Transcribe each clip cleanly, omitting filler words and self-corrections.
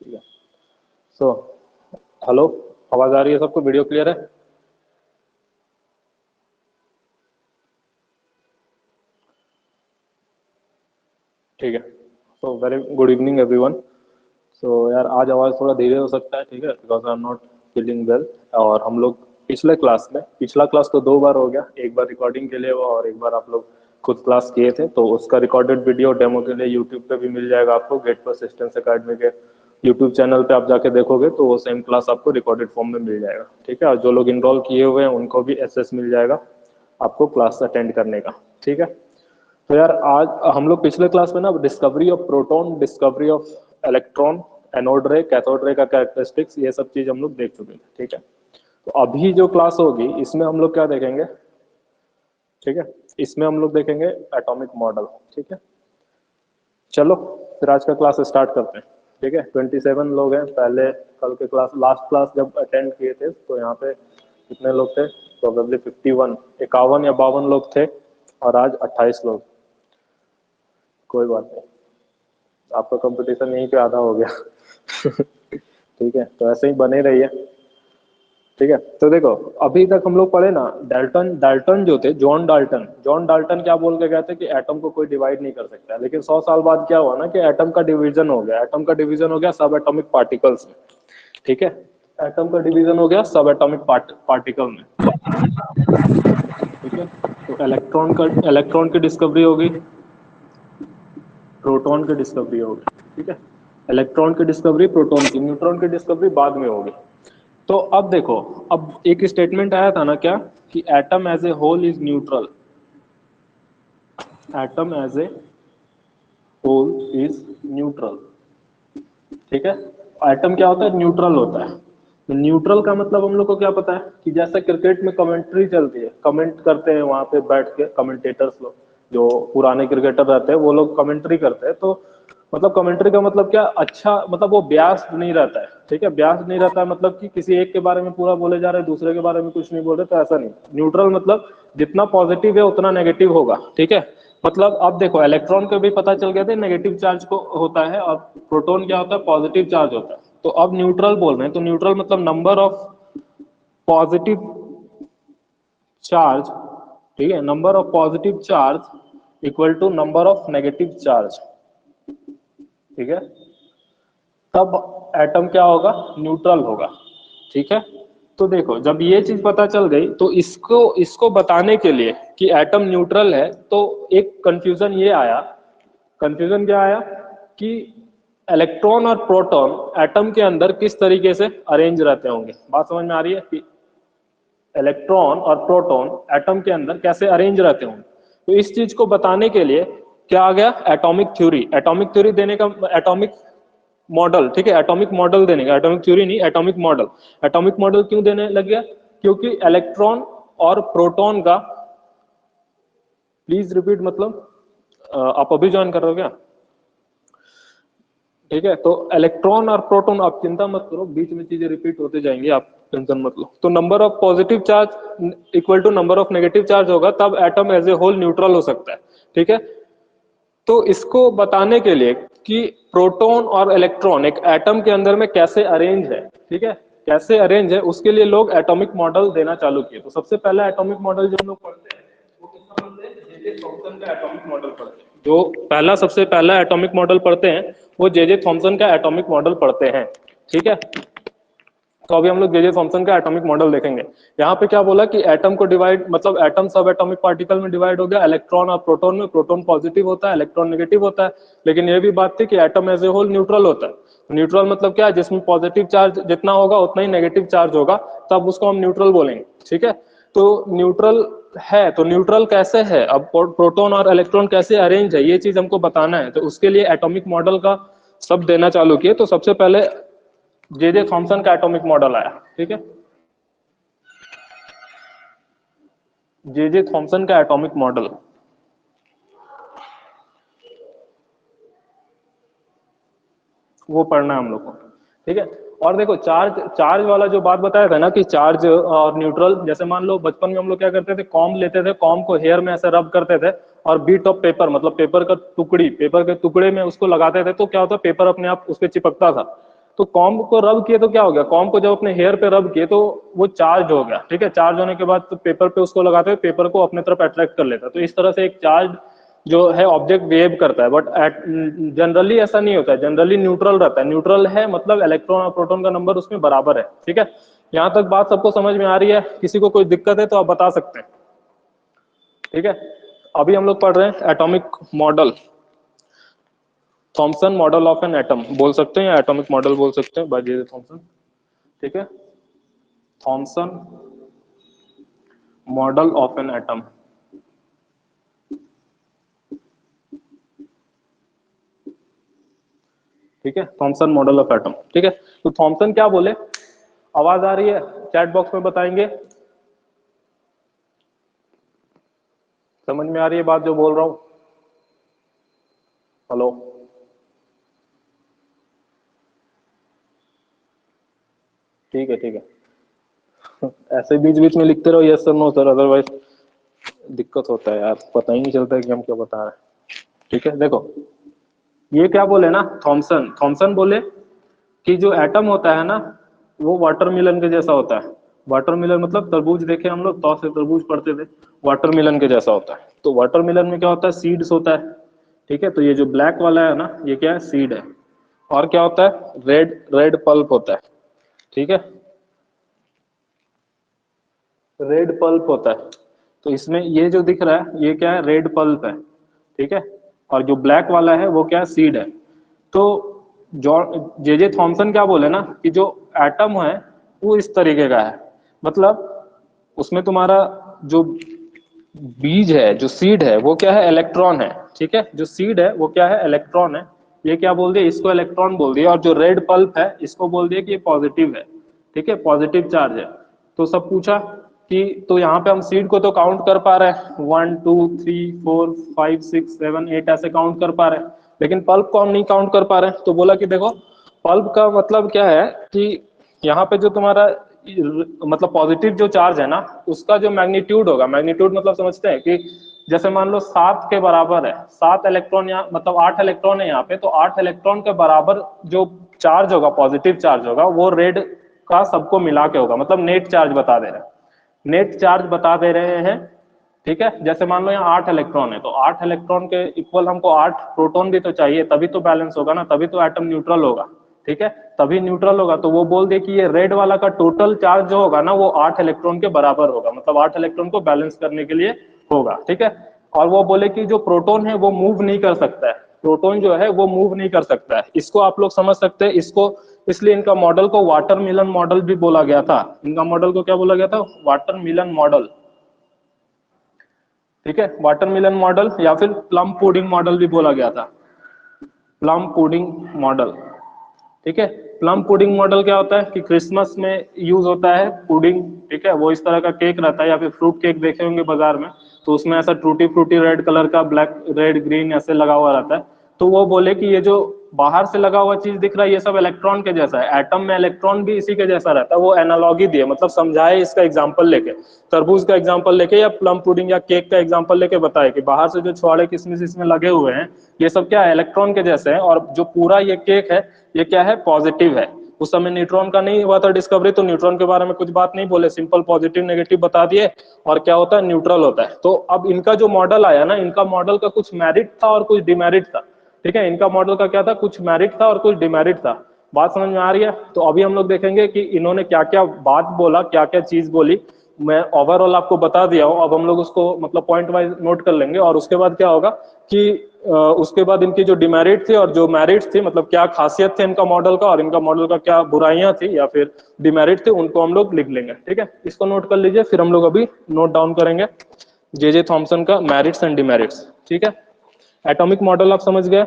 ठीक है। So hello, आवाज आ रही है सबको? वीडियो क्लियर है? ठीक है। So very good evening everyone. So यार आज आवाज थोड़ा धीरे हो सकता है, ठीक है, because I am not feeling well. और हम लोग पिछले क्लास में, पिछला क्लास तो 2 बार हो गया, एक बार रिकॉर्डिंग के लिए हुआ और एक बार आप लोग खुद क्लास किए थे, तो उसका रिकॉर्डेड वीडियो डेमो के लिए यूट्यूब पे भी मिल जाएगा आपको। गेट पर असिस्टेंस अकेडमी के यूट्यूब चैनल पे आप जाके देखोगे तो वो सेम क्लास आपको रिकॉर्डेड फॉर्म में मिल जाएगा, ठीक है। और जो लोग इनरोल किए हुए हैं उनको भी एक्सेस मिल जाएगा आपको क्लास अटेंड करने का, ठीक है। तो यार आज हम लोग पिछले क्लास में ना discovery of proton, discovery of electron, anode रे, कैथोड रे का कैरेक्टरिस्टिक्स, ये सब चीज हम लोग देख चुके हैं, ठीक है। तो अभी जो क्लास होगी इसमें हम लोग क्या देखेंगे, ठीक है, इसमें हम लोग देखेंगे एटॉमिक मॉडल, ठीक है। चलो फिर आज का क्लास स्टार्ट करते हैं, ठीक है। 27 लोग हैं। पहले कल के क्लास, लास्ट क्लास जब अटेंड किए थे तो यहाँ पे कितने लोग थे? प्रोबेबली 51, 51 या 52 लोग थे, और आज 28 लोग। कोई बात नहीं, आपका कंपटीशन यहीं पे आधा हो गया। ठीक है, तो ऐसे ही बने रहिए, ठीक है। तो देखो अभी तक हम लोग पढ़े ना, डाल्टन डाल्टन जो थे, जॉन डाल्टन क्या बोल के गए थे कि एटम को कोई डिवाइड नहीं कर सकता है। लेकिन 100 साल बाद क्या हुआ ना कि एटम का डिवीजन हो गया, एटम का डिवीजन हो गया सब एटॉमिक पार्टिकल्स में, ठीक है। एटम का डिवीजन हो गया सब एटॉमिक पार्टिकल में, ठीक है। तो इलेक्ट्रॉन की डिस्कवरी होगी, प्रोटॉन की डिस्कवरी होगी, ठीक है। इलेक्ट्रॉन की डिस्कवरी, प्रोटॉन की, न्यूट्रॉन की डिस्कवरी बाद में होगी। तो अब देखो, अब एक स्टेटमेंट आया था ना क्या, कि atom as a whole is neutral, atom as a whole is neutral, ठीक है। एटम क्या होता है? न्यूट्रल होता है। तो न्यूट्रल का मतलब हम लोग को क्या पता है कि जैसे क्रिकेट में कमेंट्री चलती है, कमेंट करते हैं वहां पे बैठ के कमेंटेटर्स लोग, जो पुराने क्रिकेटर रहते हैं वो लोग कमेंट्री करते हैं। तो मतलब कमेंट्री का मतलब क्या, अच्छा मतलब वो ब्यास नहीं रहता है, ठीक है। ब्यास नहीं रहता है मतलब कि किसी एक के बारे में पूरा बोले जा रहे हैं, दूसरे के बारे में कुछ नहीं बोल रहे, तो ऐसा नहीं। न्यूट्रल मतलब जितना पॉजिटिव है उतना नेगेटिव होगा, ठीक है। मतलब अब देखो इलेक्ट्रॉन को भी पता चल गया था नेगेटिव चार्ज को होता है, और प्रोटॉन क्या होता है? पॉजिटिव चार्ज होता है। तो अब न्यूट्रल बोल रहे हैं, तो न्यूट्रल मतलब नंबर ऑफ पॉजिटिव चार्ज, ठीक है, number of positive charge equal to number of negative charge, ठीक है। तब एटम क्या होगा? न्यूट्रल होगा, ठीक है। तो देखो जब ये चीज पता चल गई तो इसको इसको बताने के लिए कि एटम न्यूट्रल है, तो एक कंफ्यूजन ये आया, कंफ्यूजन क्या आया कि इलेक्ट्रॉन और प्रोटॉन एटम के अंदर किस तरीके से अरेंज रहते होंगे। बात समझ में आ रही है कि इलेक्ट्रॉन और प्रोटॉन एटम के अंदर कैसे अरेंज रहते होंगे? तो इस चीज को बताने के लिए क्या आ गया? Atomic theory. एटॉमिक थ्योरी देने का, एटॉमिक मॉडल, ठीक है, एटॉमिक मॉडल देने का, एटॉमिक थ्योरी नहीं, एटॉमिक मॉडल। एटॉमिक मॉडल क्यों देने लग गया? क्योंकि इलेक्ट्रॉन और प्रोटॉन का, प्लीज रिपीट, मतलब आप अभी ज्वाइन कर रहे हो क्या? ठीक है, तो इलेक्ट्रॉन और प्रोटॉन, आप चिंता मत करो, बीच में चीजें रिपीट होते जाएंगी, आप टेंशन मत लो। तो number of positive charge equal to number of negative charge होगा, तब atom as a whole neutral हो सकता है, ठीक है। तो इसको बताने के लिए कि प्रोटॉन और इलेक्ट्रॉन एक एटम के अंदर में कैसे अरेंज है, ठीक है, कैसे अरेंज है, उसके लिए लोग एटॉमिक मॉडल देना चालू किए। तो सबसे पहला एटॉमिक मॉडल जो हम लोग पढ़ते हैं वो किसका पढ़ते हैं? जे जे थॉमसन का एटॉमिक मॉडल पढ़ते हैं। जो पहला, सबसे पहला एटॉमिक मॉडल पढ़ते हैं वो जे जे थॉमसन का एटॉमिक मॉडल पढ़ते हैं, ठीक है। तो अभी हम लोग जे जे थॉमसन का एटॉमिक मॉडल देखेंगे। यहाँ पे क्या बोला कि एटम को डिवाइड, मतलब एटम सब एटॉमिक पार्टिकल में डिवाइड हो गया, इलेक्ट्रॉन और प्रोटॉन में। प्रोटॉन पॉजिटिव होता है, इलेक्ट्रॉन नेगेटिव होता है। लेकिन ये भी बात थी कि atom as a whole neutral होता है। न्यूट्रल मतलब क्या है? जिसमें पॉजिटिव चार्ज जितना होगा उतना ही नेगेटिव चार्ज होगा, तब उसको हम न्यूट्रल बोलेंगे, ठीक है। तो न्यूट्रल है, तो न्यूट्रल कैसे है? अब प्रोटॉन और इलेक्ट्रॉन कैसे अरेंज है, ये चीज हमको बताना है। तो उसके लिए एटॉमिक मॉडल का सब देना चालू किए। तो सबसे पहले जे जे थॉमसन का एटॉमिक मॉडल आया, ठीक है। जे जे थॉमसन का एटॉमिक मॉडल, वो पढ़ना है हम लोग को, ठीक है। और देखो चार्ज, चार्ज वाला जो बात बताया था ना कि चार्ज और न्यूट्रल, जैसे मान लो बचपन में हम लोग क्या करते थे, कॉम लेते थे, कॉम को हेयर में ऐसे रब करते थे, और बीट ऑफ पेपर, मतलब पेपर का टुकड़ी, पेपर के टुकड़े में उसको लगाते थे, तो क्या होता, पेपर अपने आप उस पर चिपकता था। तो कॉम्ब को रब किए तो क्या हो गया, कॉम्ब को जब अपने हेयर पे रब किए तो वो चार्ज हो गया, ठीक है। चार्ज होने के बाद तो पेपर पे उसको लगाते हुए पेपर को अपने तरफ अट्रैक्ट कर लेता है। तो इस तरह से एक चार्ज जो है ऑब्जेक्ट बिहेव करता है। बट जनरली ऐसा नहीं होता है, जनरली न्यूट्रल रहता है। न्यूट्रल है मतलब इलेक्ट्रॉन और प्रोटॉन का नंबर उसमें बराबर है, ठीक है। यहाँ तक बात सबको समझ में आ रही है? किसी को कोई दिक्कत है तो आप बता सकते हैं, ठीक है। अभी हम लोग पढ़ रहे हैं atomic model, Thompson model of an atom बोल सकते हैं या एटॉमिक मॉडल बोल सकते हैं, बाय जे थॉमसन, ठीक है। Thompson model of an atom, ठीक है। थॉमसन मॉडल ऑफ एटम, ठीक है। तो थॉमसन क्या बोले, आवाज आ रही है? चैट बॉक्स में बताएंगे, समझ में आ रही है बात जो बोल रहा हूं? हेलो, ठीक है, ठीक है। ऐसे बीच बीच में लिखते रहो yes sir no sir, otherwise दिक्कत होता है यार, पता ही नहीं चलता है कि हम क्या बता रहे हैं, ठीक है। देखो ये क्या बोले ना, थॉमसन, थॉमसन बोले कि जो एटम होता है ना वो वाटरमेलन के जैसा होता है। वाटरमेलन मतलब तरबूज, देखे हम लोग तो से तरबूज पढ़ते थे, वाटरमेलन के जैसा होता है। तो वाटरमेलन में क्या होता है, सीड्स होता है, ठीक है। तो ये जो ब्लैक वाला है ना ये क्या है, सीड है। और क्या होता है, रेड रेड पल्प होता है, ठीक है। रेड पल्प होता है। तो इसमें ये जो दिख रहा है ये क्या है, रेड पल्प है, ठीक है। और जो ब्लैक वाला है वो क्या है, सीड है। तो जे थॉमसन क्या बोले ना कि जो एटम है वो इस तरीके का है, मतलब उसमें तुम्हारा जो बीज है, जो सीड है वो क्या है, इलेक्ट्रॉन है, ठीक है। जो सीड है वो क्या है, इलेक्ट्रॉन है। ये क्या बोल दिया, इसको इलेक्ट्रॉन बोल दिया। और जो रेड पल्प है इसको बोल दिया कि ये पॉजिटिव है, ठीक है, पॉजिटिव चार्ज है। तो सब पूछा कि तो यहाँ पे हम सीड को तो काउंट कर पा रहे हैं, 1 2 3 4 5 6 7 8 ऐसे काउंट कर पा रहे हैं, लेकिन पल्प को हम नहीं काउंट कर पा रहे हैं। तो बोला कि देखो पल्प का मतलब क्या है कि यहाँ पे जो तुम्हारा मतलब पॉजिटिव जो चार्ज है ना उसका जो मैग्नीट्यूड होगा, मैग्नीट्यूड मतलब समझते हैं कि जैसे मान लो 7 के बराबर है, 7 इलेक्ट्रॉन यहाँ मतलब 8 इलेक्ट्रॉन है यहाँ पे, तो 8 इलेक्ट्रॉन के बराबर जो चार्ज होगा, पॉजिटिव चार्ज होगा वो रेड का सबको मिला के होगा, मतलब नेट चार्ज बता दे रहे हैं, नेट चार्ज बता दे रहे हैं, ठीक है। जैसे मान लो यहाँ 8 इलेक्ट्रॉन है तो 8 इलेक्ट्रॉन के इक्वल हमको 8 प्रोटॉन भी तो चाहिए, तभी तो बैलेंस होगा ना, तभी तो एटम न्यूट्रल होगा, ठीक है, तभी न्यूट्रल होगा। तो वो बोल दे कि ये रेड वाला का टोटल चार्ज जो होगा ना वो 8 इलेक्ट्रॉन के बराबर होगा, मतलब 8 इलेक्ट्रॉन को बैलेंस करने के लिए होगा, ठीक है। और वो बोले कि जो प्रोटॉन है वो मूव नहीं कर सकता है, प्रोटॉन जो है वो मूव नहीं कर सकता है। इसको आप लोग समझ सकते हैं, इसको इसलिए इनका मॉडल को वाटरमेलन मॉडल भी बोला गया था। इनका मॉडल को क्या बोला गया था, वाटरमेलन मॉडल, ठीक है। वाटरमेलन मॉडल या फिर प्लम पुडिंग मॉडल भी बोला गया था, प्लम पुडिंग मॉडल, ठीक है। प्लम पुडिंग मॉडल क्या होता है कि क्रिसमस में यूज होता है पुडिंग, ठीक है। वो इस तरह का केक रहता है या फिर फ्रूट केक देखे होंगे बाजार में, तो उसमें ऐसा टूटी फ्रूटी रेड कलर का, ब्लैक रेड ग्रीन ऐसे लगा हुआ रहता है। तो वो बोले कि ये जो बाहर से लगा हुआ चीज दिख रहा है ये सब इलेक्ट्रॉन के जैसा है, एटम में इलेक्ट्रॉन भी इसी के जैसा रहता है। वो एनालॉगी दिए, मतलब समझाए इसका एग्जाम्पल लेके, तरबूज का एग्जाम्पल लेके या प्लम पुडिंग या केक का एग्जाम्पल लेके बताए कि बाहर से जो छुआड़े किसमिस इसमें लगे हुए हैं ये सब क्या है, इलेक्ट्रॉन के जैसे हैं। और जो पूरा ये केक है ये क्या है, पॉजिटिव है। उस समय न्यूट्रॉन का नहीं हुआ था डिस्कवरी, तो न्यूट्रॉन के बारे में कुछ बात नहीं बोले, सिंपल पॉजिटिव नेगेटिव बता दिए, और क्या होता है, न्यूट्रल होता है। तो अब इनका जो मॉडल आया ना, इनका मॉडल का कुछ मेरिट था और कुछ डिमेरिट था, ठीक है। इनका मॉडल का क्या था, कुछ मेरिट था और कुछ डिमेरिट था। बात समझ में आ रही है? तो अभी हम लोग देखेंगे कि इन्होंने क्या क्या बात बोला, क्या क्या चीज बोली। मैं ओवरऑल आपको बता दिया हूं, अब हम लोग उसको मतलब पॉइंट वाइज नोट कर लेंगे, और उसके बाद क्या होगा कि उसके बाद इनकी जो डिमेरिट थी और जो मेरिट थी, मतलब क्या खासियत थे इनका मॉडल का और इनका मॉडल का क्या बुराइयां थी या फिर डिमेरिट थे, उनको हम लोग लिख लेंगे, ठीक है। इसको नोट कर लीजिए, फिर हम लोग अभी नोट डाउन करेंगे जे थॉमसन का मेरिट्स एंड डिमेरिट्स, ठीक है। एटॉमिक मॉडल आप समझ गए?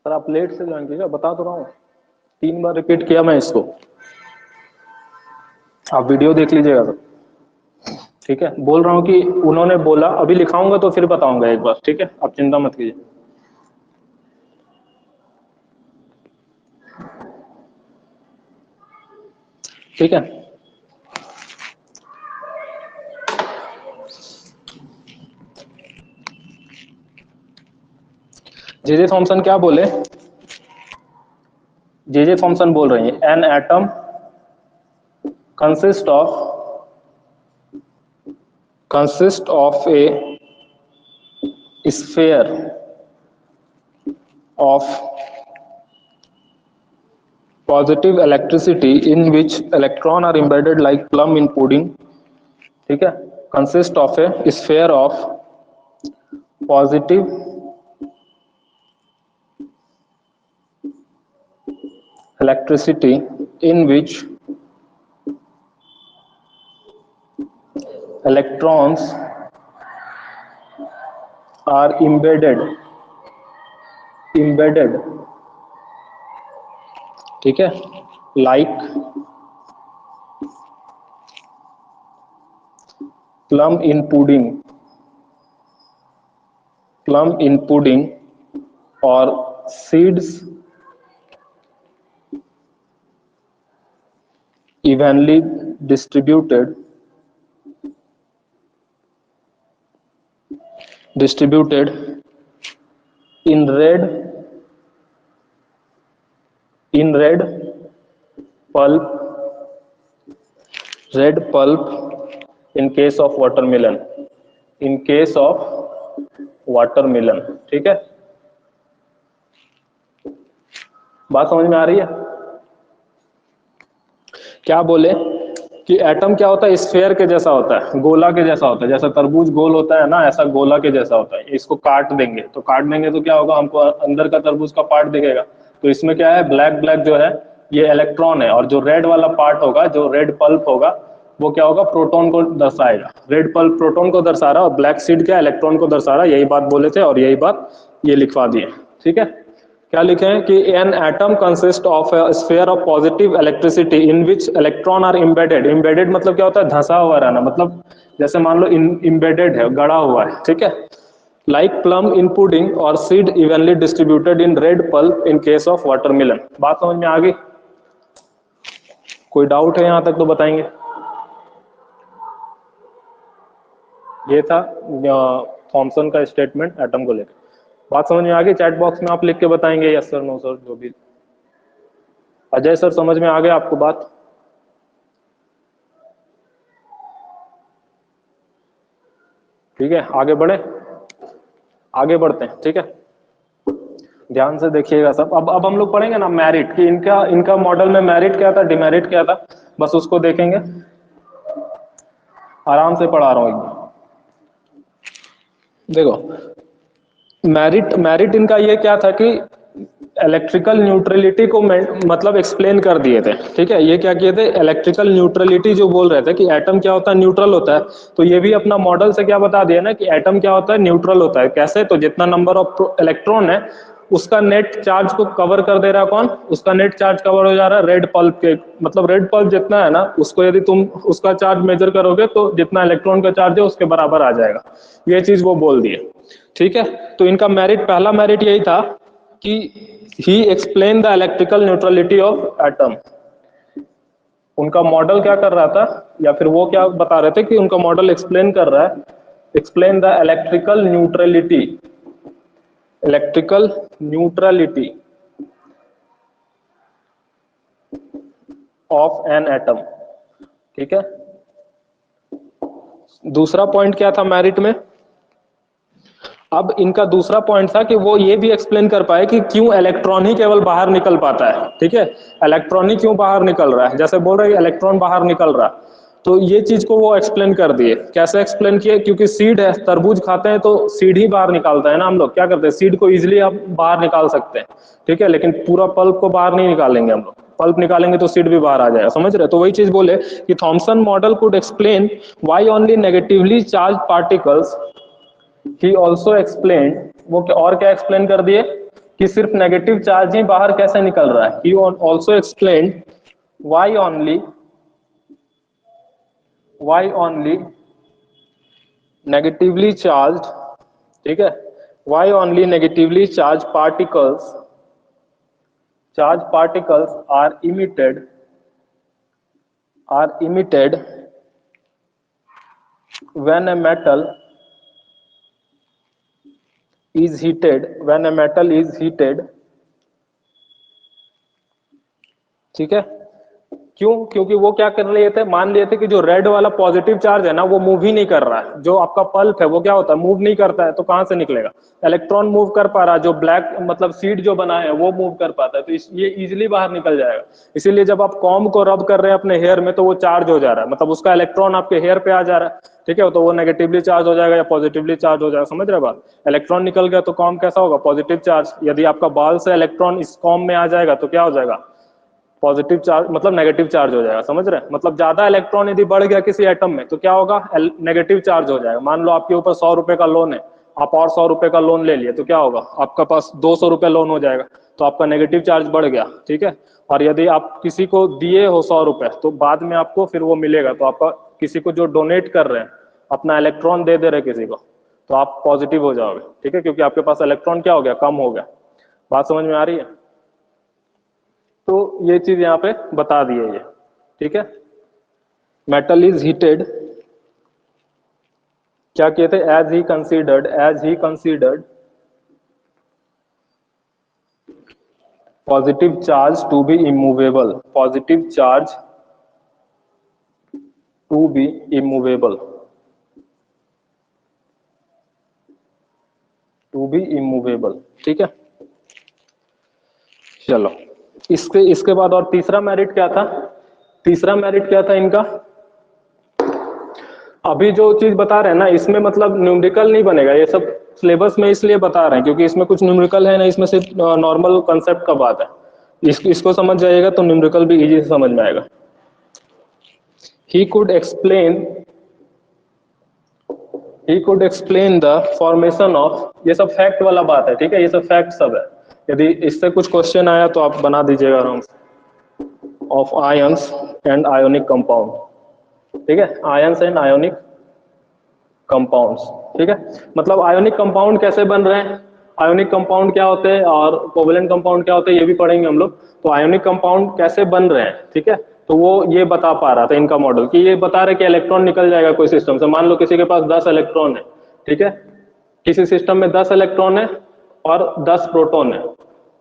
सर आप लेट से ज्वाइन कीजिए, बता तो रहा हूँ, 3 बार रिपीट किया मैं इसको, आप वीडियो देख लीजिएगा सर, ठीक है। बोल रहा हूँ कि उन्होंने बोला, अभी लिखाऊंगा तो फिर बताऊंगा एक बार, ठीक है, आप चिंता मत कीजिए, ठीक है। जे थॉमसन क्या बोले, जे थॉमसन बोल रही है an atom consist of a sphere of positive electricity in which electron are embedded like plum in pudding, ठीक है, consist of a sphere of positive electricity in which electrons are embedded, ठीक है, like plum in pudding or seeds evenly distributed in red pulp in case of watermelon, ठीक है, बात समझ में आ रही है। क्या बोले कि एटम क्या होता है, स्फेयर के जैसा होता है, गोला के जैसा होता है, जैसा तरबूज गोल होता है ना, ऐसा गोला के जैसा होता है। इसको काट देंगे तो क्या होगा, हमको अंदर का तरबूज का पार्ट दिखेगा। तो इसमें क्या है, ब्लैक ब्लैक जो है ये इलेक्ट्रॉन है, और जो रेड वाला पार्ट होगा, जो रेड पल्प होगा, वो क्या होगा, प्रोटॉन को दर्शाएगा। रेड पल्प प्रोटॉन को दर्शा रहा है और ब्लैक सीड क्या इलेक्ट्रॉन को दर्शा रहा है। यही बात बोले थे और यही बात ये लिखवा दिए, ठीक है। क्या लिखे हैं कि an atom consist of a sphere of positive electricity in which electron are embedded मतलब क्या होता है, धंसा हुआ रहना, मतलब जैसे मान लो एम्बेडेड है, गड़ा हुआ है, ठीक है, लाइक प्लम इन पुडिंग और seed evenly distributed in red pulp in case of watermelon. बात समझ में आ गई? कोई डाउट है यहां तक तो बताएंगे। ये था थॉमसन का स्टेटमेंट एटम को लेकर। बात समझ में आ गई? चैट बॉक्स में आप लिख के बताएंगे यस सर, नो सर, जो भी। अजय सर समझ में आ गया आपको बात? ठीक है, आगे बढ़ते हैं, ठीक है। ध्यान से देखिएगा सब। अब हम लोग पढ़ेंगे ना मेरिट, कि इनका मॉडल में मेरिट क्या था, डिमेरिट क्या था, बस उसको देखेंगे। आराम से पढ़ा रहा हूं एकदम। देखो मेरिट इनका ये क्या था कि इलेक्ट्रिकल न्यूट्रलिटी को मतलब एक्सप्लेन कर दिए थे, ठीक है। ये क्या किए थे, इलेक्ट्रिकल न्यूट्रलिटी जो बोल रहे थे कि एटम क्या होता है, न्यूट्रल होता है, तो ये भी अपना मॉडल से क्या बता दिया ना कि एटम क्या होता है, न्यूट्रल होता है। कैसे? तो जितना नंबर ऑफ इलेक्ट्रॉन है उसका नेट चार्ज को कवर कर दे रहा है कौन, उसका नेट चार्ज कवर हो जा रहा है रेड पल्प के, मतलब रेड पल्प जितना है ना, उसको यदि तुम उसका चार्ज मेजर करोगे तो जितना इलेक्ट्रॉन का चार्ज है उसके बराबर आ जाएगा। ये चीज वो बोल दिए, ठीक है। तो इनका मेरिट, पहला मेरिट यही था कि he explain the electrical neutrality of atom. उनका मॉडल क्या कर रहा था, या फिर वो क्या बता रहे थे कि उनका मॉडल एक्सप्लेन कर रहा है, explain the electrical neutrality of an atom, ठीक है। दूसरा पॉइंट क्या था मेरिट में, अब इनका दूसरा पॉइंट था कि वो ये भी एक्सप्लेन कर पाए कि क्यों इलेक्ट्रॉन ही केवल बाहर निकल पाता है, ठीक है। इलेक्ट्रॉन ही क्यों बाहर निकल रहा है, जैसे बोल रहे हैं इलेक्ट्रॉन बाहर निकल रहा, तो ये चीज को वो एक्सप्लेन कर दिए। कैसे एक्सप्लेन किए, क्योंकि सीड है, तरबूज खाते हैं तो सीड ही बाहर निकालता है ना, हम लोग क्या करते हैं, सीड को इजिली आप बाहर निकाल सकते हैं, ठीक है, लेकिन पूरा पल्प को बाहर नहीं निकालेंगे हम लोग। पल्प निकालेंगे तो सीड भी बाहर आ जाएगा, समझ रहे? तो वही चीज बोले कि Thompson model could explain why only negatively charge particles. He also explain, वो और क्या एक्सप्लेन कर दिए कि सिर्फ नेगेटिव चार्ज ही बाहर कैसे निकल रहा है। He also explain why only negatively charge, ठीक है, why only negatively charge particles are emitted when a metal is heated, when a metal is heated, ठीक है, क्यों? क्योंकि वो क्या कर लिए थे, मान लिए थे कि जो रेड वाला पॉजिटिव चार्ज है ना वो मूव ही नहीं कर रहा है, जो आपका पल्प है वो क्या होता है, मूव नहीं करता है, तो कहां से निकलेगा, इलेक्ट्रॉन मूव कर पा रहा है, जो ब्लैक मतलब सीड जो बना है वो मूव कर पाता है, तो ये इजिली बाहर निकल जाएगा। इसीलिए जब आप कॉम्ब को रब कर रहे हैं अपने हेयर में तो वो चार्ज हो जा रहा है, मतलब उसका इलेक्ट्रॉन आपके हेयर पे आ जा रहा है, ठीक है, तो वो नेगेटिवली चार्ज हो जाएगा या पॉजिटिवली चार्ज हो जाएगा, समझ रहे बात। इलेक्ट्रॉन निकल गया तो कॉम्ब कैसा होगा, पॉजिटिव चार्ज। यदि आपका बाल से इलेक्ट्रॉन इस कॉम्ब में आ जाएगा तो क्या हो जाएगा, पॉजिटिव चार्ज, मतलब नेगेटिव चार्ज हो जाएगा, समझ रहे हैं। मतलब ज्यादा इलेक्ट्रॉन यदि बढ़ गया किसी एटम में तो क्या होगा, नेगेटिव चार्ज हो जाएगा। मान लो आपके ऊपर 100 रुपए का लोन है, आप और 100 रुपए का लोन ले लिए तो क्या होगा, आपका पास 200 रुपए लोन हो जाएगा, तो आपका नेगेटिव चार्ज बढ़ गया, ठीक है। और यदि आप किसी को दिए हो 100 रुपए तो बाद में आपको फिर वो मिलेगा, तो आपका किसी को जो डोनेट कर रहे हैं, अपना इलेक्ट्रॉन दे रहे किसी को, तो आप पॉजिटिव हो जाओगे, ठीक है, क्योंकि आपके पास इलेक्ट्रॉन क्या हो गया, कम हो गया। बात समझ में आ रही है। तो ये चीज यहाँ पे बता दी है ये, ठीक है। मेटल इज हीटेड, क्या कहते हैं, as he considered positive charge to be immovable, positive charge to be immovable, to be immovable, ठीक है। चलो इसके बाद और तीसरा मेरिट क्या था, तीसरा मेरिट क्या था इनका, अभी जो चीज बता रहे हैं ना इसमें मतलब न्यूमेरिकल नहीं बनेगा, ये सब सिलेबस में इसलिए बता रहे हैं क्योंकि इसमें कुछ न्यूमेरिकल है ना, इसमें सिर्फ नॉर्मल कंसेप्ट का बात है। इसको समझ जाइएगा तो न्यूमेरिकल भी इजी से समझ में आएगा। He could explain the formation of, ये सब फैक्ट वाला बात है, ठीक है, ये सब फैक्ट सब है। यदि इससे कुछ क्वेश्चन आया तो आप बना दीजिएगा आराम से। Of ions and ionic compound, ठीक है, आयंस एंड आयोनिक कंपाउंड्स, ठीक है। मतलब आयोनिक कंपाउंड कैसे बन रहे हैं, आयोनिक कंपाउंड क्या होते हैं और कोवेलेंट कंपाउंड क्या होते हैं ये भी पढ़ेंगे हम लोग। तो आयोनिक कंपाउंड कैसे बन रहे हैं, ठीक है, तो वो ये बता पा रहा था इनका मॉडल, कि ये बता रहे कि इलेक्ट्रॉन निकल जाएगा कोई सिस्टम से। मान लो किसी के पास 10 इलेक्ट्रॉन है, ठीक है, किसी सिस्टम में 10 इलेक्ट्रॉन है और 10 प्रोटॉन है,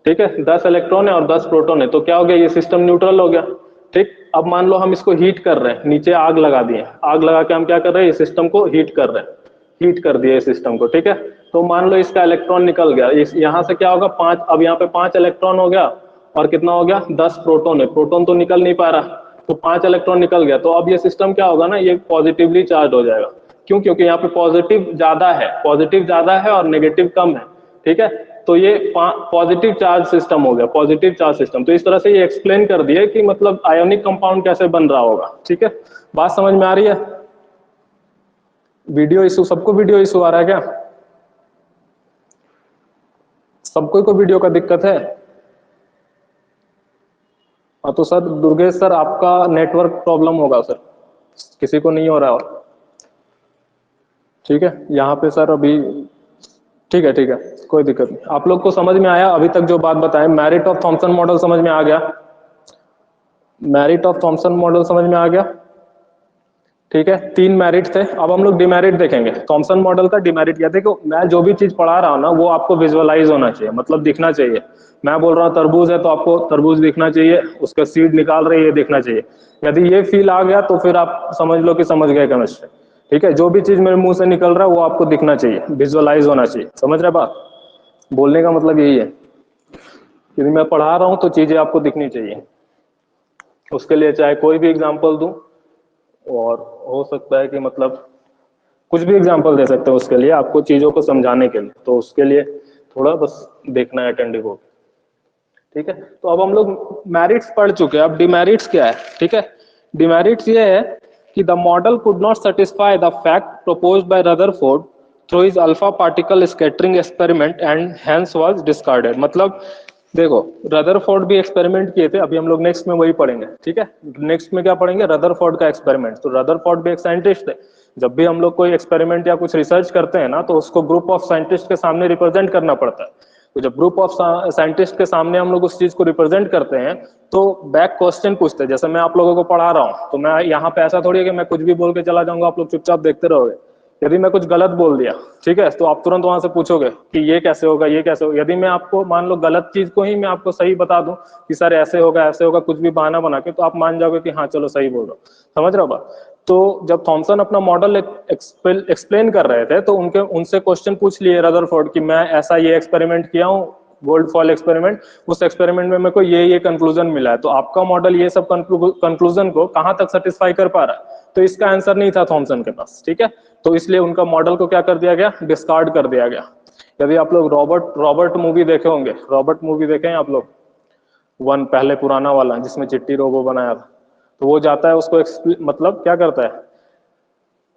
ठीक है, 10 इलेक्ट्रॉन है और 10 प्रोटॉन है, तो क्या हो गया, ये सिस्टम न्यूट्रल हो गया, ठीक। अब मान लो हम इसको हीट कर रहे हैं, नीचे आग लगा दिए, आग लगा के हम क्या कर रहे हैं, ये सिस्टम को हीट कर रहे हैं, हीट कर दिए सिस्टम को, ठीक है। तो मान लो इसका इलेक्ट्रॉन निकल गया, यहां से क्या होगा 5, अब यहाँ पे 5 इलेक्ट्रॉन हो गया और कितना हो गया 10 प्रोटॉन है, प्रोटॉन तो निकल नहीं पा रहा, तो 5 इलेक्ट्रॉन निकल गया, तो अब ये सिस्टम क्या होगा ना, ये पॉजिटिवली चार्ज हो जाएगा। क्यों? क्योंकि यहाँ पे पॉजिटिव ज्यादा है, पॉजिटिव ज्यादा है और नेगेटिव कम है, ठीक है। तो ये पॉजिटिव चार्ज सिस्टम हो गया, पॉजिटिव चार्ज सिस्टम। तो इस तरह से ये एक्सप्लेन कर दिए कि मतलब आयोनिक कंपाउंड कैसे बन रहा होगा, ठीक है। बात समझ में आ रही है। वीडियो इशू, सबको वीडियो इशू आ रहा है क्या, सबको को वीडियो का दिक्कत है? हाँ तो सर दुर्गेश सर आपका नेटवर्क प्रॉब्लम होगा सर, किसी को नहीं हो रहा हो, ठीक है। यहाँ पे सर अभी ठीक है, ठीक है, कोई दिक्कत नहीं। आप लोग को समझ में आया अभी तक जो बात बताएं, मैरिट ऑफ थॉमसन मॉडल समझ में आ गया, मैरिट ऑफ थॉमसन मॉडल समझ में आ गया, ठीक है। 3 मैरिट थे, अब हम लोग डिमेरिट देखेंगे। थॉमसन मॉडल का डिमेरिट क्या, देखो मैं जो भी चीज पढ़ा रहा हूँ ना वो आपको विजुअलाइज होना चाहिए, मतलब दिखना चाहिए। मैं बोल रहा हूँ तरबूज है तो आपको तरबूज दिखना चाहिए, उसका सीड निकाल रहे ये देखना चाहिए। यदि ये फील आ गया तो फिर आप समझ लो कि समझ गए केमिस्ट्री, ठीक है। जो भी चीज मेरे मुंह से निकल रहा है वो आपको दिखना चाहिए, विजुअलाइज होना चाहिए, समझ रहे बात। बोलने का मतलब यही है, यदि मैं पढ़ा रहा हूँ तो चीजें आपको दिखनी चाहिए। उसके लिए चाहे कोई भी एग्जाम्पल दूं, और हो सकता है कि मतलब कुछ भी एग्जांपल दे सकते हो उसके लिए, आपको चीजों को समझाने के लिए, तो उसके लिए थोड़ा बस देखना है अटेंटिव होकर, ठीक है। तो अब हम लोग मैरिट्स पढ़ चुके हैं, अब डिमेरिट्स क्या है, ठीक है। डिमेरिट्स ये है कि the model could not satisfy the fact proposed by Rutherford through his alpha particle scattering experiment and hence was discarded. मतलब देखो रदरफोर्ड भी एक्सपेरिमेंट किए थे, अभी हम लोग नेक्स्ट में वही पढ़ेंगे, ठीक है। नेक्स्ट में क्या पढ़ेंगे, रदरफोर्ड का एक्सपेरिमेंट। तो रदरफोर्ड भी एक साइंटिस्ट थे। जब भी हम लोग कोई एक्सपेरिमेंट या कुछ रिसर्च करते हैं ना तो उसको ग्रुप ऑफ साइंटिस्ट के सामने रिप्रेजेंट करना पड़ता है। तो जब ग्रुप ऑफ साइंटिस्ट के सामने हम लोग उस चीज को रिप्रेजेंट करते हैं तो बैक क्वेश्चन पूछते हैं। जैसे मैं आप लोगों को पढ़ा रहा हूँ तो मैं यहाँ पे ऐसा थोड़ी है कि मैं कुछ भी बोल के चला जाऊंगा, आप लोग चुपचाप देखते रहोगे। यदि मैं कुछ गलत बोल दिया, ठीक है, तो आप तुरंत वहां से पूछोगे कि ये कैसे होगा, ये कैसे होगा। यदि मैं आपको मान लो गलत चीज को ही मैं आपको सही बता दूं कि सर ऐसे होगा कुछ भी बहाना बना के, तो आप मान जाओगे कि हाँ चलो सही बोल रहा हूं। समझ रहे हो बात? तो जब थॉमसन अपना मॉडल एक्सप्लेन कर रहे थे तो उनके उनसे क्वेश्चन पूछ लिए रदरफोर्ड कि मैं ऐसा ये एक्सपेरिमेंट किया हूँ, गोल्ड फॉल एक्सपेरिमेंट, उस एक्सपेरिमेंट में मेरे को ये कंक्लूजन मिला है, तो आपका मॉडल ये सब कंक्लूजन को कहां तक सेटिस्फाई कर पा रहा है? तो इसका आंसर नहीं था थॉमसन के पास, ठीक है। तो इसलिए उनका मॉडल को क्या कर दिया गया? डिस्कार्ड कर दिया गया। यदि आप लोग रॉबर्ट रॉबर्ट मूवी देखे होंगे, रॉबर्ट मूवी देखे हैं आप लोग, वन पहले पुराना वाला जिसमें चिट्टी रोबो बनाया था, तो वो जाता है उसको मतलब क्या करता है,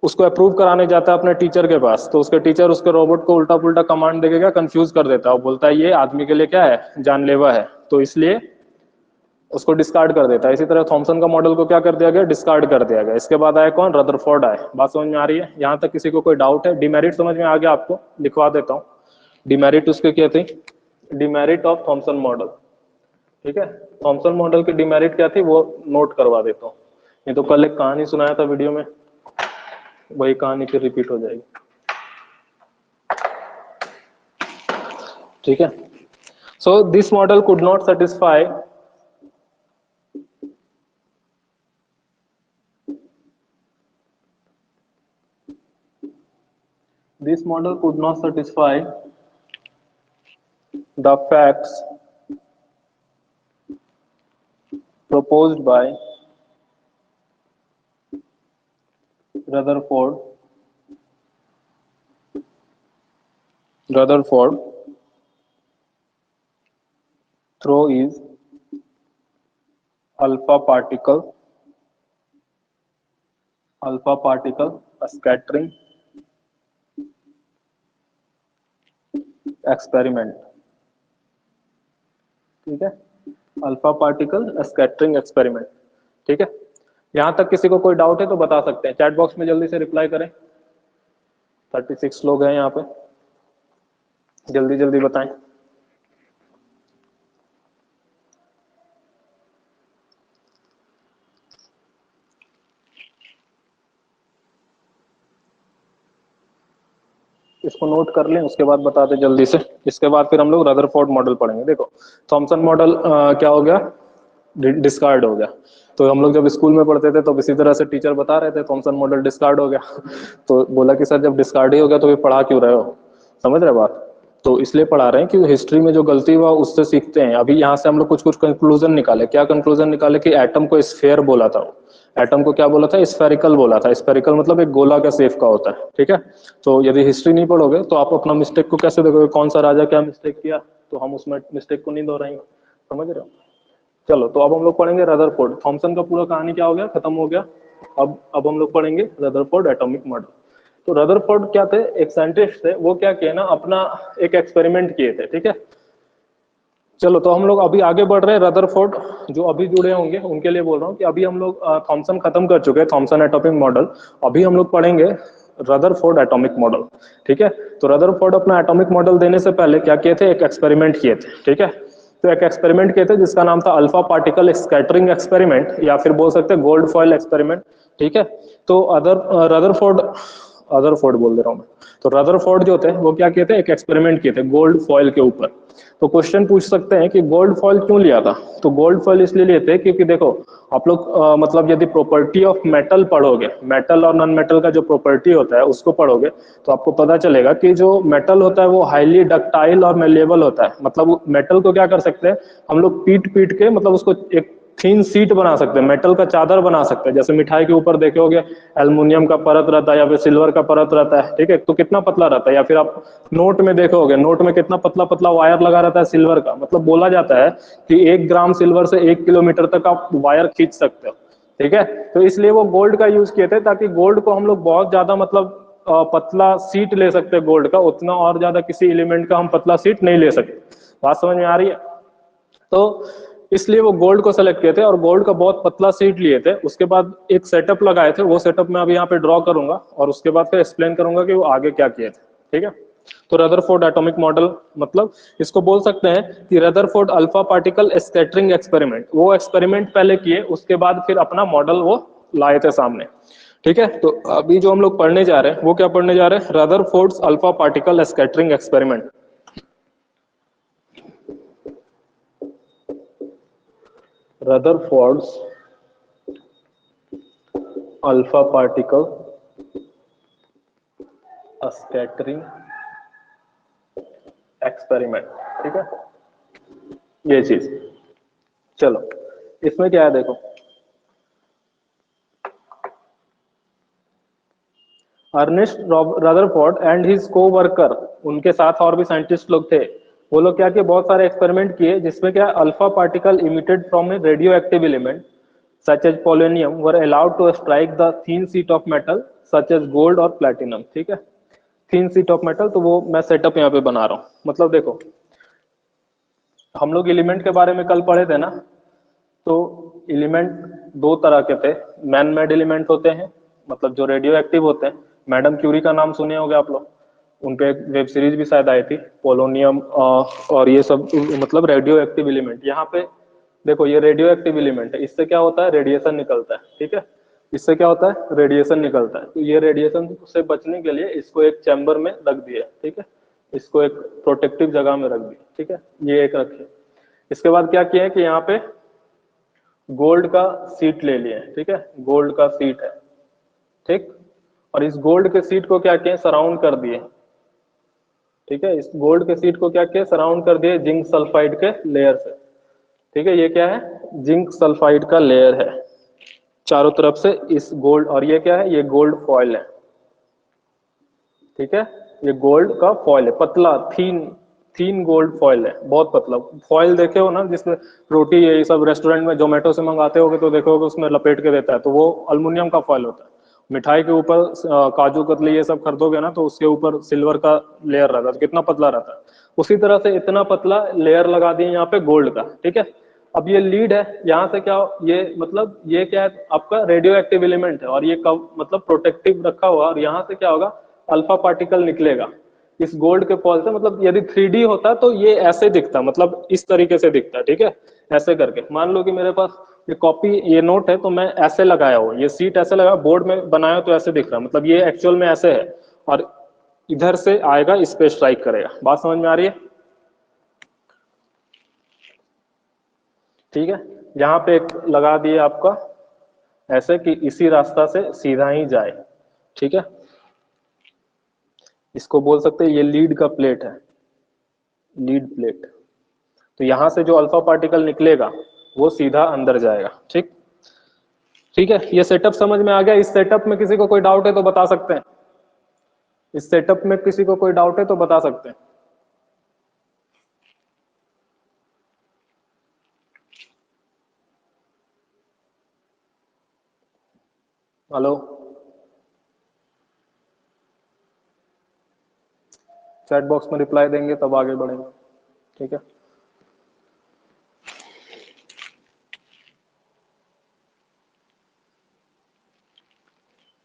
उसको अप्रूव कराने जाता है अपने टीचर के पास, तो उसके टीचर उसके रोबोट को उल्टा पुल्टा कमांड देके क्या कंफ्यूज कर देता है, वो बोलता है ये आदमी के लिए क्या है, जानलेवा है, तो इसलिए उसको डिस्कार्ड कर देता है। इसी तरह थॉमसन का मॉडल को क्या कर दिया गया? डिस्कार्ड कर दिया गया। इसके बाद आया कौन? रदरफोर्ड आए। बात समझ में आ रही है? यहाँ तक किसी को कोई डाउट है? डिमेरिट समझ में आ गया आपको? लिखवा देता हूँ डिमेरिट उसके क्या थी, डिमेरिट ऑफ थॉमसन मॉडल, ठीक है। थॉमसन मॉडल की डिमेरिट क्या थी वो नोट करवा देता हूँ, नहीं तो कल एक कहानी सुनाया था वीडियो में, वही कहानी फिर रिपीट हो जाएगी, ठीक है। So this model could not satisfy this model could not satisfy the facts proposed by Rutherford through his alpha particle scattering experiment, ठीक है, अल्फा पार्टिकल स्कैटरिंग एक्सपेरिमेंट, ठीक है। यहां तक किसी को कोई डाउट है तो बता सकते हैं, चैट बॉक्स में जल्दी से रिप्लाई करें। 36 लोग हैं यहाँ पे, जल्दी जल्दी बताएं। इसको नोट कर लें, उसके बाद बता दें जल्दी से। इसके बाद फिर हम लोग रदरफोर्ड मॉडल पढ़ेंगे। देखो थॉमसन मॉडल क्या हो गया? डिस्कार्ड हो गया। तो हम लोग जब स्कूल में पढ़ते थे तो इसी तरह से टीचर बता रहे थे थॉमसन मॉडल डिस्कार्ड हो गया तो बोला कि सर जब डिस्कार्ड ही हो गया तो फिर पढ़ा क्यों रहे हो? समझ रहे बात? तो इसलिए पढ़ा रहे हैं कि हिस्ट्री में जो गलती हुआ उससे सीखते हैं। अभी यहाँ से हम लोग कुछ कुछ कंक्लूजन निकाले। क्या कंक्लूजन निकाले? कि एटम को स्फेयर बोला था, एटम को क्या बोला था? स्फेरिकल बोला था। स्फेरिकल मतलब एक गोला का शेप का होता है, ठीक है। तो यदि हिस्ट्री नहीं पढ़ोगे तो आप अपना मिस्टेक को कैसे देखोगे? कौन सा राजा क्या मिस्टेक किया, तो हम उसमें मिस्टेक को नहीं दोहराएंगे। समझ रहे हो? चलो तो अब हम लोग पढ़ेंगे रदरफोर्ड। थॉमसन का पूरा कहानी क्या हो गया? खत्म हो गया। अब हम लोग पढ़ेंगे रदरफोर्ड एटॉमिक मॉडल। तो रदरफोर्ड क्या थे? एक साइंटिस्ट थे। वो क्या किए ना, अपना एक एक्सपेरिमेंट किए थे, ठीक है। चलो तो हम लोग अभी आगे बढ़ रहे हैं। रदरफोर्ड जो अभी जुड़े होंगे उनके लिए बोल रहा हूँ कि अभी हम लोग थॉमसन खत्म कर चुके हैं, थॉमसन एटॉमिक मॉडल। अभी हम लोग पढ़ेंगे रदरफोर्ड एटॉमिक मॉडल, ठीक है। तो रदरफोर्ड अपना एटॉमिक मॉडल देने से पहले क्या किए थे? एक एक्सपेरिमेंट किए थे, ठीक है। तो एक एक्सपेरिमेंट किए थे जिसका नाम था अल्फा पार्टिकल स्कैटरिंग एक्सपेरिमेंट, या फिर बोल सकते हैं गोल्ड फॉयल एक्सपेरिमेंट, ठीक है। तो रदरफोर्ड बोल दे रहा हूं मैं। तो रदरफोर्ड जो थे वो क्या किए थे? एक एक्सपेरिमेंट किए थे गोल्ड फॉयल के ऊपर। तो क्वेश्चन पूछ सकते हैं कि गोल्ड फॉयल क्यों लिया था? तो गोल्ड फॉयल इसलिए लिए थे क्योंकि देखो आप लोग मतलब यदि प्रॉपर्टी ऑफ मेटल पढ़ोगे, मेटल और नॉन मेटल का जो प्रॉपर्टी होता है उसको पढ़ोगे, तो आपको पता चलेगा कि जो मेटल होता है वो हाईली डक्टाइल और मेलेबल होता है। मतलब मेटल को क्या कर सकते हैं हम लोग? पीट पीट के मतलब उसको एक थीन सीट बना सकते हैं, मेटल का चादर बना सकते हैं। जैसे मिठाई के ऊपर देखोगे एल्युमिनियम का परत रहता है या फिर सिल्वर का परत रहता है, ठीक है। तो कितना पतला रहता है। या फिर आप नोट में देखोगे, नोट में कितना पतला पतला वायर लगा रहता है सिल्वर का। मतलब बोला जाता है कि 1 ग्राम सिल्वर से 1 किलोमीटर तक आप वायर खींच सकते हो, ठीक है। तो इसलिए वो गोल्ड का यूज किए थे ताकि गोल्ड को हम लोग बहुत ज्यादा मतलब पतला सीट ले सकते हैं गोल्ड का, उतना और ज्यादा किसी एलिमेंट का हम पतला सीट नहीं ले सकते। बात समझ में आ रही है? तो इसलिए वो गोल्ड को सेलेक्ट किए थे और गोल्ड का बहुत पतला सीट लिए थे। उसके बाद एक सेटअप लगाए थे, वो सेटअप मैं अभी यहाँ पे ड्रॉ करूंगा और उसके बाद फिर एक्सप्लेन करूंगा कि वो आगे क्या किए थे, ठीक है। तो रदरफोर्ड एटॉमिक मॉडल मतलब इसको बोल सकते हैं कि Rutherford alpha particle scattering experiment. वो एक्सपेरिमेंट पहले किए, उसके बाद फिर अपना मॉडल वो लाए थे सामने, ठीक है, तो अभी जो हम लोग पढ़ने जा रहे हैं वो क्या पढ़ने जा रहे हैं, Rutherford's alpha particle scattering experiment. Rutherford's alpha particle scattering experiment, ठीक है, ये चीज। चलो इसमें क्या है देखो, अर्नेस्ट रदरफोर्ड एंड हिज को वर्कर, उनके साथ और भी साइंटिस्ट लोग थे, वो लोग क्या किए, बहुत सारे एक्सपेरिमेंट किए जिसमें क्या alpha particle emitted from a radioactive element such as polonium were allowed to strike the thin sheet of metal such as gold और प्लेटिनम। ठीक है, थीन शीट ऑफ मेटल, तो वो मैं सेटअप यहाँ पे बना रहा हूँ। मतलब देखो, हम लोग एलिमेंट के बारे में कल पढ़े थे ना, तो एलिमेंट दो तरह के थे, मैन मेड एलिमेंट होते हैं, मतलब जो रेडियो एक्टिव होते हैं। मैडम क्यूरी का नाम सुने होंगे आप लोग, उनके एक वेब सीरीज भी शायद आई थी, पोलोनियम और ये सब, मतलब रेडियो एक्टिव एलिमेंट। यहाँ पे देखो, ये रेडियो एक्टिव एलिमेंट है, इससे क्या होता है, रेडिएशन निकलता है। ठीक है, इससे क्या होता है, रेडिएशन निकलता है। तो ये रेडिएशन से बचने के लिए इसको एक चैम्बर में रख दिया। ठीक है, इसको एक प्रोटेक्टिव जगह में रख दिया। ठीक है, ये एक रखे। इसके बाद क्या किया है कि यहाँ पे गोल्ड का सीट ले लिए। ठीक है, गोल्ड का सीट है, ठीक, और इस गोल्ड के सीट को क्या किए, सराउंड कर दिए। ठीक है, इस गोल्ड के सीट को क्या किया, सराउंड कर दिए जिंक सल्फाइड के लेयर से। ठीक है, ये क्या है, जिंक सल्फाइड का लेयर है चारों तरफ से इस गोल्ड, और ये क्या है, ये गोल्ड फॉयल है। ठीक है, ये गोल्ड का फॉयल है, पतला थीन थीन गोल्ड फॉयल है, बहुत पतला फॉयल। देखे हो ना, जिसमें रोटी ये सब रेस्टोरेंट में जोमेटो से मंगाते होगे तो देखोगे उसमें लपेट के देता है, तो वो अल्मुनियम का फॉयल होता है। मिठाई के ऊपर काजू कतली ये सब खरीदोगे ना, तो उसके ऊपर सिल्वर का लेयर रहता है, तो कितना पतला रहता है। उसी तरह से इतना पतला लेयर लगा दिए यहाँ पे गोल्ड का। ठीक है, अब ये लीड है, यहाँ से क्या, ये मतलब ये क्या है, आपका रेडियो एक्टिव एलिमेंट है, और ये कब मतलब प्रोटेक्टिव रखा हुआ, और यहाँ से क्या होगा, अल्फा पार्टिकल निकलेगा इस गोल्ड के फॉल से। मतलब यदि 3D होता तो ये ऐसे दिखता, मतलब इस तरीके से दिखता। ठीक है, ऐसे करके मान लो कि मेरे पास ये कॉपी, ये नोट है, तो मैं ऐसे लगाया हूँ, ये सीट ऐसे लगाया, बोर्ड में बनाया तो ऐसे दिख रहा है, मतलब ये एक्चुअल में ऐसे है, और इधर से आएगा, इस पे स्ट्राइक करेगा। बात समझ में आ रही है? ठीक है, यहाँ पे एक लगा दिए आपका ऐसे कि इसी रास्ता से सीधा ही जाए। ठीक है, इसको बोल सकते हैं ये लीड का प्लेट है, लीड प्लेट। तो यहां से जो अल्फा पार्टिकल निकलेगा वो सीधा अंदर जाएगा। ठीक, ठीक है, ये सेटअप समझ में आ गया? इस सेटअप में किसी को कोई डाउट है तो बता सकते हैं, इस सेटअप में किसी को कोई डाउट है तो बता सकते हैं। हेलो, चैट बॉक्स में रिप्लाई देंगे तब आगे बढ़ेंगे। ठीक है,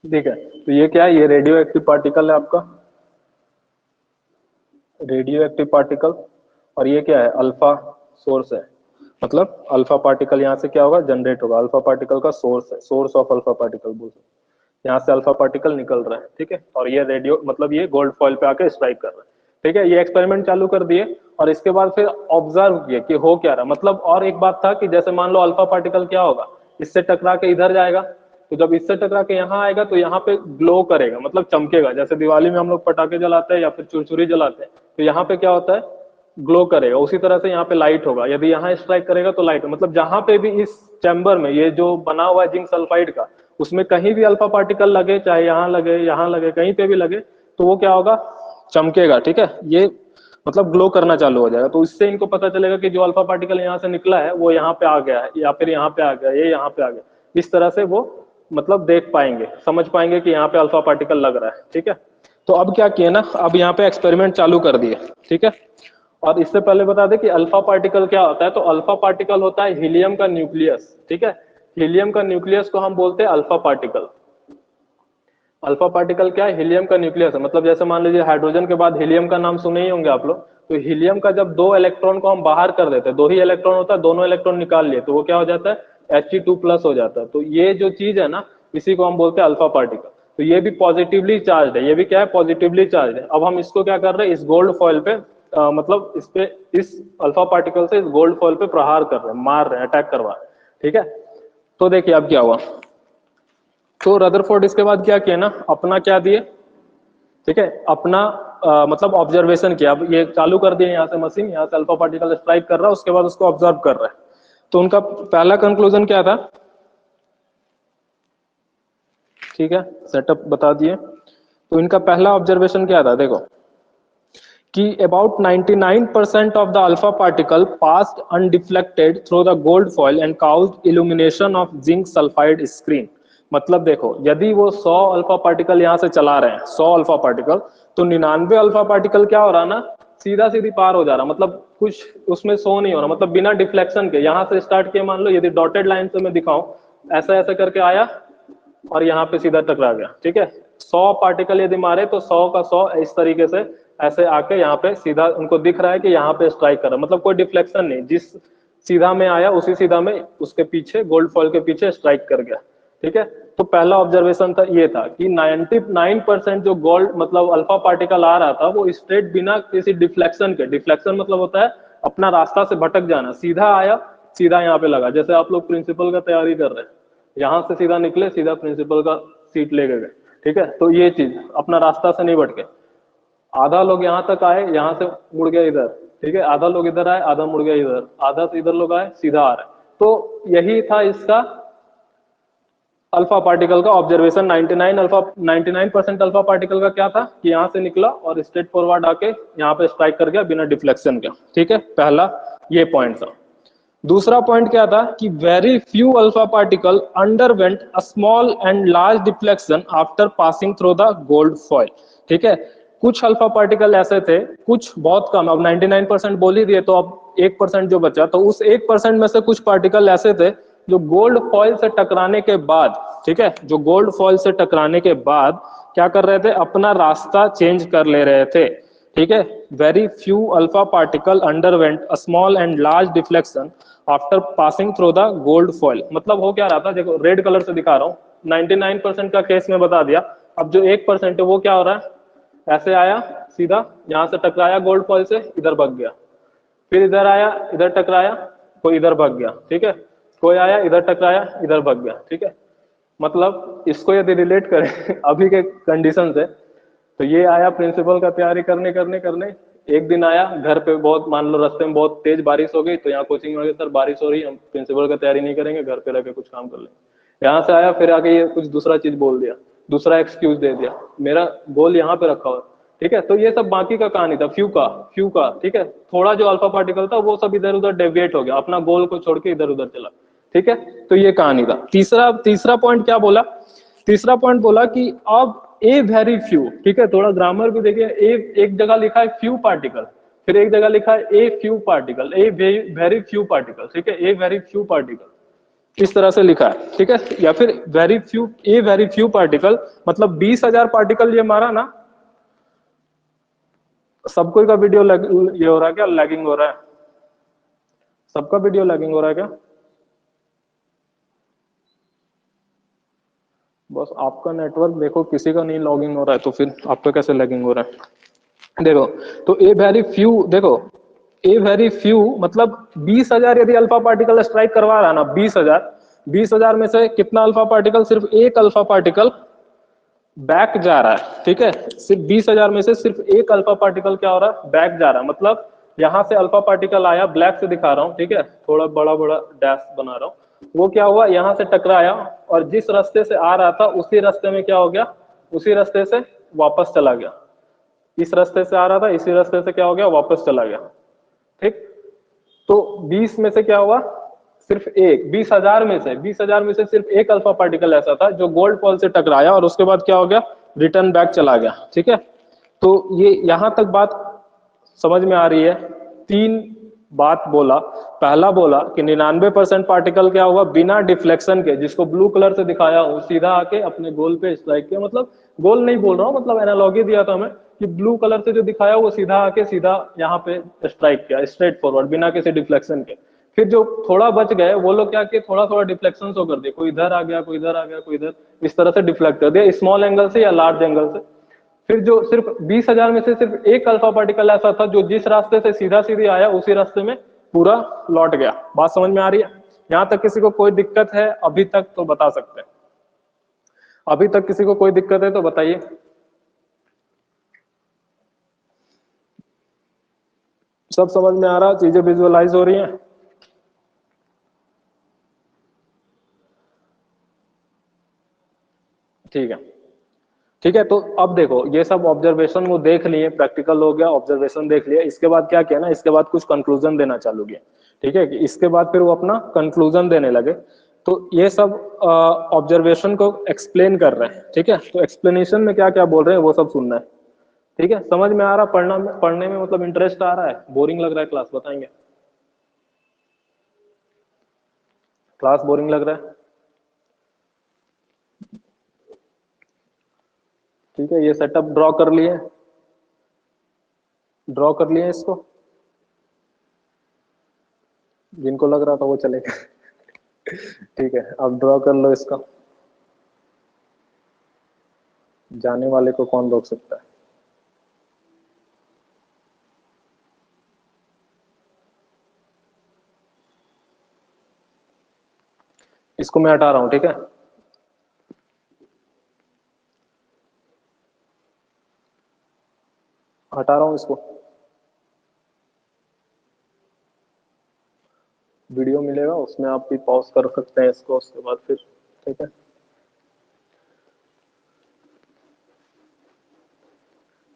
ठीक है, तो ये क्या है, ये रेडियो एक्टिव पार्टिकल है आपका, रेडियो एक्टिव पार्टिकल, और ये क्या है, अल्फा सोर्स है। मतलब अल्फा पार्टिकल यहाँ से क्या होगा, जनरेट होगा, अल्फा पार्टिकल का सोर्स है, सोर्स ऑफ अल्फा पार्टिकल बोल सकते, यहाँ से अल्फा पार्टिकल निकल रहा है। ठीक है, और ये रेडियो मतलब ये गोल्ड फॉइल पे आके स्ट्राइक कर रहा है। ठीक है, ये एक्सपेरिमेंट चालू कर दिए, और इसके बाद फिर ऑब्जर्व किए कि हो क्या रहा। मतलब और एक बात था कि जैसे मान लो अल्फा पार्टिकल क्या होगा, इससे टकरा के इधर जाएगा, तो जब इससे टकरा के यहाँ आएगा तो यहाँ पे ग्लो करेगा, मतलब चमकेगा। जैसे दिवाली में हम लोग पटाखे जलाते हैं या फिर चुरचुरी जलाते हैं, तो यहाँ पे क्या होता है, ग्लो करेगा। उसी तरह से यहाँ पे लाइट होगा, यदि यहाँ स्ट्राइक करेगा तो लाइट, मतलब जहां पे भी इस चैम्बर में ये जो बना हुआ है जिंक सल्फाइड का, उसमें कहीं भी अल्फा पार्टिकल लगे, चाहे यहाँ लगे, कहीं पे भी लगे, तो वो क्या होगा, चमकेगा। ठीक है, ये मतलब ग्लो करना चालू हो जाएगा। तो इससे इनको पता चलेगा कि जो अल्फा पार्टिकल यहाँ से निकला है वो यहाँ पे आ गया है, या फिर यहाँ पे आ गया, ये यहाँ पे आ गया। इस तरह से वो मतलब देख पाएंगे, समझ पाएंगे कि यहाँ पे अल्फा पार्टिकल लग रहा है। ठीक है, तो अब क्या किए ना, अब यहाँ पे एक्सपेरिमेंट चालू कर दिए। ठीक है, और इससे पहले बता दें कि अल्फा पार्टिकल क्या होता है। तो अल्फा पार्टिकल होता है हीलियम का न्यूक्लियस। ठीक है, हीलियम का न्यूक्लियस को हम बोलते हैं अल्फा पार्टिकल। अल्फा पार्टिकल क्या है, हीलियम का न्यूक्लियस है। मतलब जैसे मान लीजिए हाइड्रोजन के बाद हीलियम का नाम सुने ही होंगे आप लोग। तो हीलियम का जब दो इलेक्ट्रॉन को हम बाहर कर देते हैं, दो ही इलेक्ट्रॉन होता है, दोनों इलेक्ट्रॉन निकाल लिए, तो वो क्या हो जाता है, He2+ हो जाता है। तो ये जो चीज है ना, इसी को हम बोलते हैं अल्फा पार्टिकल। तो ये भी पॉजिटिवली चार्ज है, ये भी क्या है, पॉजिटिवली चार्ज है। अब हम इसको क्या कर रहे हैं, इस गोल्ड फॉइल पे मतलब इस पे, इस अल्फा पार्टिकल से इस गोल्ड फॉइल पे प्रहार कर रहे हैं, मार रहे हैं, अटैक करवा रहे हैं, ठीक है। तो देखिए अब क्या हुआ, तो रदरफोर्ड इसके बाद क्या किया ना, अपना क्या दिए, ठीक है, अपना मतलब ऑब्जर्वेशन किया। अब ये चालू कर दिए यहाँ से मशीन, यहाँ से अल्फा पार्टिकल स्ट्राइक कर रहा है, उसके बाद उसको ऑब्जर्व कर रहा है। तो उनका पहला कंक्लूजन क्या था, ठीक है, सेटअप बता दिए। तो इनका पहला ऑब्जर्वेशन क्या था, देखो कि about 99% of the alpha particle passed undeflected through the gold foil and caused illumination of zinc sulfide screen। मतलब देखो, यदि वो 100 अल्फा पार्टिकल यहाँ से चला रहे हैं, 100 अल्फा पार्टिकल, तो 99 अल्फा पार्टिकल क्या हो रहा ना, सीधा सीधी पार हो जा रहा, मतलब कुछ उसमें शो नहीं हो रहा, मतलब बिना डिफ्लेक्शन के। यहाँ से स्टार्ट किया, मान लो यदि डॉटेड लाइन से मैं दिखाऊं, ऐसा ऐसा करके आया और यहाँ पे सीधा टकरा गया, ठीक है। 100 पार्टिकल यदि मारे तो 100 का 100 इस तरीके से ऐसे आके यहाँ पे सीधा उनको दिख रहा है कि यहाँ पे स्ट्राइक कर रहा है, मतलब कोई डिफ्लेक्शन नहीं, जिस सीधा में आया उसी सीधा में उसके पीछे गोल्ड फॉइल के पीछे स्ट्राइक कर गया, ठीक है। तो पहला ऑब्जर्वेशन था ये था कि 99% जो गोल्ड मतलब अल्फा पार्टिकल आ रहा था वो स्ट्रेट बिना किसी डिफ्लेक्शन के, डिफ्लेक्शन मतलब होता है अपना रास्ता से भटक जाना, सीधा आया सीधा यहाँ पे लगा। जैसे आप लोग प्रिंसिपल का तैयारी कर रहे हैं, यहाँ से सीधा निकले, सीधा प्रिंसिपल का सीट लेके गए, ठीक है। तो ये चीज अपना रास्ता से नहीं भटके। आधा लोग यहाँ तक आए, यहाँ से मुड़ गए इधर, ठीक है, आधा लोग इधर आए, आधा मुड़ गया इधर, आधा से इधर लोग आए, सीधा आ रहे। तो यही था इसका अल्फा पार्टिकल का ऑब्जर्वेशन। 99% अल्फा पार्टिकल का क्या था कि यहाँ से निकला और स्ट्रेट फॉरवर्ड आके यहाँ पे स्ट्राइक कर गया बिना डिफ्लेक्शन के, ठीक है। पहला ये पॉइंट था। दूसरा पॉइंट क्या था कि very few alpha particle underwent a small and large deflection after passing through the gold foil, ठीक है। कुछ अल्फा पार्टिकल ऐसे थे, कुछ बहुत कम, अब 99% बोल ही दिए तो अब 1% जो बचा, तो उस 1% में से कुछ पार्टिकल ऐसे थे जो गोल्ड फॉइल से टकराने के बाद, ठीक है, जो गोल्ड फॉइल से टकराने के बाद क्या कर रहे थे, अपना रास्ता चेंज कर ले रहे थे, ठीक है। Very few alpha particle underwent a small and large deflection after passing through the gold foil. मतलब हो क्या रहा था, देखो रेड कलर से दिखा रहा हूँ, 99% का केस में बता दिया। अब जो 1% है वो क्या हो रहा है, ऐसे आया सीधा, यहाँ से टकराया गोल्ड फॉइल से, इधर भाग गया, फिर इधर आया, इधर टकराया, कोई इधर भाग गया, ठीक है, कोई आया इधर टकराया, इधर भाग गया, ठीक है। मतलब इसको यदि रिलेट करें अभी के कंडीशन से, तो ये आया प्रिंसिपल का तैयारी करने करने करने, एक दिन आया घर पे, बहुत मान लो रास्ते में बहुत तेज बारिश हो गई, तो यहाँ कोचिंग में सर बारिश हो रही है, हम प्रिंसिपल का तैयारी नहीं करेंगे, घर पे रह के कुछ काम कर लेंगे। यहाँ से आया, फिर आके ये कुछ दूसरा चीज बोल दिया, दूसरा एक्सक्यूज दे दिया, मेरा गोल यहाँ पे रखा हुआ, ठीक है। तो ये सब बाकी का कहानी था, फ्यू का, ठीक है। थोड़ा जो अल्फा पार्टिकल था वो सब इधर उधर डेविएट हो गया, अपना गोल को छोड़ के इधर उधर चला, ठीक है। तो ये कहानी था। तीसरा पॉइंट क्या बोला, तीसरा पॉइंट बोला कि अब ए वेरी फ्यू, ठीक है, थोड़ा ग्रामर भी देखिए, ए एक जगह लिखा है फ्यू पार्टिकल, फिर एक जगह लिखा है a few particle, a very few particle, ठीक है, ए वेरी फ्यू पार्टिकल इस तरह से लिखा है, ठीक है। या फिर very few, a very few particle, मतलब 20,000 पार्टिकल ये मारा ना। सबको का वीडियो ये हो रहा है क्या, लैगिंग हो रहा है, सबका वीडियो लैगिंग हो रहा है क्या? बस आपका नेटवर्क देखो, किसी का नहीं लॉगिंग हो रहा है, तो फिर आपका कैसे लैगिंग हो रहा है? देखो, तो ए वेरी फ्यू, देखो ए वेरी फ्यू मतलब 20,000 यदि अल्फा पार्टिकल स्ट्राइक करवा रहा है ना, 20,000 में से कितना अल्फा पार्टिकल, सिर्फ एक अल्फा पार्टिकल बैक जा रहा है, ठीक है। सिर्फ 20,000 में से सिर्फ एक अल्फा पार्टिकल क्या हो रहा है, बैक जा रहा है। मतलब यहां से अल्फा पार्टिकल आया, ब्लैक से दिखा रहा हूं, ठीक है, थोड़ा बड़ा बड़ा डैश बना रहा हूं। वो क्या हुआ, यहां से टकराया और जिस रास्ते से आ रहा था उसी रास्ते में क्या हो गया, उसी रास्ते से वापस चला गया। इस रास्ते से आ रहा था, इसी रास्ते से क्या हो गया, वापस चला गया, ठीक। तो 20 में से क्या हुआ, सिर्फ एक, 20,000 में से सिर्फ एक अल्फा पार्टिकल ऐसा था जो गोल्ड फॉइल से टकराया और उसके बाद क्या हो गया, रिटर्न बैक चला गया, ठीक है। तो ये यहां तक बात समझ में आ रही है। तीन बात बोला, पहला बोला कि 99% पार्टिकल क्या हुआ, बिना डिफ्लेक्शन के, जिसको ब्लू कलर से दिखाया हूं, सीधा आके अपने गोल पे स्ट्राइक किया। मतलब गोल नहीं बोल रहा हूं, मतलब एनालॉजी दिया था मैं कि ब्लू कलर से जो दिखाया वो सीधा आके सीधा यहाँ पे स्ट्राइक किया, स्ट्रेट फॉरवर्ड, बिना किसी डिफ्लेक्शन के। फिर जो थोड़ा बच गए वो लोग क्या किए, थोड़ा थोड़ा डिफ्लेक्शन शो कर दिए, कोई इधर आ गया, कोई इधर आ गया, कोई इधर, इस तरह से डिफ्लेक्ट कर दिया, स्मॉल एंगल से या लार्ज एंगल से। फिर जो सिर्फ 20,000 में से सिर्फ एक अल्फा पार्टिकल ऐसा था जो जिस रास्ते से सीधा सीधी आया उसी रास्ते में पूरा लौट गया। बात समझ में आ रही है? यहां तक किसी को कोई दिक्कत है अभी तक तो बता सकते हैं। अभी तक किसी को कोई दिक्कत है तो बताइए। सब समझ में आ रहा है, चीजें विजुअलाइज हो रही हैं? ठीक है, ठीक है। तो अब देखो ये सब ऑब्जर्वेशन वो देख लिए, प्रैक्टिकल हो गया, ऑब्जर्वेशन देख लिया, इसके बाद क्या किया ना, इसके बाद कुछ कंक्लूजन देना चालू किया। ठीक है, कि इसके बाद फिर वो अपना कंक्लूजन देने लगे। तो ये सब ऑब्जर्वेशन को एक्सप्लेन कर रहे हैं। ठीक है, तो एक्सप्लेनेशन में क्या क्या बोल रहे हैं वो सब सुनना है। ठीक है, समझ में आ रहा, पढ़ने में मतलब इंटरेस्ट आ रहा है, बोरिंग लग रहा है क्लास, बताएंगे? क्लास बोरिंग लग रहा है? ठीक है, ये सेटअप ड्रॉ कर लिए इसको, जिनको लग रहा था वो चलेगा। ठीक है, अब ड्रॉ कर लो इसका, जाने वाले को कौन रोक सकता है। इसको मैं हटा रहा हूं, ठीक है? हटा रहा हूं इसको। वीडियो मिलेगा उसमें आप भी पॉज कर सकते हैं इसको, उसके बाद फिर। ठीक है,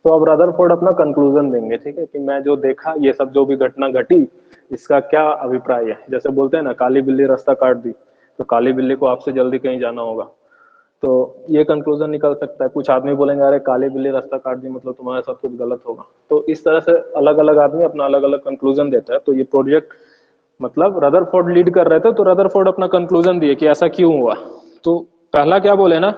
तो अब रदरफोर्ड अपना कंक्लूजन देंगे। ठीक है, कि मैं जो देखा, ये सब जो भी घटना घटी, इसका क्या अभिप्राय है। जैसे बोलते हैं ना, काली बिल्ली रास्ता काट दी, तो काली बिल्ली को आपसे जल्दी कहीं जाना होगा, तो ये कंक्लूजन निकल सकता है। कुछ आदमी बोलेंगे अरे काली बिल्ली रास्ता काट दी मतलब तुम्हारे साथ कुछ गलत होगा। तो इस तरह से अलग अलग आदमी अपना अलग अलग कंक्लूजन देता है। तो ये प्रोजेक्ट मतलब रदरफोर्ड लीड कर रहे थे, तो रदरफोर्ड अपना कंक्लूजन दिए कि ऐसा क्यों हुआ। तो पहला क्या बोले ना,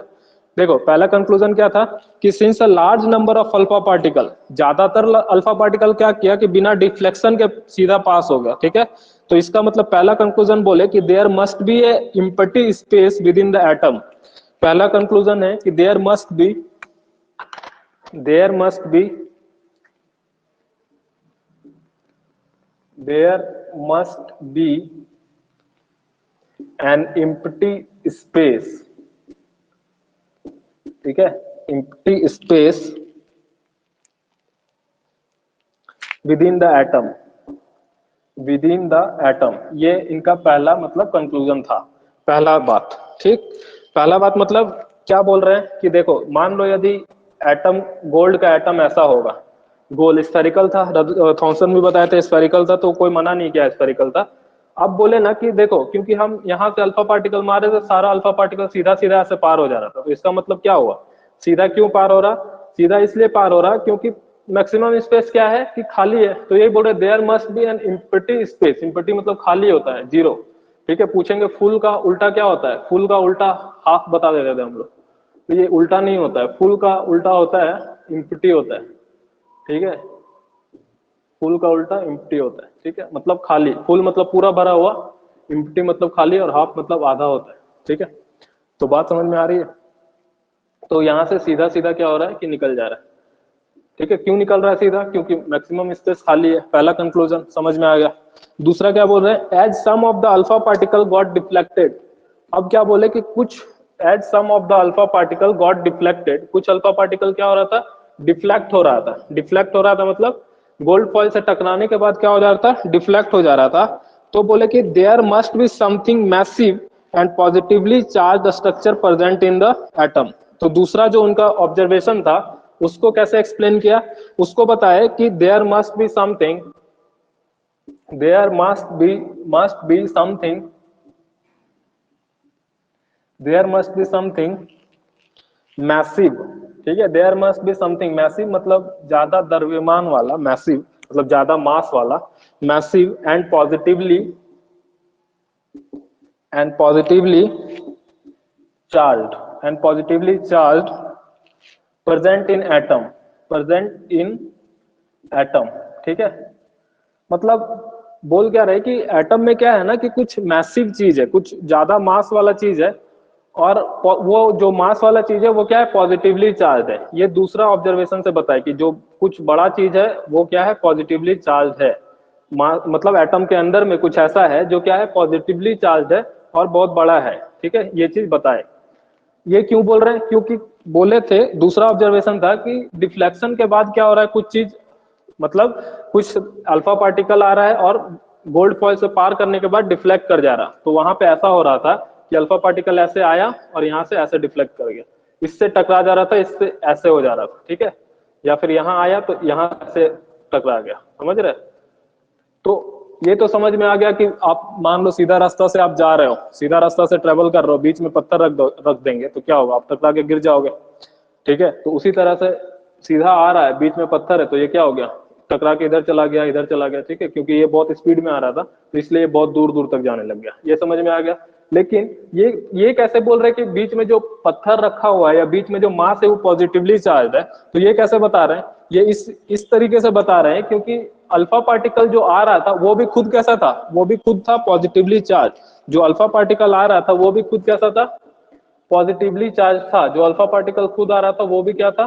देखो पहला कंक्लूजन क्या था कि since a large number of alpha particle, ज्यादातर अल्फा पार्टिकल क्या किया कि बिना डिफ्लेक्शन के सीधा पास हो गया। ठीक है, तो इसका मतलब पहला कंक्लूजन बोले कि there must be a empty space within the atom. पहला कंक्लूजन है कि there must be an empty space. ठीक है, empty space within the atom, within the atom. ये इनका पहला मतलब कंक्लूजन था, पहला बात। ठीक, पहला बात मतलब क्या बोल रहे हैं कि देखो मान लो यदि एटम, गोल्ड का एटम ऐसा होगा, गोल स्फेरिकल था, थॉमसन भी बताया था स्फेरिकल था, तो कोई मना नहीं किया स्फेरिकल था। अब बोले ना कि देखो क्योंकि हम यहाँ से अल्फा पार्टिकल मारे थे, सारा अल्फा पार्टिकल सीधा सीधा ऐसे पार हो जा रहा था, तो इसका मतलब क्या हुआ, सीधा क्यों पार हो रहा, सीधा इसलिए पार हो रहा क्योंकि मैक्सिमम स्पेस क्या है कि खाली है। तो यही बोल रहे there must be an empty space, empty मतलब खाली होता है, जीरो। ठीक है, पूछेंगे फुल का उल्टा क्या होता है, फुल का उल्टा हाफ बता देते थे हम लोग, तो ये उल्टा नहीं होता है, फुल का उल्टा होता है एम्प्टी होता है। ठीक है, फुल का उल्टा एम्प्टी होता है। ठीक है, मतलब खाली, फुल मतलब पूरा भरा हुआ, एम्प्टी मतलब खाली, और हाफ मतलब आधा होता है। ठीक है, तो बात समझ में आ रही है? तो यहां से सीधा सीधा क्या हो रहा है कि निकल जा रहा है। ठीक है, क्यों निकल रहा है सीधा, क्योंकि मैक्सिमम स्पेस खाली है, पहला कंक्लूजन समझ में आ गया। दूसरा क्या बोल रहे हैं, as some of the alpha particle got deflected. अब क्या बोले कि कुछ, as some of the alpha particle got deflected, कुछ अल्फा पार्टिकल क्या हो रहा था, डिफ्लेक्ट हो रहा था। डिफ्लेक्ट हो रहा था मतलब गोल्ड फॉइल से टकराने के बाद क्या हो जा रहा था, डिफ्लेक्ट हो जा रहा था। तो बोले कि there must be something massive and positively charge structure present in the atom. तो दूसरा जो उनका ऑब्जर्वेशन था उसको कैसे एक्सप्लेन किया, उसको बताया कि there must be something massive. ठीक है, there must be something massive मतलब ज्यादा द्रव्यमान वाला, मैसिव मतलब ज्यादा मास वाला, massive and positively charge present in atom. ठीक है, मतलब बोल क्या रहे कि एटम में क्या है ना कि कुछ मैसिव चीज है, कुछ ज्यादा मास वाला चीज है, और वो जो मास वाला चीज है वो क्या है, पॉजिटिवली चार्ज है। ये दूसरा ऑब्जर्वेशन से बताए कि जो कुछ बड़ा चीज है वो क्या है, पॉजिटिवली चार्ज है। मतलब एटम के अंदर में कुछ ऐसा है जो क्या है, पॉजिटिवली चार्ज है और बहुत बड़ा है। ठीक है, ये चीज बताए। ये क्यों बोल रहे हैं, क्योंकि बोले थे दूसरा ऑब्जर्वेशन था कि डिफ्लेक्शन के बाद क्या हो रहा है, कुछ चीज मतलब कुछ अल्फा पार्टिकल आ रहा है और गोल्ड फॉइल से पार करने के बाद डिफ्लेक्ट कर जा रहा। तो वहां पे ऐसा हो रहा था कि अल्फा पार्टिकल ऐसे आया और यहाँ से ऐसे डिफ्लेक्ट कर गया, इससे टकरा जा रहा था, इससे ऐसे हो जा रहा था। ठीक है, या फिर यहाँ आया तो यहाँ से टकरा गया। समझ रहे? तो ये तो समझ में आ गया कि आप मान लो सीधा रास्ता से आप जा रहे हो, सीधा रास्ता से ट्रेवल कर रहे हो, बीच में पत्थर रख देंगे तो क्या होगा, आप टकरा के गिर जाओगे। ठीक है, तो उसी तरह से सीधा आ रहा है, बीच में पत्थर है, तो ये क्या हो गया, टकरा के इधर चला गया, इधर चला गया। ठीक है, क्योंकि ये बहुत स्पीड में आ रहा था तो इसलिए ये बहुत दूर दूर तक जाने लग गया। ये समझ में आ गया। लेकिन ये कैसे बोल रहे हैं कि बीच में जो पत्थर रखा हुआ है या बीच में जो मास है वो पॉजिटिवली चार्ज है, तो ये कैसे बता रहे हैं, ये इस तरीके से बता रहे हैं क्योंकि अल्फा पार्टिकल जो आ रहा था वो भी खुद कैसा था, वो भी खुद था पॉजिटिवली चार्ज। जो अल्फा पार्टिकल आ रहा था वो भी खुद कैसा था, पॉजिटिवली चार्ज था। जो अल्फा पार्टिकल खुद आ रहा था वो भी क्या था,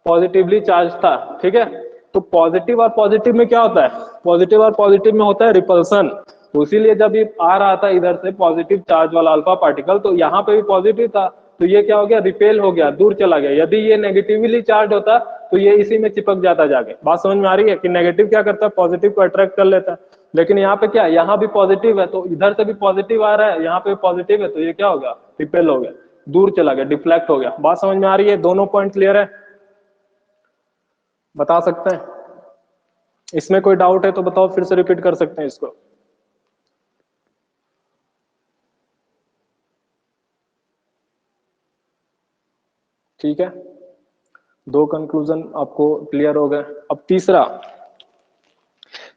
पॉजिटिवली चार्ज था। ठीक है, तो पॉजिटिव और पॉजिटिव में क्या होता है, पॉजिटिव और पॉजिटिव में होता है रिपल्सन। तो इसीलिए जब ये आ रहा था इधर से पॉजिटिव चार्ज वाला अल्फा पार्टिकल, तो यहाँ पे भी पॉजिटिव था, तो ये क्या हो गया, रिपेल हो गया, दूर चला गया। यदि ये नेगेटिवली चार्ज होता तो ये इसी में चिपक जाता जाके। बात समझ में आ रही है कि नेगेटिव क्या करता है, पॉजिटिव को अट्रैक्ट कर लेता है। लेकिन यहाँ पे क्या, यहाँ भी पॉजिटिव है तो इधर से भी पॉजिटिव आ रहा है, यहाँ पे पॉजिटिव है तो ये क्या हो गया, रिपेल हो गया, दूर चला गया, डिफ्लेक्ट हो गया। बात समझ में आ रही है, दोनों पॉइंट क्लियर है, बता सकते हैं? इसमें कोई डाउट है तो बताओ, फिर से रिपीट कर सकते हैं इसको। ठीक है, दो कंक्लूजन आपको क्लियर हो गए। अब तीसरा,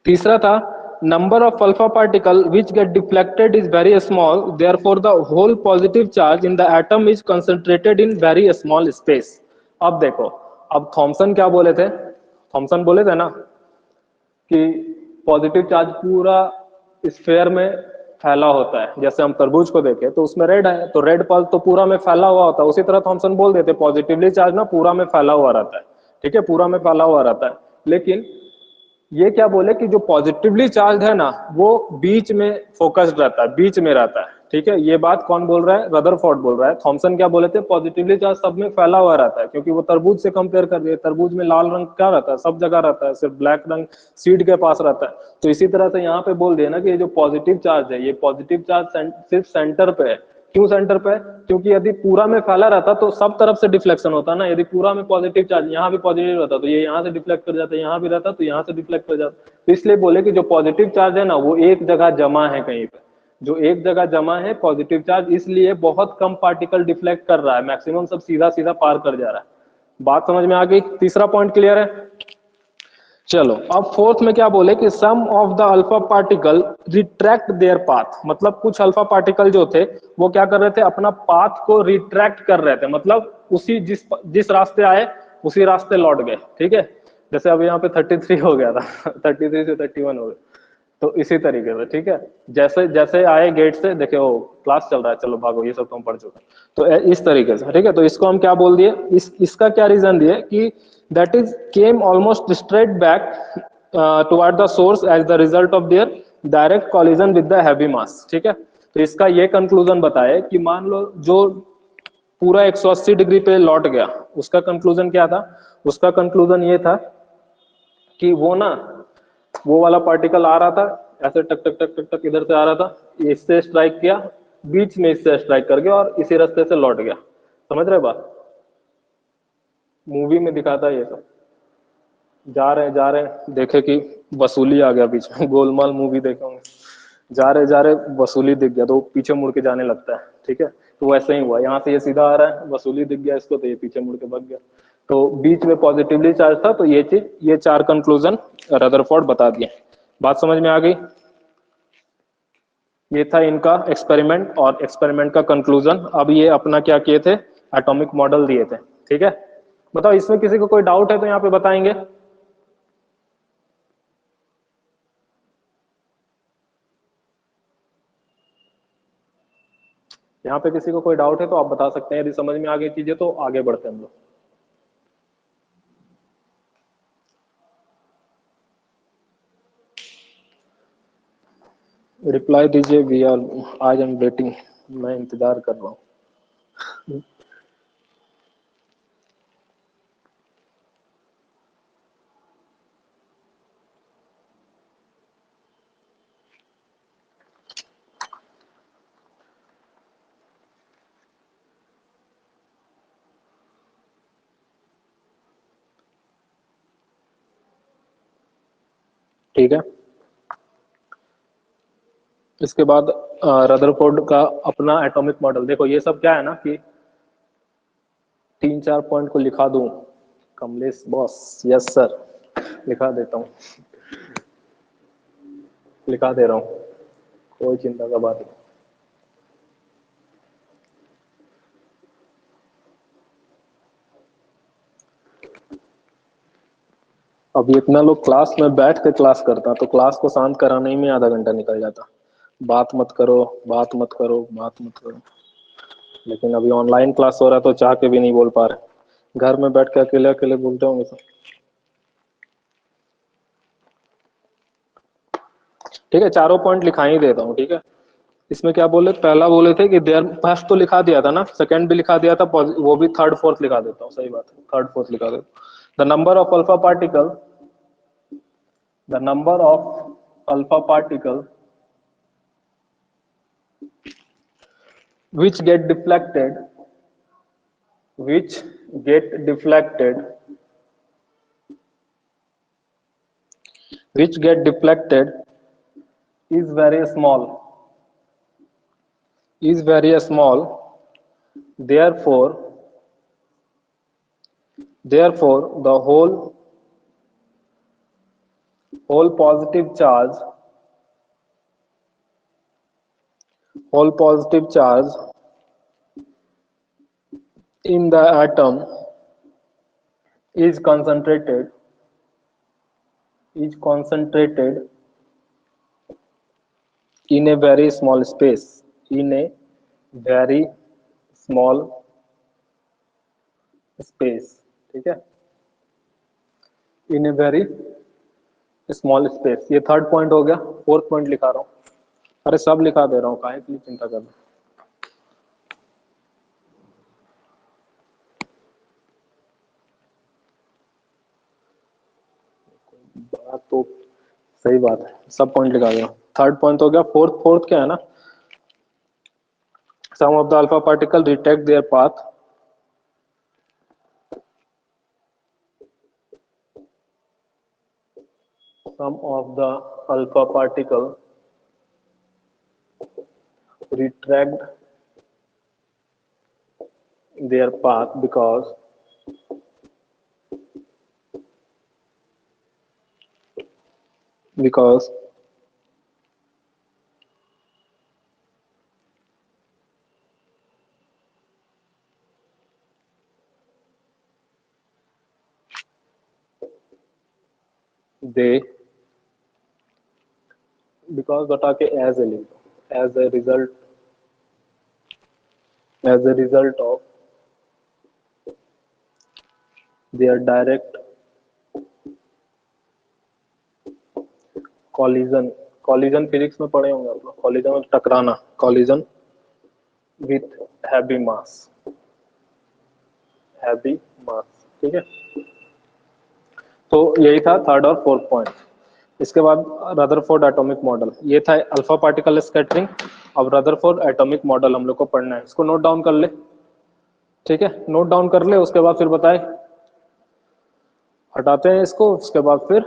तीसरा था number of alpha particle which get deflected is very small, therefore the whole positive charge in the atom is concentrated in very small space. अब देखो, अब थॉमसन क्या बोले थे, थॉमसन बोले थे ना कि पॉजिटिव चार्ज पूरा स्फेयर में फैला होता है। जैसे हम तरबूज को देखें तो उसमें रेड है, तो रेड पल्प तो पूरा में फैला हुआ होता है, उसी तरह थॉमसन बोल देते पॉजिटिवली चार्ज ना पूरा में फैला हुआ रहता है। ठीक है, पूरा में फैला हुआ रहता है। लेकिन ये क्या बोले कि जो पॉजिटिवली चार्ज है ना वो बीच में फोकस्ड रहता है, बीच में रहता है। ठीक है, ये बात कौन बोल रहा है, रदरफोर्ड बोल रहा है। थॉमसन क्या बोले थे, पॉजिटिवली चार्ज सब में फैला हुआ रहता है, क्योंकि वो तरबूज से कंपेयर कर दिए, तरबूज में लाल रंग क्या रहता है, सब जगह रहता है, सिर्फ ब्लैक रंग सीड के पास रहता है। तो इसी तरह से यहाँ पे बोल दिया ना कि ये जो पॉजिटिव चार्ज है, ये पॉजिटिव चार्ज सिर्फ सेंटर पे है। क्यों सेंटर पे? क्योंकि यदि पूरा में फैला रहता तो सब तरफ से डिफ्लेक्शन होता ना। यदि पूरा में पॉजिटिव चार्ज, यहाँ भी पॉजिटिव रहता तो ये यहाँ से डिफ्लेक्ट कर जाता, यहाँ भी रहता तो यहाँ से डिफ्लेक्ट कर जाता। तो इसलिए बोले कि जो पॉजिटिव चार्ज है ना वो एक जगह जमा है कहीं पे, जो एक जगह जमा है पॉजिटिव चार्ज, इसलिए बहुत कम पार्टिकल डिफ्लेक्ट कर रहा है, मैक्सिमम सब सीधा सीधा पार कर जा रहा है। बात समझ में आ गई? तीसरा पॉइंट क्लियर है? चलो, अब फोर्थ में क्या बोले कि some of the alpha particle retract their path. मतलब कुछ अल्फा पार्टिकल जो थे वो क्या कर रहे थे, अपना पाथ को रिट्रैक्ट कर रहे थे, मतलब उसी जिस जिस रास्ते आए उसी रास्ते लौट गए। ठीक है, जैसे अब यहाँ पे 33 हो गया था 33 से 31 हो गया, तो इसी तरीके से। ठीक है, जैसे जैसे आए गेट से, देखे ओ क्लास चल रहा है, चलो भागो, ये सब तो हम पढ़ चुके हैं। तो इस तरीके से। ठीक है, तो इसको हम क्या बोल दिए, इसका क्या रीजन दिए कि that is came almost straight back toward the source as the result of their direct collision with the heavy mass. ठीक है, तो इसका ये कंक्लूजन बताए कि मान लो जो पूरा 180 डिग्री पे लौट गया, उसका कंक्लूजन क्या था, उसका कंक्लूजन ये था कि वो ना, वो वाला पार्टिकल आ रहा था ऐसे टक टक टक टक टक इधर से आ रहा था, इससे स्ट्राइक किया, बीच में इससे स्ट्राइक कर गया और इसी रास्ते से लौट गया। समझ रहे बात? मूवी में दिखाता है ये सब। जा रहे हैं, देखे कि वसूली आ गया बीच में गोलमाल मूवी देखे होंगे, जा रहे वसूली दिख गया तो पीछे मुड़ के जाने लगता है। ठीक है, तो वैसे ही हुआ, यहाँ से ये सीधा आ रहा है, वसूली दिख गया इसको तो ये पीछे मुड़ के भाग गया। तो बीच में पॉजिटिवली चार्ज था, तो ये चीज, ये चार कंक्लूजन रदरफोर्ड बता दिए। बात समझ में आ गई? ये था इनका एक्सपेरिमेंट और एक्सपेरिमेंट का कंक्लूजन। अब ये अपना क्या किए थे, एटॉमिक मॉडल दिए थे। ठीक है, बताओ इसमें किसी को कोई डाउट है तो यहाँ पे बताएंगे। यहाँ पे किसी को कोई डाउट है तो आप बता सकते हैं, यदि समझ में आ गई चीजें तो आगे बढ़ते हैं हम लोग। रिप्लाई दीजिए, वी आर, आज आई एम वेटिंग, मैं इंतजार कर रहा हूँ। ठीक है, इसके बाद रदरफोर्ड का अपना एटॉमिक मॉडल। देखो ये सब क्या है ना कि 3-4 पॉइंट को लिखा दूं, कमलेश बॉस, यस सर, लिखा देता हूँ, लिखा दे रहा हूँ, कोई चिंता का बात नहीं। अब इतना लोग क्लास में बैठ के क्लास करता, तो क्लास को शांत कराने ही में आधा घंटा निकल जाता। बात मत करो, बात मत करो, बात मत करो। लेकिन अभी ऑनलाइन क्लास हो रहा है तो चाह के भी नहीं बोल पा रहे, घर में बैठ के अकेले अकेले बोलते होंगे तो। ठीक है, चारों पॉइंट लिखा ही देता हूँ। ठीक है, इसमें क्या बोले, पहला बोले थे कि देयर, फर्स्ट तो लिखा दिया था ना, सेकंड भी लिखा दिया था, वो भी थर्ड फोर्थ लिखा देता हूँ, सही बात है, थर्ड फोर्थ लिखा देता हूँ। The number of alpha particle, the number of alpha particle which get deflected, which get deflected, which get deflected is very small, is very small. Therefore, therefore the whole positive charge, whole positive charge in the atom is concentrated, is concentrated in a very small space, in a very small space। ठीक है, in a very small space, ये third point हो गया। Fourth point लिखा रहा हूँ, अरे सब लिखा दे रहा हूँ, काहे के लिए चिंता कर रहा हूँ। बात तो सही बात है, सब पॉइंट लिखा दे रहा हूँ। थर्ड पॉइंट हो गया। फोर्थ, फोर्थ क्या है ना, some of the alpha particle retake their path, some of the alpha particle retract their path because they, because बता के as a लिख दो, as a result, as a result of their direct collision, collision physics में पढ़े होंगे आप लोग, collision में टकराना, collision with heavy mass, heavy mass। ठीक है, तो यही था थर्ड और फोर्थ पॉइंट। इसके बाद रदरफोर्ड एटॉमिक मॉडल, ये था अल्फा पार्टिकल स्कैटरिंग। अब रदरफोर्ड एटॉमिक मॉडल हम लोग को पढ़ना है, इसको नोट डाउन कर ले। ठीक है, नोट डाउन कर ले, उसके बाद फिर बताए, हटाते हैं इसको, उसके बाद फिर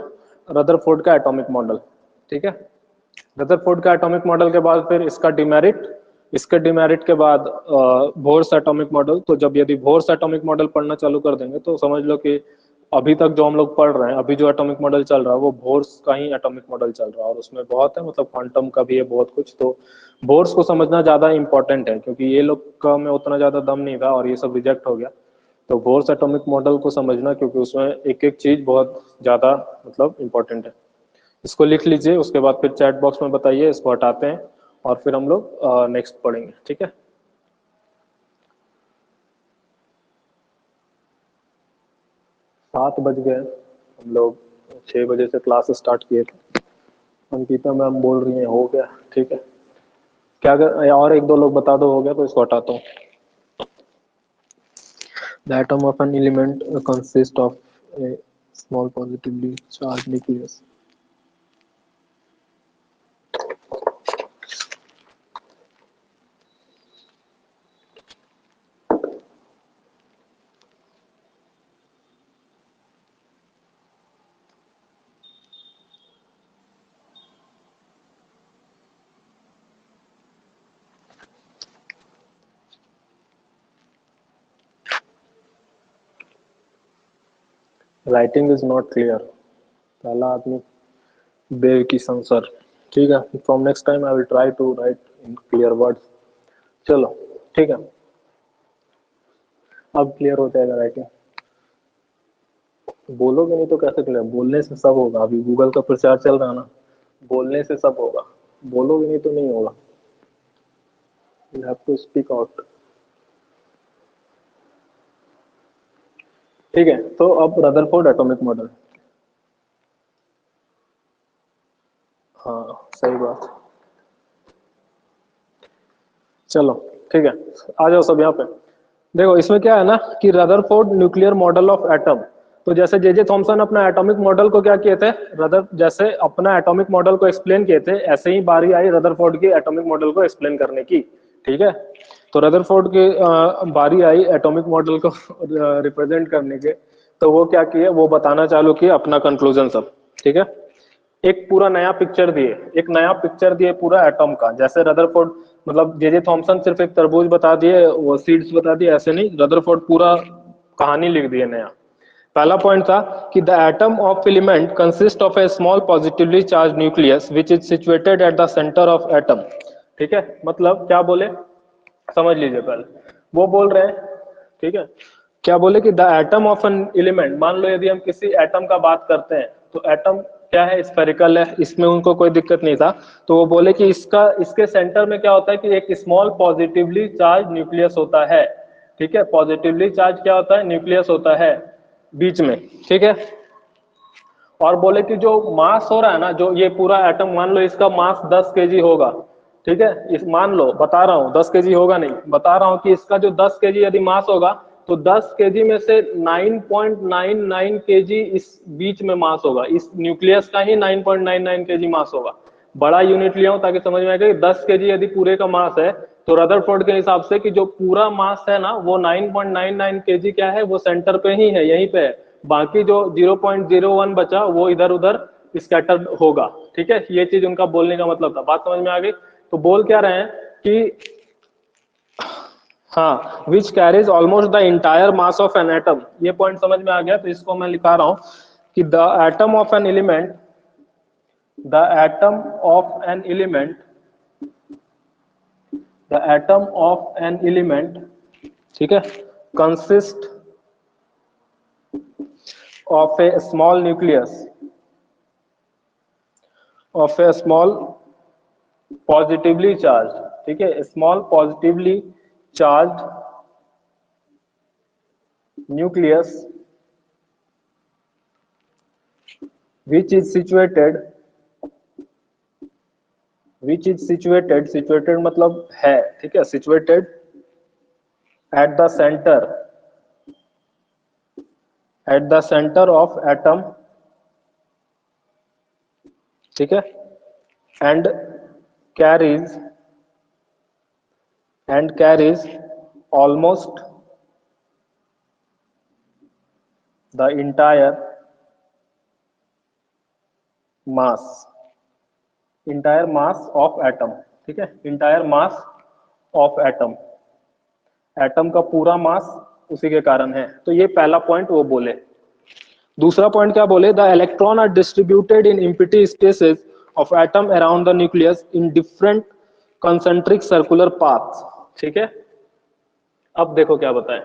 रदरफोर्ड का एटॉमिक मॉडल। ठीक है, रदरफोर्ड का एटॉमिक मॉडल के बाद फिर इसका डिमेरिट, इसके डिमेरिट के बाद बोर्स एटॉमिक मॉडल। तो जब यदि बोर्स एटॉमिक मॉडल पढ़ना चालू कर देंगे तो समझ लो कि अभी तक जो हम लोग पढ़ रहे हैं, अभी जो एटॉमिक मॉडल चल रहा है वो बोर्स का ही एटॉमिक मॉडल चल रहा है, और उसमें बहुत है, मतलब क्वांटम का भी है बहुत कुछ। तो बोर्स को समझना ज्यादा इंपॉर्टेंट है, क्योंकि ये लोग का में उतना ज्यादा दम नहीं था और ये सब रिजेक्ट हो गया। तो बोर्स एटॉमिक मॉडल को समझना, क्योंकि उसमें एक एक चीज बहुत ज्यादा मतलब इंपॉर्टेंट है। इसको लिख लीजिए, उसके बाद फिर चैट बॉक्स में बताइए, इसको हटाते हैं और फिर हम लोग नेक्स्ट पढ़ेंगे। ठीक है। 7 बज गए, हम लोग 6 बजे से क्लास स्टार्ट किए थे। अंकिता मैम बोल रही हैं हो गया, ठीक है। क्या अगर और एक दो लोग बता दो हो गया तो इसको हटाता हूँ। The atom of an element consists of a small positively charged nucleus. Writing is not clear. पहला आदमी बेकिसन सर, ठीक है। From next time I will try to write in clear words. चलो ठीक है, अब क्लियर हो जाएगा राइटिंग। बोलोगे नहीं तो कैसे क्लियर, बोलने से सब होगा। अभी गूगल का प्रचार चल रहा है ना, बोलने से सब होगा, बोलोगे नहीं तो नहीं होगा। You have to speak out. ठीक है, तो अब रदरफोर्ड एटॉमिक मॉडल। हाँ सही बात। चलो ठीक है, आ जाओ सब यहाँ पे। देखो इसमें क्या है ना कि Rutherford nuclear model of atom. तो जैसे जे थॉमसन अपना एटॉमिक मॉडल को क्या किए थे, रदर जैसे अपना एटॉमिक मॉडल को एक्सप्लेन किए थे, ऐसे ही बारी आई रदरफोर्ड की एटॉमिक मॉडल को एक्सप्लेन करने की। ठीक है, तो रदरफोर्ड की बारी आई एटॉमिक मॉडल को रिप्रेजेंट करने के। तो वो क्या किए, वो बताना चालू किए अपना कंक्लूजन सब। ठीक है, एक पूरा नया पिक्चर दिए, एक नया पिक्चर दिए पूरा एटम का। जैसे रदरफोर्ड मतलब जे थॉमसन सिर्फ एक तरबूज बता दिए, वो सीड्स बता दिए, ऐसे नहीं, रदरफोर्ड पूरा कहानी लिख दिए नया। पहला पॉइंट था कि the atom of element consist of A small positively charge nucleus which is situated at the centre of atom. ठीक है, मतलब क्या बोले समझ लीजिए पहले। वो बोल रहे हैं, ठीक है, क्या बोले कि the atom of an element, मान लो यदि हम किसी एटम का बात करते हैं तो एटम क्या है, स्फेरिकल है, इसमें उनको कोई दिक्कत नहीं था। तो वो बोले कि इसका इसके सेंटर में क्या होता है कि एक स्मॉल पॉजिटिवली चार्ज न्यूक्लियस होता है। ठीक है, पॉजिटिवली चार्ज क्या होता है, न्यूक्लियस होता है बीच में। ठीक है, और बोले कि जो मास हो रहा है ना, जो ये पूरा एटम मान लो इसका मास 10 केजी होगा। ठीक है, इस मान लो, बता रहा हूं 10 केजी होगा नहीं, बता रहा हूं कि इसका जो 10 केजी यदि मास होगा तो 10 केजी में से 9.99 केजी इस बीच में मास होगा, इस न्यूक्लियस का ही 9.99 केजी मास होगा। बड़ा यूनिट लिया हूं ताकि समझ में आएगा कि 10 केजी यदि पूरे का मास है तो रदरफोर्ड के हिसाब से कि जो पूरा मास है ना वो 9.99 केजी क्या है, वो सेंटर पे ही है, यहीं पे है। बाकी जो 0.01 बचा वो इधर उधर स्कैटर्ड होगा। ठीक है, ये चीज उनका बोलने का मतलब था। बात समझ में आ गई? तो बोल क्या रहे हैं कि हाँ, which carries almost the entire mass of an atom. ये पॉइंट समझ में आ गया, तो इसको मैं लिखा रहा हूं कि the atom of an element, the atom of an element, the atom of an element, ठीक है, consist of A small nucleus, of A small positively charge, ठीक है, small positively charge nucleus which is situated, which is situated, situated मतलब है, ठीक है, situated at the center, at the center of atom, ठीक है, and carries, and carries almost the entire mass, entire mass of atom, ठीक है, entire mass of atom, atom का पूरा मास उसी के कारण है। तो ये पहला पॉइंट वो बोले। दूसरा पॉइंट क्या बोले, the electron are distributed in empty spaces of atom around the nucleus in different concentric circular paths. ठीक है, अब देखो क्या बताएं।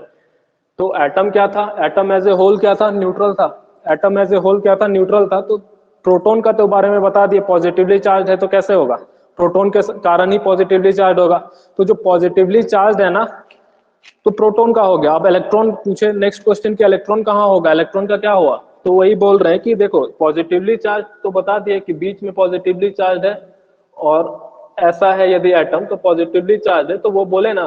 तो एटम क्या था, एटम एज ए होल क्या था, न्यूट्रल था। एटम एज ए होल क्या था, न्यूट्रल था। तो प्रोटॉन का तो बारे में बता दिए, पॉजिटिवली चार्ज है तो कैसे होगा, प्रोटॉन के कारण ही पॉजिटिवली चार्ज होगा। तो जो पॉजिटिवली चार्ज है ना, तो प्रोटॉन का हो गया। अब इलेक्ट्रॉन पूछे नेक्स्ट क्वेश्चन कि इलेक्ट्रॉन कहाँ होगा, इलेक्ट्रॉन का क्या हुआ, तो वही बोल रहे हैं कि देखो पॉजिटिवली चार्ज तो बता दिए कि बीच में पॉजिटिवली चार्ज है, और ऐसा है यदि एटम तो पॉजिटिवली चार्ज है, तो वो बोले ना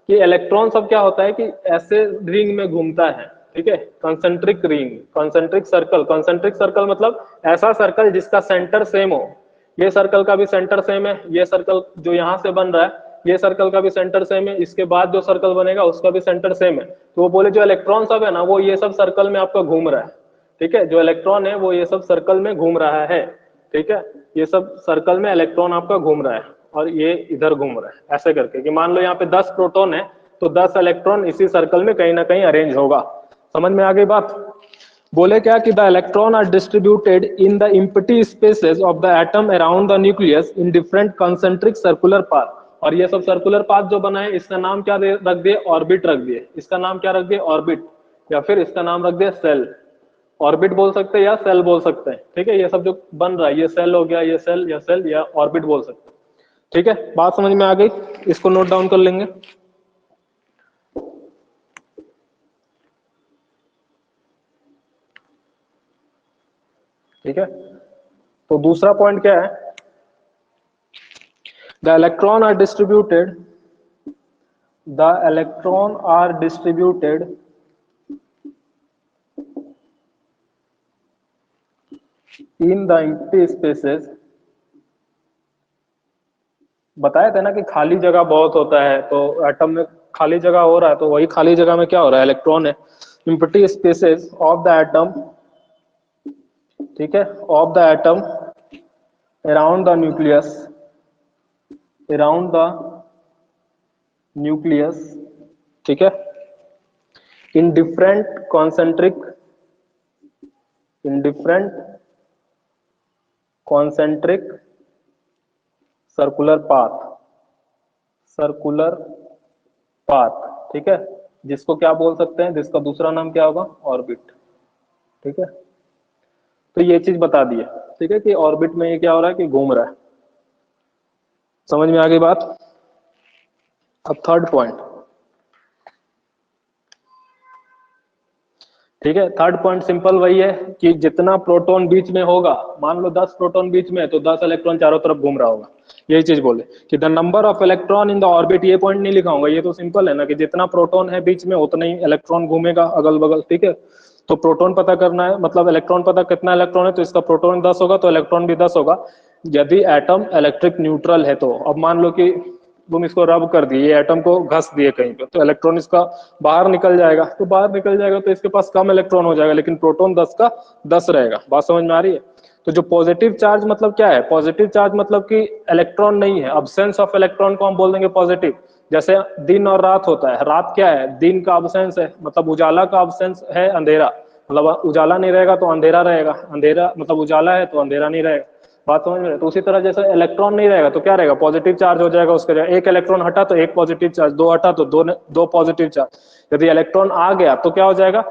कि इलेक्ट्रॉन सब क्या होता है कि ऐसे रिंग में घूमता है, ठीक है, concentric ring, concentric circle, concentric circle मतलब ऐसा सर्कल जिसका सेंटर सेम हो। ये सर्कल का भी सेंटर सेम है, ये सर्कल जो यहाँ से बन रहा है ये सर्कल का भी सेंटर सेम है, इसके बाद जो सर्कल बनेगा उसका भी सेंटर सेम है। तो वो बोले जो इलेक्ट्रॉन सब है ना वो ये सब सर्कल में आपका घूम रहा है, ठीक है, जो इलेक्ट्रॉन है वो ये सब सर्कल में घूम रहा है, ठीक है, ये सब सर्कल में इलेक्ट्रॉन आपका घूम रहा है और ये इधर घूम रहा है, ऐसे करके कि मान लो यहाँ पे 10 प्रोटॉन है तो 10 इलेक्ट्रॉन इसी सर्कल में कहीं ना कहीं अरेंज होगा। समझ में आ गई बात। बोले क्या कि the electron are distributed in the empty spaces of the atom around the nucleus in different concentric circular path. और ये सब सर्कुलर पाथ जो बना है इसका नाम क्या रख दिए, ऑर्बिट रख दिए, इसका नाम क्या रख दिए, ऑर्बिट, या फिर इसका नाम रख दिया सेल। ऑर्बिट बोल सकते हैं या सेल बोल सकते हैं, ठीक है, ये सब जो बन रहा है ये सेल हो गया, ये सेल या ऑर्बिट बोल सकते हैं, ठीक है, बात समझ में आ गई, इसको नोट डाउन कर लेंगे। ठीक है, तो दूसरा पॉइंट क्या है, the electron are distributed, the electron are distributed in the empty spaces. बताया था ना कि खाली जगह बहुत होता है, तो एटम में खाली जगह हो रहा है, तो वही खाली जगह में क्या हो रहा है, इलेक्ट्रॉन है, empty spaces of the atom, ठीक है, of the atom around the nucleus, around the nucleus, ठीक है, in different concentric, in different concentric circular path, circular path, ठीक है, जिसको क्या बोल सकते हैं, जिसका दूसरा नाम क्या होगा, ऑर्बिट, ठीक है, तो ये चीज बता दिए, ठीक है, कि ऑर्बिट में ये क्या हो रहा है कि घूम रहा है। समझ में आ गई बात। अब थर्ड पॉइंट, ठीक है, थर्ड पॉइंट सिंपल वही है कि जितना प्रोटॉन बीच में होगा, मान लो 10 प्रोटॉन बीच में है तो 10 इलेक्ट्रॉन चारों तरफ घूम रहा होगा, यही चीज बोले कि the number of electron in the orbit. ये पॉइंट नहीं लिखा होगा, ये तो सिंपल है ना कि जितना प्रोटॉन है बीच में उतना ही इलेक्ट्रॉन घूमेगा अगल बगल, ठीक है, तो प्रोटॉन पता करना है, मतलब इलेक्ट्रॉन पता कितना इलेक्ट्रॉन है, तो इसका प्रोटॉन 10 होगा तो इलेक्ट्रॉन भी 10 होगा, यदि एटम इलेक्ट्रिक न्यूट्रल है तो। अब मान लो कि तुम इसको रब कर दिए, एटम को घस दिए कहीं पे, तो इलेक्ट्रॉन इसका बाहर निकल जाएगा, तो बाहर निकल जाएगा तो इसके पास कम इलेक्ट्रॉन हो जाएगा, लेकिन प्रोटॉन 10 का 10 रहेगा। बात समझ में आ रही है। तो जो पॉजिटिव चार्ज मतलब क्या है, पॉजिटिव चार्ज मतलब कि इलेक्ट्रॉन नहीं है, अब्सेंस ऑफ इलेक्ट्रॉन को हम बोल देंगे पॉजिटिव। जैसे दिन और रात होता है, रात क्या है, दिन का अब्सेंस है, मतलब उजाला का अब्सेंस है अंधेरा, मतलब उजाला नहीं रहेगा तो अंधेरा रहेगा, अंधेरा मतलब उजाला है तो अंधेरा नहीं रहेगा। बात समझ में। तो उसी तरह जैसे इलेक्ट्रॉन नहीं रहेगा तो क्या रहेगा, पॉजिटिव चार्ज हो जाएगा उसके जगह, एक इलेक्ट्रॉन हटा तो एक पॉजिटिव चार्ज, दो हटा तो दो पॉजिटिव चार्ज। यदि इलेक्ट्रॉन आ गया तो क्या हो जाएगा,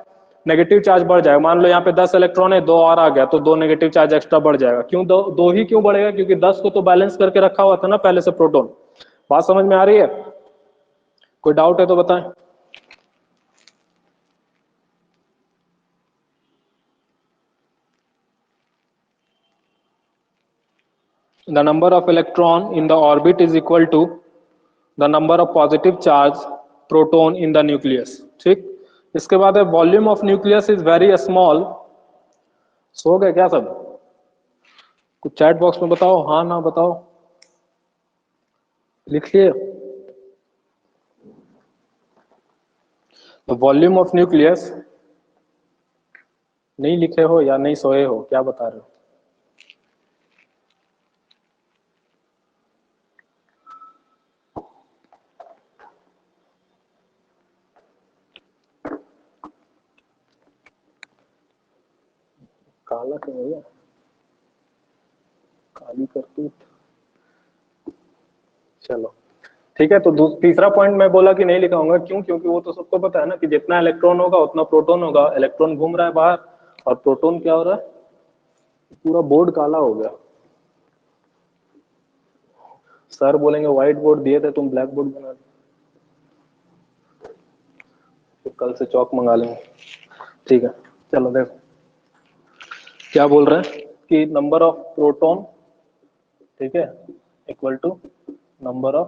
नेगेटिव चार्ज बढ़ जाएगा। मान लो यहाँ पे 10 इलेक्ट्रॉन है, दो और आ गया तो दो नेगेटिव चार्ज एक्स्ट्रा बढ़ जाएगा। क्यों दो ही क्यों बढ़ेगा, क्योंकि 10 को तो बैलेंस करके रखा हुआ था ना पहले से प्रोटॉन। बात समझ में आ रही है, कोई डाउट है तो बताएं। The number of electron in the orbit is equal to the number of positive charge proton in the nucleus, ठीक। इसके बाद है volume of nucleus is very small. सो गए क्या सब, कुछ चैट बॉक्स में बताओ, हाँ ना बताओ, लिखिए। तो वॉल्यूम ऑफ न्यूक्लियस नहीं लिखे हो या नहीं सोए हो, क्या बता रहे हो। काला क्यों हो गया, काली करतूत। चलो ठीक है, तो तीसरा पॉइंट मैं बोला कि नहीं लिखाऊंगा, क्यों, क्योंकि वो तो सबको पता है ना कि जितना इलेक्ट्रॉन होगा उतना प्रोटॉन होगा, इलेक्ट्रॉन घूम रहा है बाहर और प्रोटॉन क्या हो रहा है, पूरा बोर्ड काला हो गया। सर बोलेंगे व्हाइट बोर्ड दिए थे तुम ब्लैक बोर्ड बना। कल से चौक मंगा लेंगे। ठीक है, चलो देखो क्या बोल रहे हैं कि नंबर ऑफ प्रोटॉन, ठीक है, equal to number of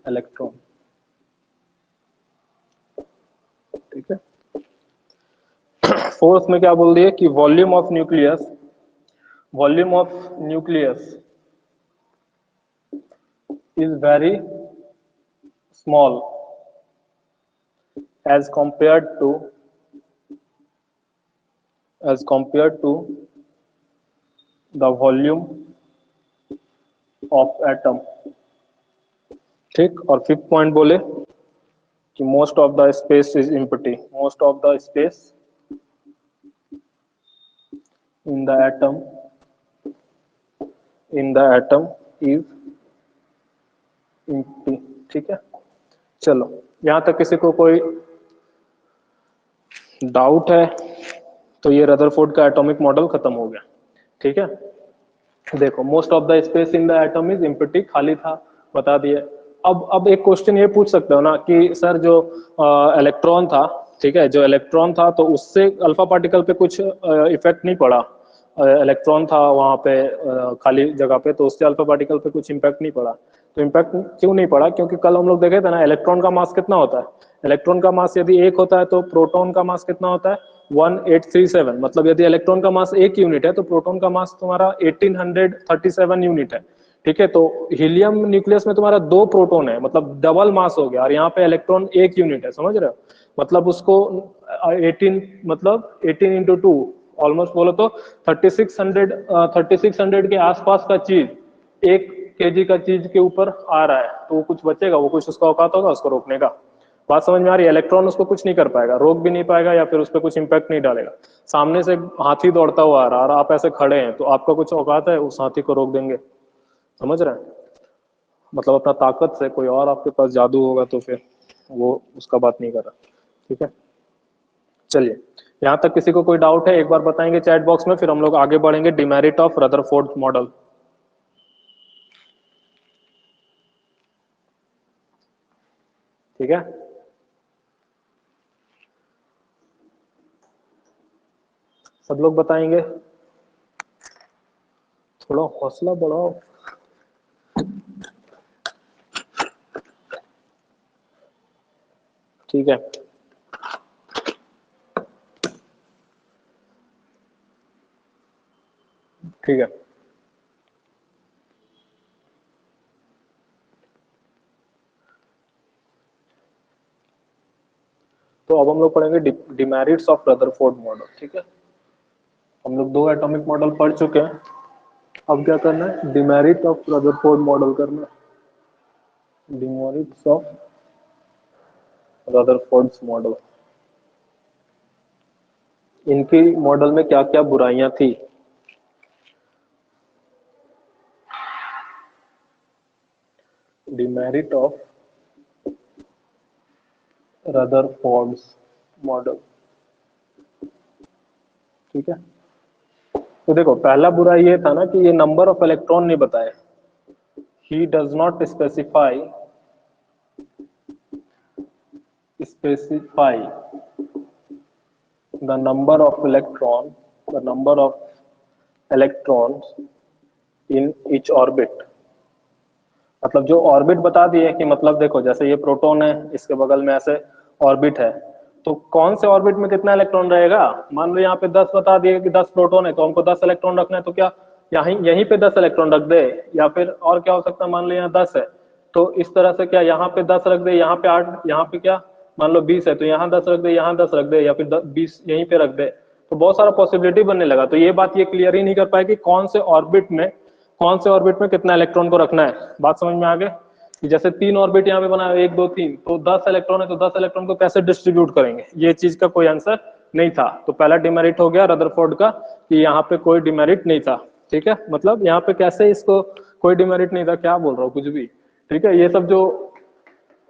electron. ठीक है, फोर्थ में क्या बोल दिया कि volume of nucleus, volume of nucleus is very small as compared to the volume of atom। ठीक, और फिफ्थ पॉइंट बोले कि most of the space is empty, most of the space in the atom is empty। ठीक है, चलो यहां तक किसी को कोई डाउट है तो ये रदरफोर्ड का एटॉमिक मॉडल खत्म हो गया। ठीक है, देखो most of the space in the atom is empty, खाली था, बता दिए। अब एक क्वेश्चन ये पूछ सकते हो ना कि सर जो इलेक्ट्रॉन था, ठीक है, जो इलेक्ट्रॉन था तो उससे अल्फा पार्टिकल पे कुछ इफेक्ट नहीं पड़ा, इलेक्ट्रॉन था वहां पे खाली जगह पे, तो उससे अल्फा पार्टिकल पे कुछ इम्पैक्ट नहीं पड़ा। तो इम्पैक्ट क्यों नहीं पड़ा? क्योंकि कल हम लोग देखे थे ना, इलेक्ट्रॉन का मास कितना होता है, इलेक्ट्रॉन का मास यदि 1 होता है तो प्रोटॉन का मास कितना होता है 1837। मतलब यदि इलेक्ट्रॉन का मास 1 यूनिट है तो प्रोटॉन का मास तुम्हारा 1837 यूनिट है। ठीक है, तो हीलियम न्यूक्लियस में तुम्हारा 2 प्रोटॉन है, मतलब डबल मास हो गया, और यहाँ पे इलेक्ट्रॉन 1 यूनिट है, समझ रहे हो? मतलब उसको 18 मतलब 18 इंटू 2 ऑलमोस्ट बोलो तो 3600 के आसपास का चीज 1 केजी का चीज के ऊपर आ रहा है, तो वो कुछ बचेगा, वो कुछ उसका औकात होगा उसको रोकने का। बात समझ में आ रही है? इलेक्ट्रॉन उसको कुछ नहीं कर पाएगा, रोक भी नहीं पाएगा या फिर उस पर कुछ इंपैक्ट नहीं डालेगा। सामने से हाथी दौड़ता हुआ आ रहा है और आप ऐसे खड़े हैं, तो आपका कुछ औकात है उस हाथी को रोक देंगे? समझ रहे हैं? मतलब अपना ताकत से, कोई और आपके पास जादू होगा तो फिर वो उसका बात नहीं कर रहा। ठीक है, चलिए यहां तक किसी को कोई डाउट है एक बार बताएंगे चैट बॉक्स में, फिर हम लोग आगे बढ़ेंगे डिमेरिट ऑफ रदरफोर्ड मॉडल। ठीक है, सब लोग बताएंगे, थोड़ा हौसला बढ़ाओ। ठीक है, ठीक है, तो अब हम लोग पढ़ेंगे डिमेरिट्स ऑफ रदरफोर्ड मॉडल। ठीक है, हम लोग 2 एटॉमिक मॉडल पढ़ चुके हैं, अब क्या करना है, डिमेरिट ऑफ रदरफोर्ड मॉडल करना है। डिमेरिट्स ऑफ रदरफोर्ड मॉडल, इनकी मॉडल में क्या क्या बुराइयां थी। Demerit of Rutherford model. ठीक है, तो देखो पहला बुरा ये था ना कि ये नंबर ऑफ इलेक्ट्रॉन नहीं बताए। He does not specify the number of electrons in each orbit। मतलब जो ऑर्बिट बता दिए कि मतलब देखो जैसे ये प्रोटॉन है, इसके बगल में ऐसे ऑर्बिट है, तो कौन से ऑर्बिट में कितना इलेक्ट्रॉन रहेगा। मान लो यहाँ पे 10 बता दिए कि 10 प्रोटॉन है, तो हमको 10 इलेक्ट्रॉन रखना है, तो क्या यहीं पे 10 इलेक्ट्रॉन रख दे, या फिर और क्या हो सकता है, मान लो यहाँ 10 है तो इस तरह से क्या यहाँ पे 10 रख दे, यहाँ पे 8, यहाँ पे क्या मान लो 20 है तो यहाँ 10 रख दे, यहाँ 10 रख दे, या फिर 20 यहीं पे रख दे। तो बहुत सारा पॉसिबिलिटी बनने लगा। तो ये बात ये क्लियर ही नहीं कर पाए कि कौन से ऑर्बिट में कितना इलेक्ट्रॉन को रखना है। बात समझ में आ गए कि जैसे 3 ऑर्बिट यहाँ पे बना है, 1 2 3, तो 10 इलेक्ट्रॉन है, तो 10 इलेक्ट्रॉन को कैसे डिस्ट्रीब्यूट करेंगे, ये चीज का कोई आंसर नहीं था। तो पहला डिमेरिट हो गया रदरफोर्ड का कि यहाँ पे कोई डिमेरिट नहीं था। ठीक है, मतलब यहाँ पे कैसे इसको कोई डिमेरिट नहीं था, क्या बोल रहा हूँ कुछ भी। ठीक है, ये सब जो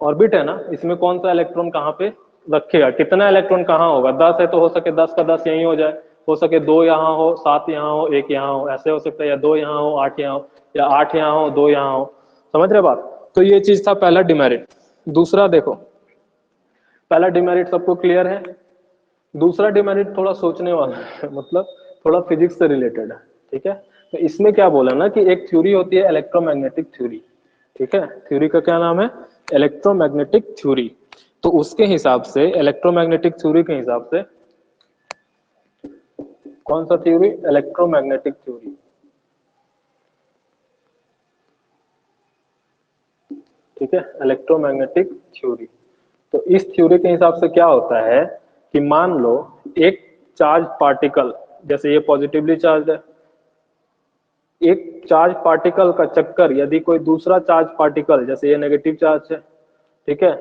ऑर्बिट है ना, इसमें कौन सा इलेक्ट्रॉन कहाँ पे रखेगा, कितना इलेक्ट्रॉन कहाँ होगा। 10 है तो हो सके 10 का 10 यहीं हो जाए, हो सके 2 यहाँ हो, 7 यहाँ हो, 1 यहाँ हो, ऐसे हो सकता है, या 2 यहाँ हो, 8 यहाँ हो, या 8 यहाँ हो, 2 यहाँ हो। समझ रहे बात? तो ये चीज था पहला डिमेरिट। दूसरा देखो, पहला डिमेरिट सबको क्लियर है। दूसरा डिमेरिट थोड़ा सोचने वाला है, मतलब थोड़ा फिजिक्स से रिलेटेड है, ठीक है। तो इसमें क्या बोला ना कि एक थ्योरी होती है इलेक्ट्रोमैग्नेटिक थ्योरी, ठीक है। थ्योरी का क्या नाम है? Electromagnetic theory. तो उसके हिसाब से, इलेक्ट्रोमैग्नेटिक थ्योरी के हिसाब से, कौन सा थ्योरी? इलेक्ट्रोमैग्नेटिक थ्योरी, ठीक है, इलेक्ट्रोमैग्नेटिक थ्योरी। तो इस थ्योरी के हिसाब से क्या होता है कि मान लो एक चार्ज पार्टिकल, जैसे ये पॉजिटिवली चार्ज है, एक चार्ज पार्टिकल का चक्कर यदि कोई दूसरा चार्ज पार्टिकल, जैसे ये नेगेटिव चार्ज है, ठीक है,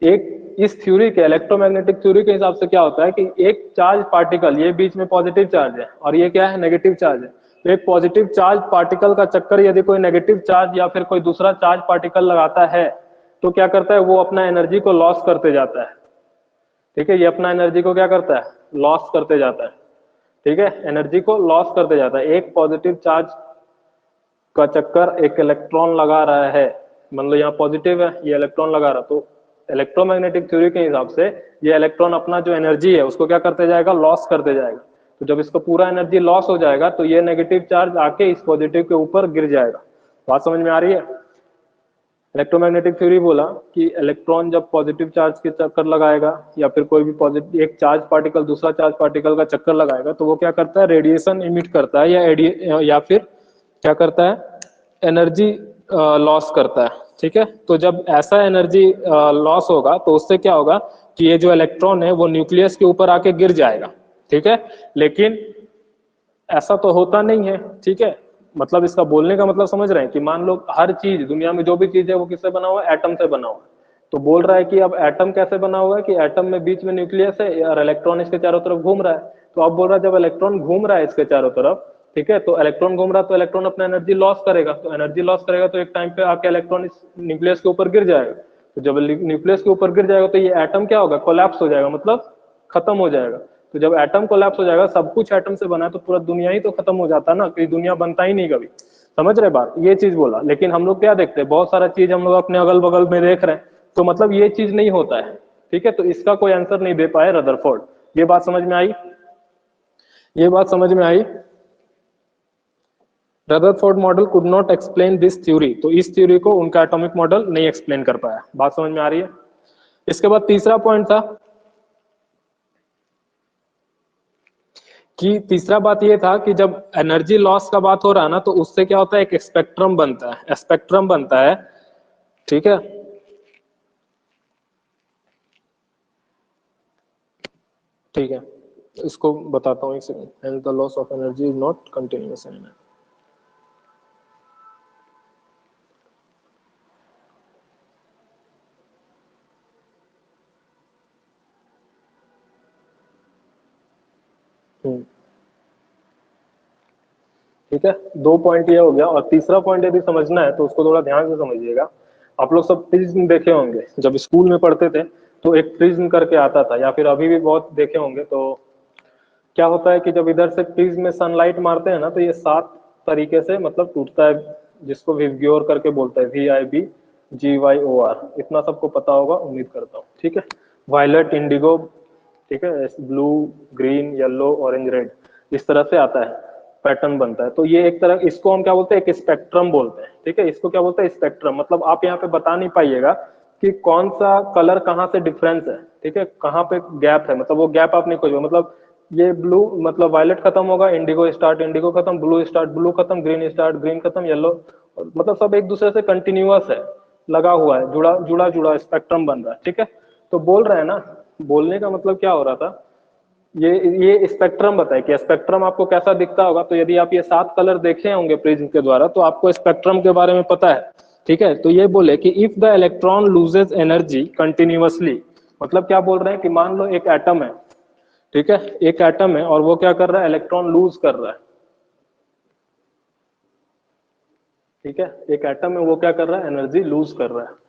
एक इस थ्योरी के, इलेक्ट्रोमैग्नेटिक थ्योरी के हिसाब से क्या होता है कि एक चार्ज पार्टिकल, ये बीच में पॉजिटिव चार्ज है और ये क्या है? नेगेटिव चार्ज है। तो एक पॉजिटिव चार्ज पार्टिकल का चक्कर यदि कोई नेगेटिव चार्ज या फिर कोई दूसरा चार्ज पार्टिकल लगाता है तो क्या करता है? वो अपना एनर्जी को लॉस करते जाता है, ठीक है। ये अपना एनर्जी को क्या करता है? लॉस करते जाता है, ठीक है, एनर्जी को लॉस करते जाता है। एक पॉजिटिव चार्ज का चक्कर एक इलेक्ट्रॉन लगा रहा है, मतलब यहाँ पॉजिटिव है, ये इलेक्ट्रॉन लगा रहा, तो इलेक्ट्रोमैग्नेटिक थ्योरी के हिसाब से ये इलेक्ट्रॉन अपना जो एनर्जी है उसको क्या करते जाएगा? लॉस करते जाएगा। तो जब इसको पूरा एनर्जी लॉस हो जाएगा तो ये नेगेटिव चार्ज आके इस पॉजिटिव के ऊपर गिर जाएगा। बात समझ में आ रही है? इलेक्ट्रोमैग्नेटिक थ्योरी बोला कि इलेक्ट्रॉन जब पॉजिटिव चार्ज के चक्कर लगाएगा या फिर कोई भी पॉजिटिव, एक चार्ज पार्टिकल दूसरा चार्ज पार्टिकल का चक्कर लगाएगा तो वो क्या करता है? रेडिएशन इमिट करता है या फिर क्या करता है? एनर्जी लॉस करता है, ठीक है। तो जब ऐसा एनर्जी लॉस होगा तो उससे क्या होगा कि ये जो इलेक्ट्रॉन है वो न्यूक्लियस के ऊपर आके गिर जाएगा, ठीक है। लेकिन ऐसा तो होता नहीं है, ठीक है। मतलब इसका बोलने का मतलब समझ रहे हैं कि मान लो हर चीज, दुनिया में जो भी चीज है वो किससे बना हुआ है? एटम से बना हुआ है। तो बोल रहा है कि अब एटम कैसे बना हुआ है कि एटम में बीच में न्यूक्लियस है और इलेक्ट्रॉन इसके चारों तरफ घूम रहा है। तो अब बोल रहा है जब इलेक्ट्रॉन घूम रहा है इसके चारों तरफ, ठीक है, तो इलेक्ट्रॉन घूम रहा है तो इलेक्ट्रॉन अपना एनर्जी लॉस करेगा, तो एनर्जी लॉस करेगा तो एक टाइम पे आके इलेक्ट्रॉन इस न्यूक्लियस के ऊपर गिर जाएगा। तो जब न्यूक्लियस के ऊपर गिर जाएगा तो ये एटम क्या होगा? कोलैप्स हो जाएगा, मतलब खत्म हो जाएगा। तो जब एटम कोलैप्स हो जाएगा, सब कुछ एटम से बना है, तो पूरा दुनिया ही तो खत्म हो जाता है ना, कोई दुनिया बनता ही नहीं कभी। समझ रहे बात? ये चीज बोला। लेकिन हम लोग क्या देखते हैं? बहुत सारा चीज हम लोग अपने अगल बगल में देख रहे हैं, तो मतलब ये चीज नहीं होता है, ठीक है। तो इसका कोई आंसर नहीं दे पाए रदरफोर्ड। ये बात समझ में आई? ये बात समझ में आई? Rutherford model could not explain this theory, तो इस थ्योरी को उनका एटॉमिक मॉडल नहीं एक्सप्लेन कर पाया। बात समझ में आ रही है? इसके बाद तीसरा पॉइंट था कि तीसरा बात ये था कि जब एनर्जी लॉस का बात हो रहा है ना, तो उससे क्या होता है? एक स्पेक्ट्रम बनता है, स्पेक्ट्रम बनता है, ठीक है। ठीक है, इसको बताता हूँ एक second. And the loss of energy is not continuous in. ठीक है, दो पॉइंट ये हो गया। और तीसरा पॉइंट यदि समझना है तो उसको थोड़ा ध्यान से समझिएगा। आप लोग सब प्रिज्म देखे होंगे, जब स्कूल में पढ़ते थे तो एक प्रिज्म करके आता था, या फिर अभी भी बहुत देखे होंगे। तो क्या होता है कि जब इधर से प्रिज्म में सनलाइट मारते हैं ना, तो ये 7 तरीके से मतलब टूटता है, जिसको विबग्योर करके बोलते हैं, VIBGYOR। इतना सबको पता होगा उम्मीद करता हूँ, ठीक है। वायलेट, इंडिगो, ठीक है, blue, green, yellow, orange, red, इस तरह से आता है, पैटर्न बनता है। तो ये एक तरह, इसको हम क्या बोलते हैं? एक स्पेक्ट्रम बोलते हैं, ठीक है। इसको क्या बोलते हैं? स्पेक्ट्रम। मतलब आप यहाँ पे बता नहीं पाइएगा कि कौन सा कलर कहाँ से डिफरेंस है, ठीक है, कहाँ पे गैप है, मतलब वो गैप आप नहीं खोजो। मतलब ये ब्लू, मतलब वायलेट खत्म होगा, इंडिगो स्टार्ट, इंडिगो खत्म, ब्लू स्टार्ट, ब्लू खत्म, ग्रीन स्टार्ट, ग्रीन खत्म, येलो, मतलब सब एक दूसरे से कंटिन्यूअस है, लगा हुआ है, जुड़ा जुड़ा जुड़ा स्पेक्ट्रम बन रहा है, ठीक है। तो बोल रहे हैं ना, बोलने का मतलब क्या हो रहा था, ये स्पेक्ट्रम बताए कि स्पेक्ट्रम आपको कैसा दिखता होगा। तो यदि आप ये 7 कलर देखे होंगे प्रिज्म के द्वारा तो आपको स्पेक्ट्रम के बारे में पता है, ठीक है। तो ये बोले कि if the electron loses energy continuously, मतलब क्या बोल रहे हैं कि मान लो एक एटम है, ठीक है, एक एटम है और वो क्या कर रहा है? इलेक्ट्रॉन लूज कर रहा है, ठीक है। एक एटम है, वो क्या कर रहा है? एनर्जी लूज कर रहा है।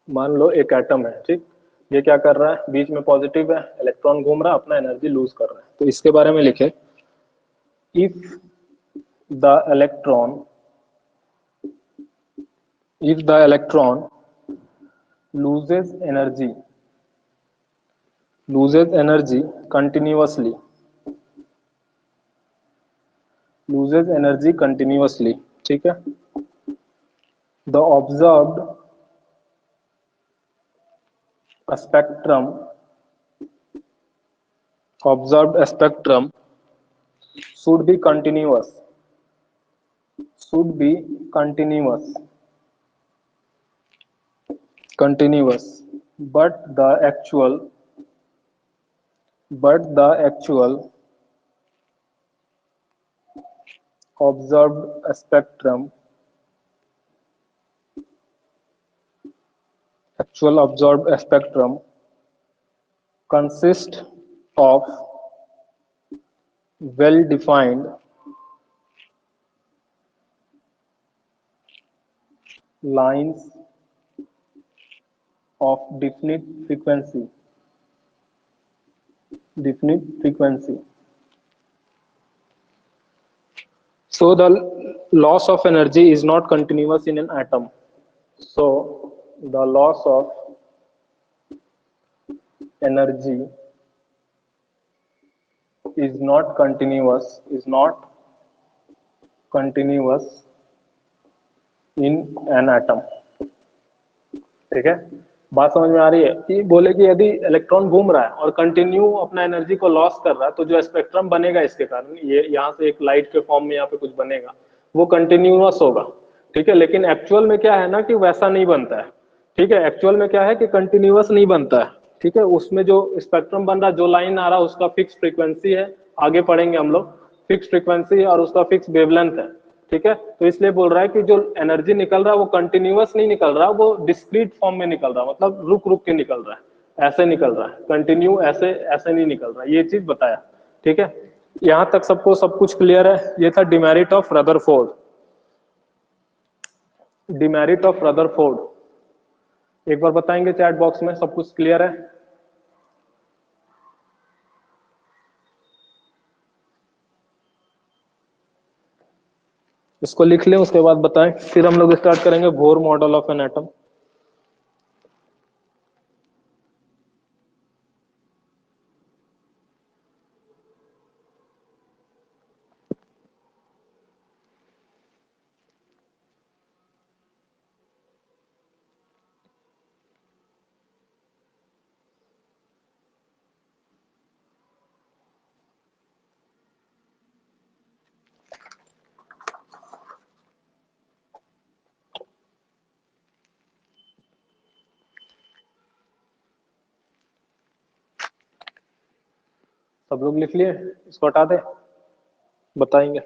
मान लो एक एटम है, ठीक, ये क्या कर रहा है? बीच में पॉजिटिव है, इलेक्ट्रॉन घूम रहा है, अपना एनर्जी लूज कर रहा है। तो इसके बारे में लिखे, if the electron if the electron loses energy continuously, ठीक है, the observed spectrum should be continuous, but the actual observed spectrum consists of well defined lines of definite frequency. So the loss of energy is not continuous in an atom. So the loss of energy is not continuous in an atom. ठीक है, बात समझ में आ रही है कि बोले कि यदि इलेक्ट्रॉन घूम रहा है और कंटिन्यू अपना एनर्जी को लॉस कर रहा है तो जो स्पेक्ट्रम बनेगा इसके कारण, ये यहाँ से एक लाइट के फॉर्म में यहाँ पे कुछ बनेगा, वो कंटिन्यूअस होगा। ठीक है, लेकिन एक्चुअल में क्या है ना कि वैसा नहीं बनता है। ठीक है, एक्चुअल में क्या है कि कंटिन्यूअस नहीं बनता है। ठीक है, उसमें जो स्पेक्ट्रम बन रहा है, जो लाइन आ रहा है, उसका फिक्स फ्रीक्वेंसी है, आगे पढ़ेंगे हम लोग, फिक्स फ्रीक्वेंसी है और उसका फिक्स वेवलेंथ है। ठीक है, तो इसलिए बोल रहा है कि जो एनर्जी निकल रहा है वो कंटिन्यूअस नहीं निकल रहा, वो डिस्क्रीट फॉर्म में निकल रहा, मतलब रुक रुक के निकल रहा है, ऐसे निकल रहा है, कंटिन्यू ऐसे ऐसे नहीं निकल रहा, ये चीज बताया। ठीक है, यहां तक सबको सब कुछ क्लियर है? ये था डिमेरिट ऑफ रदरफोर्ड। एक बार बताएंगे चैट बॉक्स में, सब कुछ क्लियर है? इसको लिख लें, उसके बाद बताएं, फिर हम लोग स्टार्ट करेंगे Bohr model of an atom. सब लोग लिख लिए? इसको हटा दे, बताएंगे।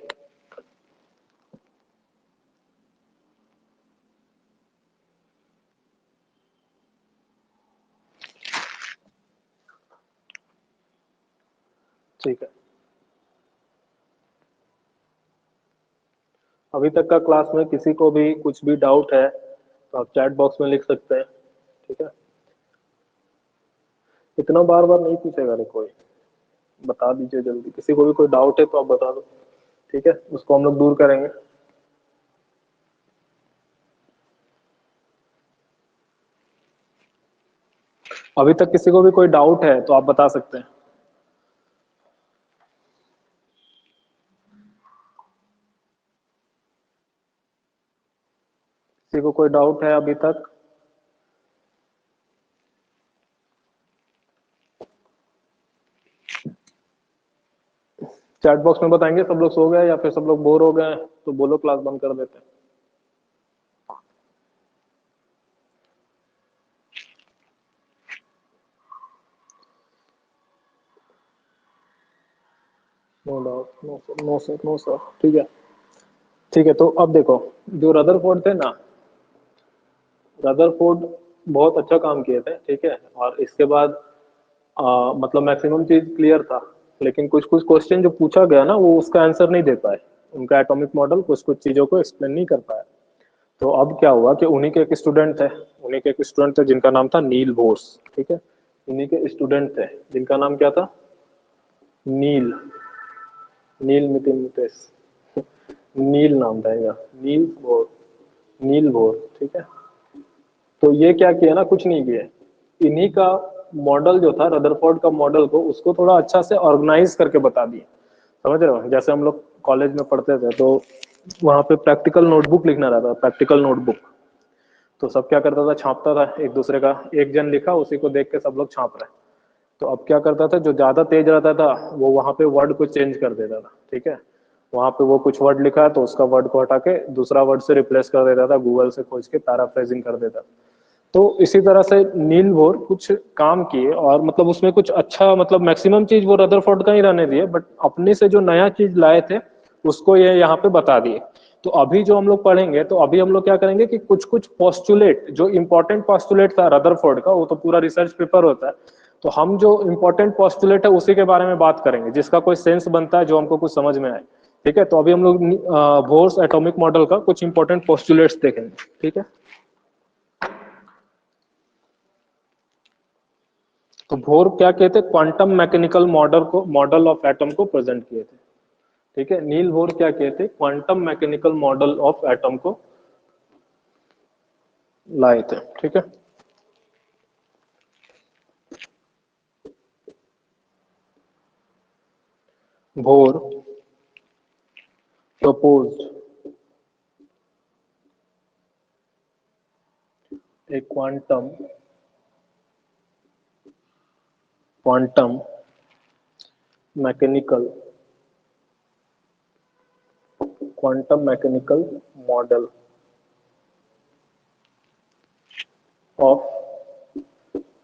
ठीक है, अभी तक का क्लास में किसी को भी कुछ भी डाउट है तो आप चैट बॉक्स में लिख सकते हैं। ठीक है, इतना बार बार नहीं पूछेगा रे कोई, बता दीजिए जल्दी, किसी को भी कोई डाउट है तो आप बता दो। ठीक है, उसको हम लोग दूर करेंगे। अभी तक किसी को भी कोई डाउट है तो आप बता सकते हैं। किसी को कोई डाउट है अभी तक? चैट बॉक्स में बताएंगे। सब लोग सो गए या फिर सब लोग बोर हो गए तो बोलो, क्लास बंद कर देते हैं। No doubt, no sir, no sir, no sir. ठीक है, ठीक है, तो अब देखो, जो रदरफोर्ड थे ना, रदरफोर्ड बहुत अच्छा काम किए थे। ठीक है, और इसके बाद मतलब मैक्सिमम चीज क्लियर था, लेकिन कुछ कुछ क्वेश्चन जो पूछा गया ना वो उसका आंसर नहीं दे पाए। उनका एटॉमिक मॉडल कुछ कुछ चीजों को एक्सप्लेन नहीं कर पाया। तो अब क्या हुआ कि उन्हीं के एक स्टूडेंट थे जिनका नाम था नील बोर्स। ठीक है, उन्हीं के स्टूडेंट थे जिनका नाम क्या था? नील, नील मितेश, नील नाम था इनका, नील बोर। नील बोर, ठीक है। तो ये क्या किया ना, कुछ नहीं किया, इन्हीं का मॉडल जो था रदरफोर्ड का मॉडल को, उसको थोड़ा अच्छा से ऑर्गेनाइज करके बता दिया। समझ रहे हो, जैसे हम लोग कॉलेज में पढ़ते थे तो वहां पे प्रैक्टिकल नोटबुक लिखना रहता था, प्रैक्टिकल नोटबुक। तो सब क्या करता था, छापता था एक दूसरे का, एक जन लिखा उसी को देख के सब लोग छाप रहे हैं। तो अब क्या करता था, जो ज्यादा तेज रहता था वो वहां पे वर्ड को चेंज कर देता था, ठीक है। वहां पे वो कुछ वर्ड लिखा है तो उसका वर्ड को हटा के दूसरा वर्ड से रिप्लेस कर देता था, गूगल से खोज के पैराफ्रेजिंग कर देता था। तो इसी तरह से नील बोर कुछ काम किए, और मतलब उसमें कुछ अच्छा, मतलब मैक्सिमम चीज वो रदरफोर्ड का ही रहने दिए, बट अपने से जो नया चीज लाए थे उसको ये यहाँ पे बता दिए। तो अभी जो हम लोग पढ़ेंगे, तो अभी हम लोग क्या करेंगे कि कुछ कुछ पोस्टुलेट, जो इंपॉर्टेंट पोस्टुलेट था रदरफोर्ड का, वो तो पूरा रिसर्च पेपर होता है, तो हम जो इंपॉर्टेंट पोस्टुलेट है उसी के बारे में बात करेंगे, जिसका कोई सेंस बनता है, जो हमको कुछ समझ में आए। ठीक है, तो अभी हम लोग बोर्स एटॉमिक मॉडल का कुछ इंपॉर्टेंट पोस्टुलेट्स देखेंगे, ठीक है। तो बोर क्या कहते, क्वांटम मैकेनिकल मॉडल को, मॉडल ऑफ एटम को प्रेजेंट किए थे, ठीक है। नील बोर क्या कहते, quantum mechanical model of atom को लाए थे, ठीक है। Bore proposed a quantum mechanical model of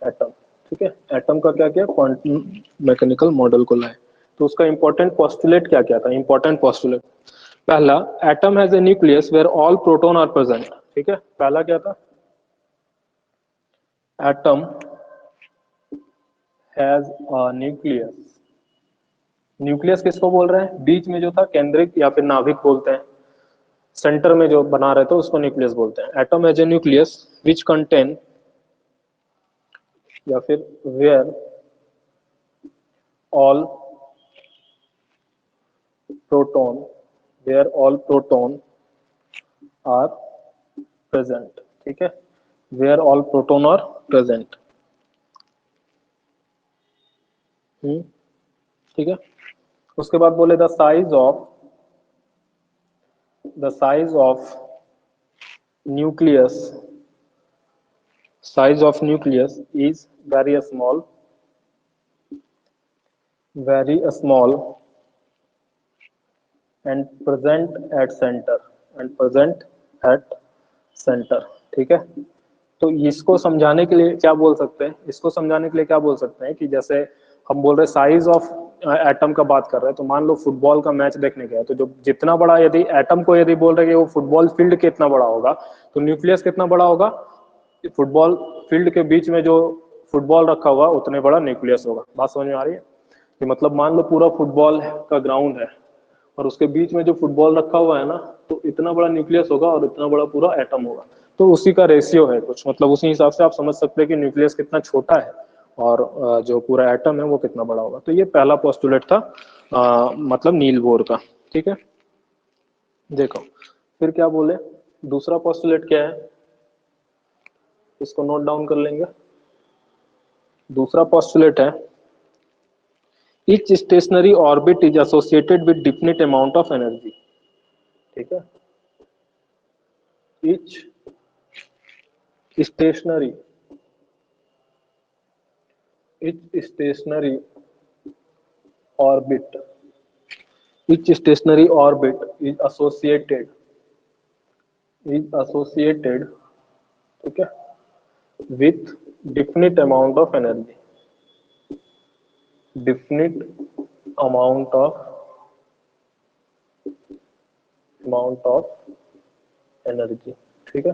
atom, ठीक है। एटम का क्या किया, क्वांटम मैकेनिकल मॉडल को लाए। तो उसका इंपॉर्टेंट पोस्टुलेट क्या क्या था, इंपॉर्टेंट पोस्टुलेट, पहला, atom has a nucleus where all proton are present, ठीक है। पहला क्या था, atom has a nucleus. Nucleus किसको बोल रहे हैं, बीच में जो था केंद्रिक या फिर नाभिक बोलते हैं, सेंटर में जो बना रहे थे उसको न्यूक्लियस बोलते हैं। Atom has a nucleus which contain, या फिर where all proton, where all proton are present, ठीक है। Where all proton are present, ठीक है। उसके बाद बोले the size of nucleus, size of nucleus is very small and present at center, ठीक है। तो इसको समझाने के लिए क्या बोल सकते हैं, इसको समझाने के लिए क्या बोल सकते हैं कि जैसे हम बोल रहे साइज ऑफ एटम का बात कर रहे हैं, तो मान लो फुटबॉल का मैच देखने गया, तो जो जितना बड़ा, यदि एटम को यदि बोल रहे हैं कि वो फुटबॉल फील्ड कितना बड़ा होगा, तो न्यूक्लियस कितना बड़ा होगा, फुटबॉल फील्ड के बीच में जो फुटबॉल रखा हुआ उतने बड़ा न्यूक्लियस होगा। बात समझ में आ रही है, कि मतलब मान लो पूरा फुटबॉल का ग्राउंड है और उसके बीच में जो फुटबॉल रखा हुआ है ना, तो इतना बड़ा न्यूक्लियस होगा और इतना बड़ा पूरा एटम होगा। तो उसी का रेशियो है कुछ, मतलब उसी हिसाब से आप समझ सकते हैं कि न्यूक्लियस कितना छोटा है और जो पूरा एटम है वो कितना बड़ा होगा। तो ये पहला पोस्टुलेट था, मतलब नील बोर का, ठीक है। देखो फिर क्या बोले, दूसरा पोस्टुलेट क्या है, इसको नोट डाउन कर लेंगे। दूसरा पोस्टुलेट है, each stationary orbit is associated with definite amount of energy, ठीक है। each stationary each stationary orbit each stationary orbit is associated, ठीक है, with definite amount of energy, definite amount of energy, ठीक है।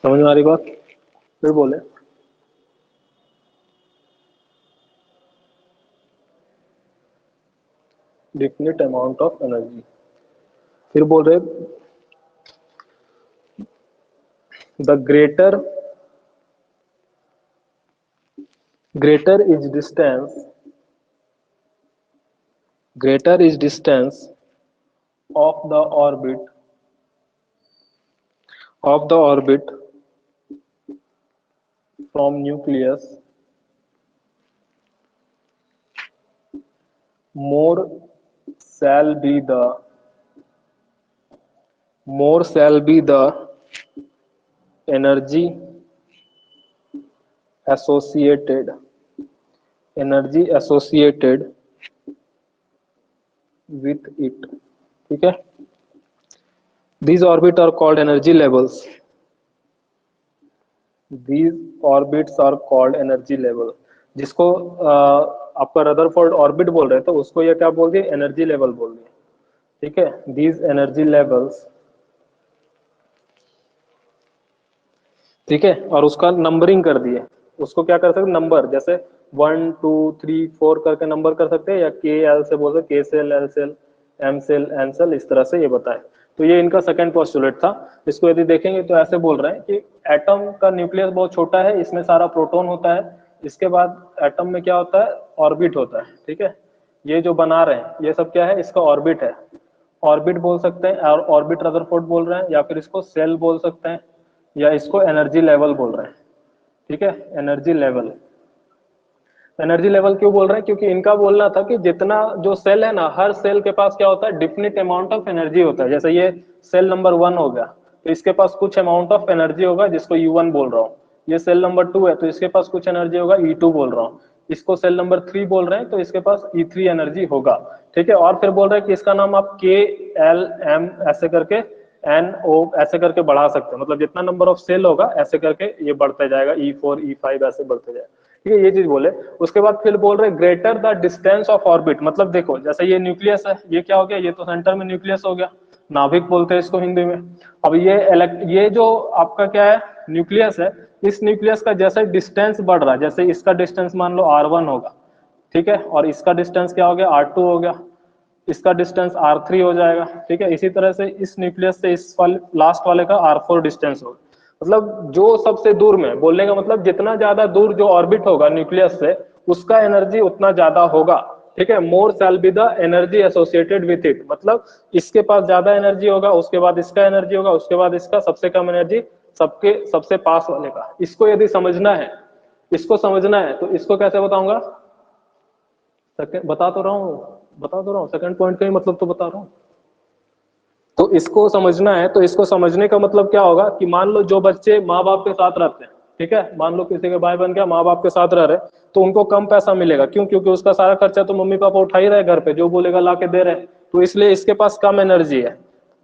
समझ में आ रही बात, फिर बोले definite amount of energy, फिर बोल रहे the greater is distance of the orbit from nucleus more shall be the energy associated with it. ठीक है, these orbits are called energy levels. These orbits are called energy level. जिसको आपका Rutherford orbit बोल रहे थे, तो उसको ये क्या बोल दिए, एनर्जी लेवल बोल दिए. ठीक है, these energy levels. ठीक है, और उसका नंबरिंग कर दिए. उसको क्या कर सकते, नंबर, जैसे 1 2 3 4 करके नंबर कर सकते हैं, या के एल से बोल सकते, K shell, L shell, M shell, N shell, इस तरह से ये बताए. तो ये इनका सेकंड पोस्टुलेट था. इसको यदि देखेंगे तो ऐसे बोल रहे हैं कि एटम का न्यूक्लियस बहुत छोटा है, इसमें सारा प्रोटॉन होता है. इसके बाद एटम में क्या होता है, ऑर्बिट होता है. ठीक है, ये जो बना रहे हैं ये सब क्या है, इसका ऑर्बिट है. ऑर्बिट बोल सकते हैं, और ऑर्बिट रदरफोर्ड बोल रहे हैं, या फिर इसको सेल बोल सकते हैं, या इसको एनर्जी लेवल बोल रहे हैं. ठीक है, एनर्जी लेवल. एनर्जी लेवल क्यों बोल रहे हैं, क्योंकि इनका बोलना था कि जितना जो सेल है ना, हर सेल के पास क्या होता है, डिफिनिट अमाउंट ऑफ एनर्जी होता है. जैसे ये सेल नंबर 1 हो गया, तो इसके पास कुछ अमाउंट ऑफ एनर्जी होगा, जिसको U1 बोल रहा हूँ. ये सेल नंबर 2 है, तो इसके पास कुछ एनर्जी होगा, E2 बोल रहा हूँ. इसको सेल नंबर 3 बोल रहे हैं, तो इसके पास E3 एनर्जी होगा. ठीक है, और फिर बोल रहे हैं कि इसका नाम आप K L M ऐसे करके, NO ऐसे करके बढ़ा सकते हैं. मतलब जितना नंबर ऑफ सेल होगा ऐसे करके ये बढ़ते जाएगा, E4 E5 ऐसे बढ़ते जाएगा. ठीक है, ये चीज बोले. उसके बाद फिर बोल रहे greater the distance of orbit. मतलब देखो, जैसे ये न्यूक्लियस है, ये क्या हो गया, ये तो सेंटर में न्यूक्लियस हो गया, नाभिक बोलते हैं इसको हिंदी में. अब ये जो आपका क्या है, न्यूक्लियस है, इस न्यूक्लियस का जैसे डिस्टेंस बढ़ रहा है, जैसे इसका डिस्टेंस मान लो R1 होगा. ठीक है, और इसका डिस्टेंस क्या हो गया, R2 हो गया, इसका डिस्टेंस R3 हो जाएगा. ठीक है, इसी तरह से इस न्यूक्लियस से इस लास्ट वाले का R4 डिस्टेंस होगा. मतलब जो सबसे दूर में, बोलने का मतलब जितना ज्यादा दूर जो ऑर्बिट होगा न्यूक्लियस से, उसका एनर्जी उतना ज्यादा होगा. ठीक है, more shall be the energy associated with it. मतलब इसके पास ज्यादा एनर्जी होगा, उसके बाद इसका एनर्जी होगा, उसके बाद इसका, सबसे कम एनर्जी सबके सबसे पास वाले का. इसको यदि समझना है, तो इसको कैसे बताऊंगा, बता तो रहा हूँ, सेकंड पॉइंट का ही मतलब तो बता रहा हूँ. तो इसको समझना है, तो इसको समझने का मतलब क्या होगा कि मान लो जो बच्चे माँ बाप के साथ रहते हैं, ठीक है, मान लो किसी के भाई बन गया, माँ बाप के साथ रह रहे, तो उनको कम पैसा मिलेगा. क्यों, क्योंकि उसका सारा खर्चा तो मम्मी पापा उठा ही रहे, घर पे जो बोलेगा ला के दे रहे. तो इसलिए इसके पास कम एनर्जी है.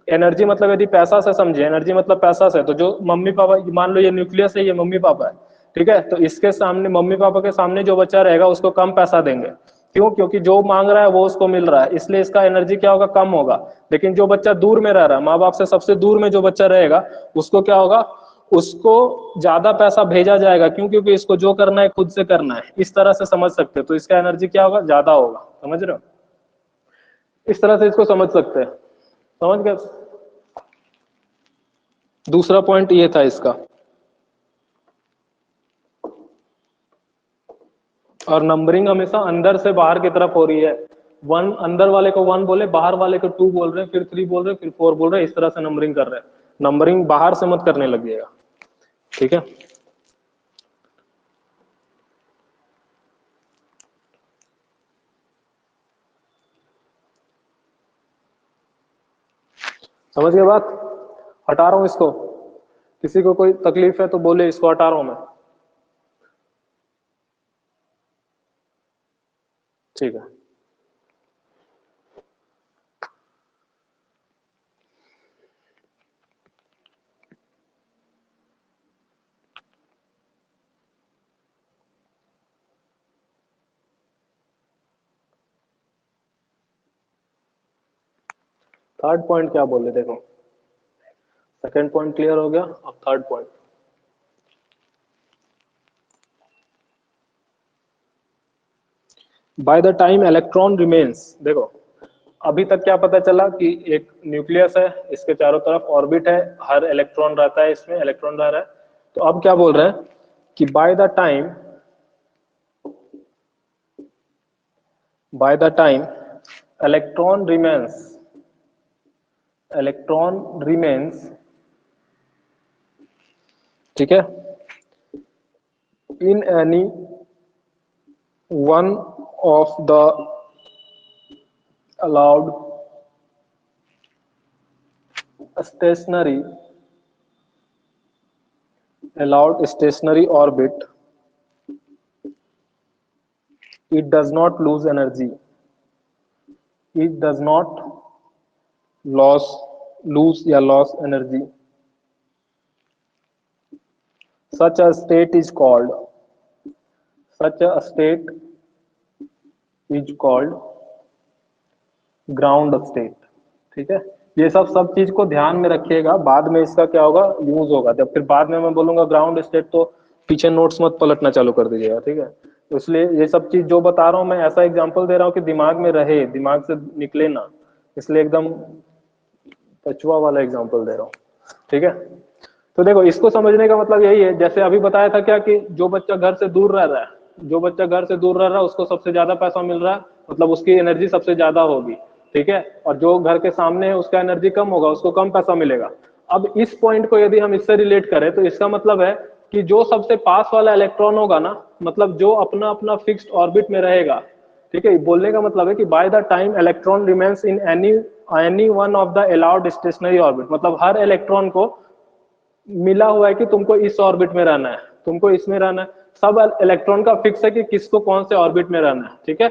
एनर्जी मतलब यदि पैसा से समझे, एनर्जी मतलब पैसा से, तो जो मम्मी पापा, मान लो ये न्यूक्लियस है, ये मम्मी पापा है. ठीक है, तो इसके सामने, मम्मी पापा के सामने जो बच्चा रहेगा उसको कम पैसा देंगे. क्यों, क्योंकि जो मांग रहा है वो उसको मिल रहा है, इसलिए इसका एनर्जी क्या होगा, कम होगा. लेकिन जो बच्चा दूर में रह रहा है, माँ बाप से सबसे दूर में जो बच्चा रहेगा, उसको क्या होगा, उसको ज्यादा पैसा भेजा जाएगा. क्यों, क्योंकि इसको जो करना है खुद से करना है. इस तरह से समझ सकते हो, तो इसका एनर्जी क्या होगा, ज्यादा होगा. समझ रहे हो, इस तरह से इसको समझ सकते हैं. समझ गए. दूसरा पॉइंट ये था इसका. और नंबरिंग हमेशा अंदर से बाहर की तरफ हो रही है. 1 अंदर वाले को 1 बोले, बाहर वाले को 2 बोल रहे हैं, फिर 3 बोल रहे हैं, फिर 4 बोल रहे हैं, इस तरह से नंबरिंग कर रहे हैं. नंबरिंग बाहर से मत करने लगिएगा. ठीक है, समझ गए बात. हटा रहा हूं इसको, किसी को कोई तकलीफ है तो बोले, इसको हटा रहा हूं मैं. ठीक है, थर्ड पॉइंट क्या बोले, देखो. सेकंड पॉइंट क्लियर हो गया, अब third point. By the time electron remains. देखो, अभी तक क्या पता चला कि एक न्यूक्लियस है, इसके चारों तरफ ऑर्बिट है, हर इलेक्ट्रॉन रहता है, इसमें इलेक्ट्रॉन रह रहा है. तो अब क्या बोल रहे हैं कि by the time electron remains electron remains, ठीक है, in any one of the allowed stationary orbit, it does not lose energy, it does not lose या loss energy. Such a state is called ground state, ठीक है। ये सब चीज को ध्यान में रखिएगा, बाद में इसका क्या होगा, यूज होगा। जब फिर बाद में मैं बोलूंगा ग्राउंड स्टेट तो पीछे नोट्स मत पलटना चालू कर दीजिएगा, ठीक है। तो इसलिए ये सब चीज जो बता रहा हूं मैं, ऐसा एग्जांपल दे रहा हूं कि दिमाग में रहे, दिमाग से निकले ना, इसलिए एकदम पछुआ वाला एग्जांपल दे रहा हूँ, ठीक है। तो देखो, इसको समझने का मतलब यही है, जैसे अभी बताया था क्या कि जो बच्चा घर से दूर रह रहा है, उसको सबसे ज्यादा पैसा मिल रहा है, मतलब उसकी एनर्जी सबसे ज्यादा होगी, ठीक है। और जो घर के सामने है उसका एनर्जी कम होगा, उसको कम पैसा मिलेगा। अब इस पॉइंट को यदि हम इससे रिलेट करें तो इसका मतलब है कि जो सबसे पास वाला इलेक्ट्रॉन होगा ना, मतलब जो अपना अपना फिक्स्ड ऑर्बिट में रहेगा, ठीक है। बोलने का मतलब है कि by the time electron remains in any one of the allowed stationery orbit, मतलब हर इलेक्ट्रॉन को मिला हुआ है कि तुमको इस ऑर्बिट में रहना है, तुमको इसमें रहना है। सब इलेक्ट्रॉन का फिक्स है कि किसको कौन से ऑर्बिट में रहना है, ठीक है।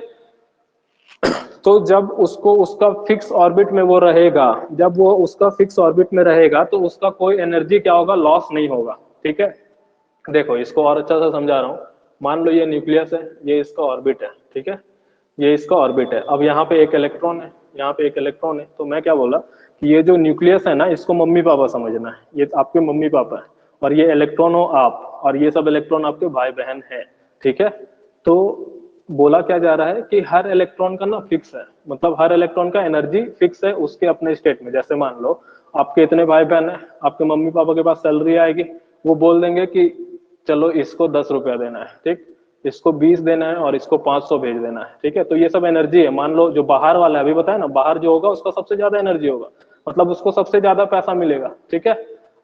तो जब उसको उसका फिक्स ऑर्बिट में वो रहेगा, जब वो उसका फिक्स ऑर्बिट में रहेगा तो उसका कोई एनर्जी क्या होगा, लॉस नहीं होगा, ठीक है। देखो, इसको और अच्छा सा समझा रहा हूं। मान लो ये न्यूक्लियस है, ये इसका ऑर्बिट है, ठीक है, ये इसका ऑर्बिट है। अब यहाँ पे एक इलेक्ट्रॉन है, यहाँ पे एक इलेक्ट्रॉन है। तो मैं क्या बोला कि ये जो न्यूक्लियस है ना, इसको मम्मी पापा समझना है, ये आपके मम्मी पापा है, और ये इलेक्ट्रॉन हो आप, और ये सब इलेक्ट्रॉन आपके भाई बहन है, ठीक है। तो बोला क्या जा रहा है कि हर इलेक्ट्रॉन का ना फिक्स है, मतलब हर इलेक्ट्रॉन का एनर्जी फिक्स है उसके अपने स्टेट में। जैसे मान लो आपके इतने भाई बहन है, आपके मम्मी पापा के पास सैलरी आएगी, वो बोल देंगे कि चलो इसको 10 रुपया देना है, ठीक, इसको 20 देना है, और इसको 500 भेज देना है, ठीक है। तो ये सब एनर्जी है। मान लो जो बाहर वाला है, अभी बताया ना, बाहर जो होगा उसका सबसे ज्यादा एनर्जी होगा, मतलब उसको सबसे ज्यादा पैसा मिलेगा, ठीक है।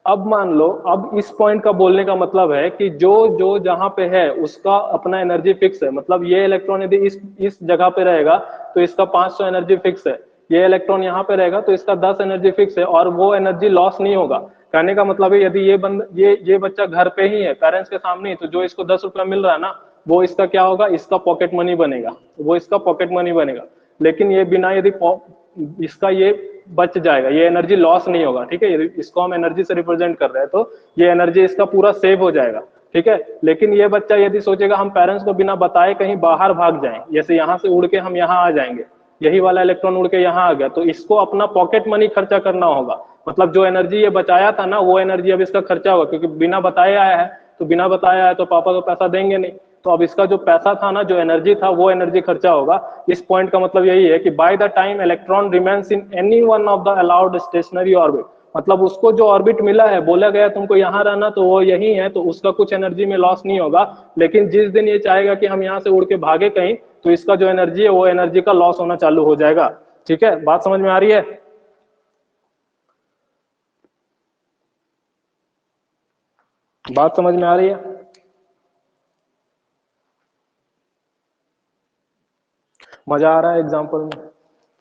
अब मान लो, अब इस पॉइंट का बोलने का मतलब है कि जो जो जहां पे है उसका अपना एनर्जी फिक्स है, मतलब ये इलेक्ट्रॉन यदि इस जगह पे रहेगा तो इसका 500 एनर्जी फिक्स है, ये इलेक्ट्रॉन यहाँ पे रहेगा तो इसका 10 एनर्जी फिक्स है, और वो एनर्जी लॉस नहीं होगा। कहने का मतलब है यदि ये बच्चा घर पे ही है, पेरेंट्स के सामने ही, तो जो इसको 10 रुपया मिल रहा है ना, वो इसका क्या होगा, इसका पॉकेट मनी बनेगा, वो इसका पॉकेट मनी बनेगा। लेकिन ये बिना यदि इसका ये बच जाएगा, ये एनर्जी लॉस नहीं होगा, ठीक है। इसको हम एनर्जी से रिप्रेजेंट कर रहे हैं, तो ये एनर्जी इसका पूरा सेव हो जाएगा, ठीक है। लेकिन ये बच्चा यदि सोचेगा हम पेरेंट्स को बिना बताए कहीं बाहर भाग जाएं, जैसे यहाँ से उड़ के हम यहाँ आ जाएंगे, यही वाला इलेक्ट्रॉन उड़ के यहाँ आ गया, तो इसको अपना पॉकेट मनी खर्चा करना होगा। मतलब जो एनर्जी ये बचाया था ना, वो एनर्जी अब इसका खर्चा होगा, क्योंकि बिना बताए आया है, तो बिना बताया आया तो पापा को पैसा देंगे नहीं, तो अब इसका जो पैसा था ना, जो एनर्जी था, वो एनर्जी खर्चा होगा। इस पॉइंट का मतलब यही है कि by the time electron remains in any one of the allowed stationery orbit, मतलब उसको जो ऑर्बिट मिला है, बोला गया तुमको यहाँ रहना, तो वो यही है, तो उसका कुछ एनर्जी में लॉस नहीं होगा। लेकिन जिस दिन ये चाहेगा कि हम यहाँ से उड़ के भागे कहीं, तो इसका जो एनर्जी है वो एनर्जी का लॉस होना चालू हो जाएगा, ठीक है। बात समझ में आ रही है? बात समझ में आ रही है? मजा आ रहा है एग्जाम्पल में?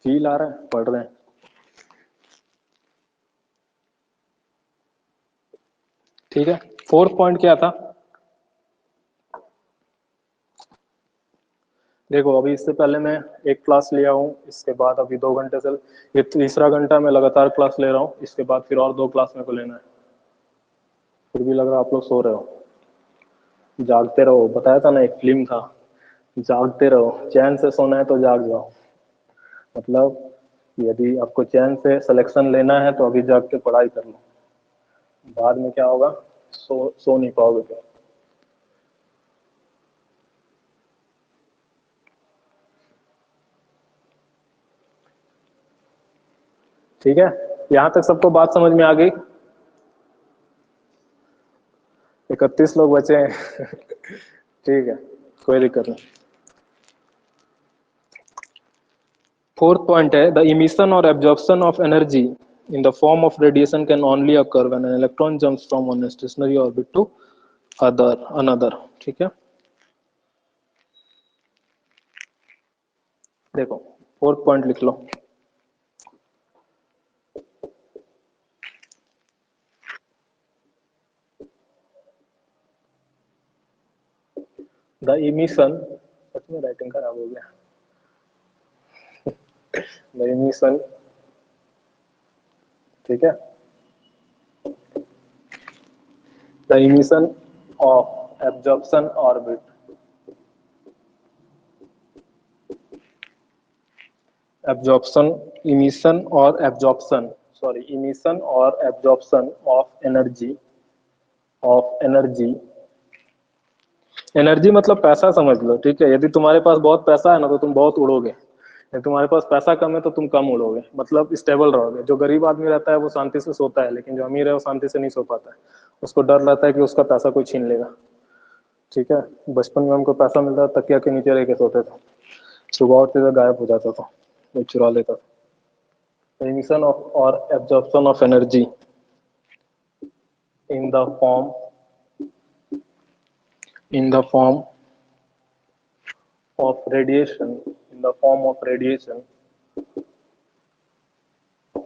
फील आ रहा है? पढ़ रहे हैं? ठीक है। फोर्थ पॉइंट क्या था? देखो, अभी इससे पहले मैं एक क्लास लिया हूँ, इसके बाद अभी 2 घंटे से ये तीसरा घंटा मैं लगातार क्लास ले रहा हूँ, इसके बाद फिर और 2 क्लास मेरे को लेना है। फिर भी लग रहा है आप लोग सो रहे हो। जागते रहो, बताया था ना, एक फिल्म था, जागते रहो, चैन से सोना है तो जाग जाओ। मतलब यदि आपको चैन से सिलेक्शन लेना है तो अभी जाग के पढ़ाई कर लो, बाद में क्या होगा, सो नहीं पाओगे फिर। ठीक है, यहां तक सबको बात समझ में आ गई? 31 लोग बचे हैं। ठीक है, कोई दिक्कत नहीं। फोर्थ पॉइंट है द इमिशन और absorption of energy in the form of radiation can only occur when an electron jumps from one stationary orbit to another. ठीक है, देखो 4th पॉइंट लिख लो। द इमिशन, सच में राइटिंग खराब हो गया। द इमिशन, ठीक है, the emission of absorption orbit, absorption, emission और एब्जॉर्प्शन, सॉरी इमिशन और absorption of energy, of energy, energy मतलब पैसा समझ लो, ठीक है। यदि तुम्हारे पास बहुत पैसा है ना तो तुम बहुत उड़ोगे, यदि तुम्हारे पास पैसा कम है तो तुम कम उड़ोगे, मतलब स्टेबल रहोगे। जो गरीब आदमी रहता है वो शांति से सोता है, लेकिन जो अमीर है वो शांति से नहीं सो पाता है, उसको डर रहता है कि उसका पैसा कोई छीन लेगा, ठीक है। बचपन में हमको पैसा मिलता था, तकिया के नीचे रह के सोते थे, सुबह उठते थे गायब हो जाता था, कोई चुरा लेता था। इमिशन ऑफ और absorption of energy in the form of radiation, in the form of radiation,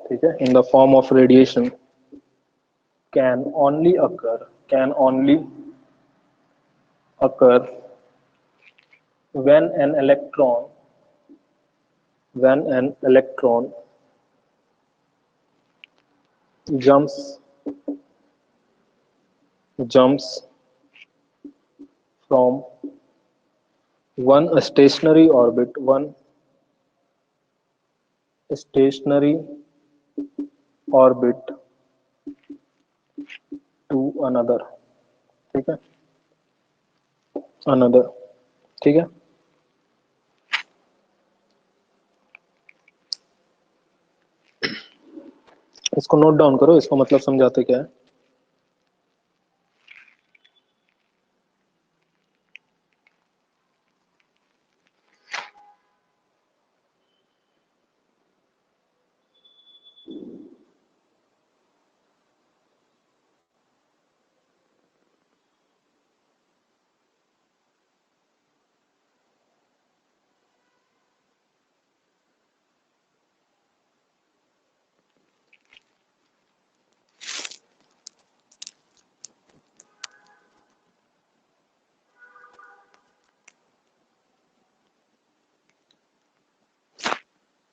ठीक है, in the form of radiation can only occur when an electron jumps from one stationary orbit to another, ठीक है, another, ठीक है। इसको note down करो, इसको मतलब समझाते क्या है।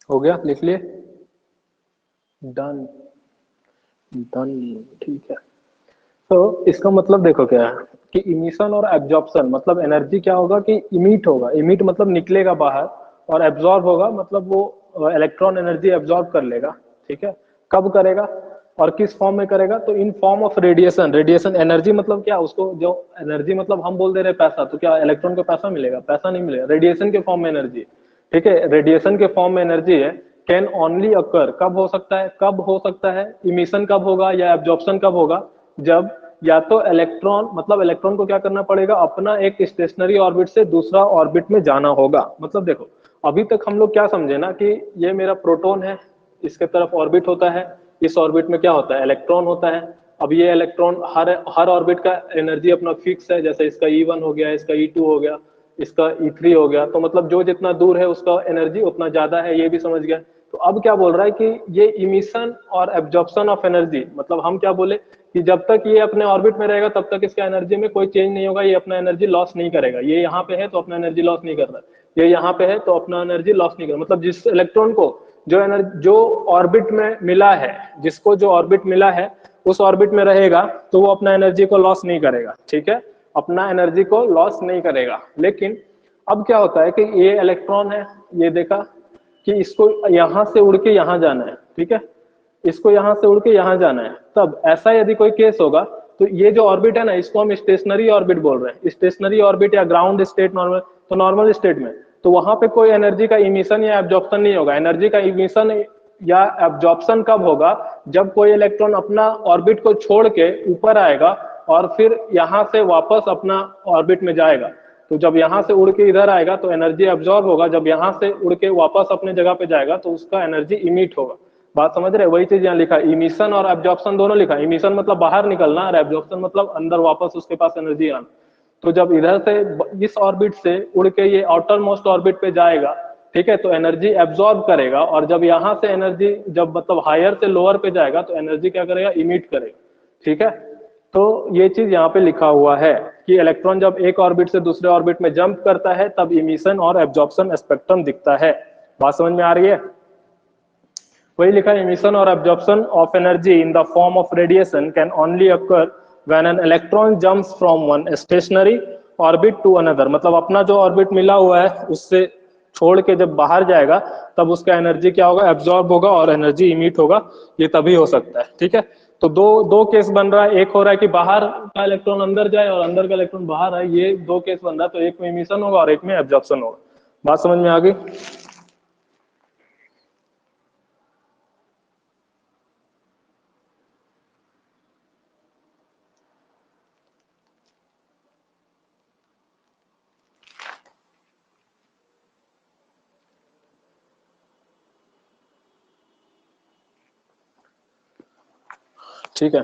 हो गया, लिख लिए, डन डन, ठीक है। तो इसका मतलब देखो क्या है कि इमिशन और एब्जॉर्प्शन मतलब एनर्जी क्या होगा कि इमिट होगा, इमिट मतलब निकलेगा बाहर, और एब्जॉर्ब होगा मतलब वो इलेक्ट्रॉन एनर्जी एब्जॉर्ब कर लेगा, ठीक है। कब करेगा और किस फॉर्म में करेगा, तो in form of radiation. Radiation energy मतलब क्या, उसको जो एनर्जी मतलब हम बोल दे रहे पैसा, तो क्या इलेक्ट्रॉन को पैसा मिलेगा? पैसा नहीं मिलेगा, रेडिएशन के फॉर्म में एनर्जी, ठीक है, रेडिएशन के फॉर्म में एनर्जी है। कैन ओनली अकर, कब हो सकता है, कब हो सकता है, इमिशन कब होगा या एब्जॉर्प्शन कब होगा, जब या तो इलेक्ट्रॉन मतलब इलेक्ट्रॉन को क्या करना पड़ेगा, अपना एक स्टेशनरी ऑर्बिट से दूसरा ऑर्बिट में जाना होगा। मतलब देखो अभी तक हम लोग क्या समझे ना कि ये मेरा प्रोटॉन है, इसके तरफ ऑर्बिट होता है, इस ऑर्बिट में क्या होता है, इलेक्ट्रॉन होता है। अब ये इलेक्ट्रॉन हर ऑर्बिट का एनर्जी अपना फिक्स है, जैसे इसका E1 हो गया, इसका E2 हो गया, इसका E3 हो गया, तो मतलब जो जितना दूर है उसका एनर्जी उतना ज्यादा है, ये भी समझ गया। तो अब क्या बोल रहा है कि ये इमिशन और एब्जॉर्प्शन ऑफ एनर्जी, मतलब हम क्या बोले कि जब तक ये अपने ऑर्बिट में रहेगा तब तक इसका एनर्जी में कोई चेंज नहीं होगा, ये अपना एनर्जी लॉस नहीं करेगा। ये यहाँ पे है तो अपना एनर्जी लॉस नहीं कर रहा, ये यहाँ पे है तो अपना एनर्जी लॉस नहीं कर रहा। मतलब जिस इलेक्ट्रॉन को जो एनर्जी जो ऑर्बिट में मिला है, जिसको जो ऑर्बिट मिला है उस ऑर्बिट में रहेगा तो वो अपना एनर्जी को लॉस नहीं करेगा, ठीक है, अपना एनर्जी को लॉस नहीं करेगा। लेकिन अब क्या होता है कि ये इलेक्ट्रॉन है, ये देखा कि इसको यहां से उड़ के यहां जाना है, ठीक है, इसको यहां से उड़ के यहां जाना है। तब ऐसा यदि कोई केस होगा तो ये जो ऑर्बिट है ना, इसको हम स्टेशनरी ऑर्बिट बोल रहे हैं, स्टेशनरी ऑर्बिट या ग्राउंड स्टेट नॉर्मल, तो नॉर्मल स्टेट में तो वहां पे कोई एनर्जी का इमिशन या एब्जॉर्प्शन नहीं होगा। एनर्जी का इमिशन या एब्जॉर्प्शन कब होगा, जब कोई इलेक्ट्रॉन अपना ऑर्बिट को छोड़ के ऊपर आएगा और फिर यहां से वापस अपना ऑर्बिट में जाएगा। तो जब यहां से उड़ के इधर आएगा तो एनर्जी एब्जॉर्ब होगा, जब यहां से उड़ के वापस अपने जगह पे जाएगा तो उसका एनर्जी इमिट होगा। बात समझ रहे? वही चीज यहाँ लिखा, इमिशन और एब्जॉर्प्शन दोनों लिखा। इमिशन मतलब बाहर निकलना और एब्जॉर्प्शन मतलब अंदर वापस उसके पास एनर्जी आना। तो जब इधर से इस ऑर्बिट से उड़ के ये आउटर मोस्ट ऑर्बिट पे जाएगा, ठीक है, तो एनर्जी एब्जॉर्ब करेगा, और जब यहाँ से एनर्जी जब मतलब हायर से लोअर पे जाएगा तो एनर्जी क्या करेगा, इमिट करेगा। ठीक है, तो ये चीज यहाँ पे लिखा हुआ है कि इलेक्ट्रॉन जब एक ऑर्बिट से दूसरे ऑर्बिट में जंप करता है तब इमिशन और एब्जॉर्प्शन स्पेक्ट्रम दिखता है। बात समझ में आ रही है? वही लिखा है, इमिशन और absorption of energy in the form of radiation can only occur when an electron jumps from one stationary orbit to another. मतलब अपना जो ऑर्बिट मिला हुआ है उससे छोड़ के जब बाहर जाएगा तब उसका एनर्जी क्या होगा, एब्जॉर्ब होगा और एनर्जी इमिट होगा। ये तभी हो सकता है। ठीक है, तो दो दो केस बन रहा है। एक हो रहा है कि बाहर का इलेक्ट्रॉन अंदर जाए और अंदर का इलेक्ट्रॉन बाहर आए, ये दो केस बन रहा है। तो एक में इमिशन होगा और एक में एब्जॉर्प्शन होगा। बात समझ में आ गई? ठीक है,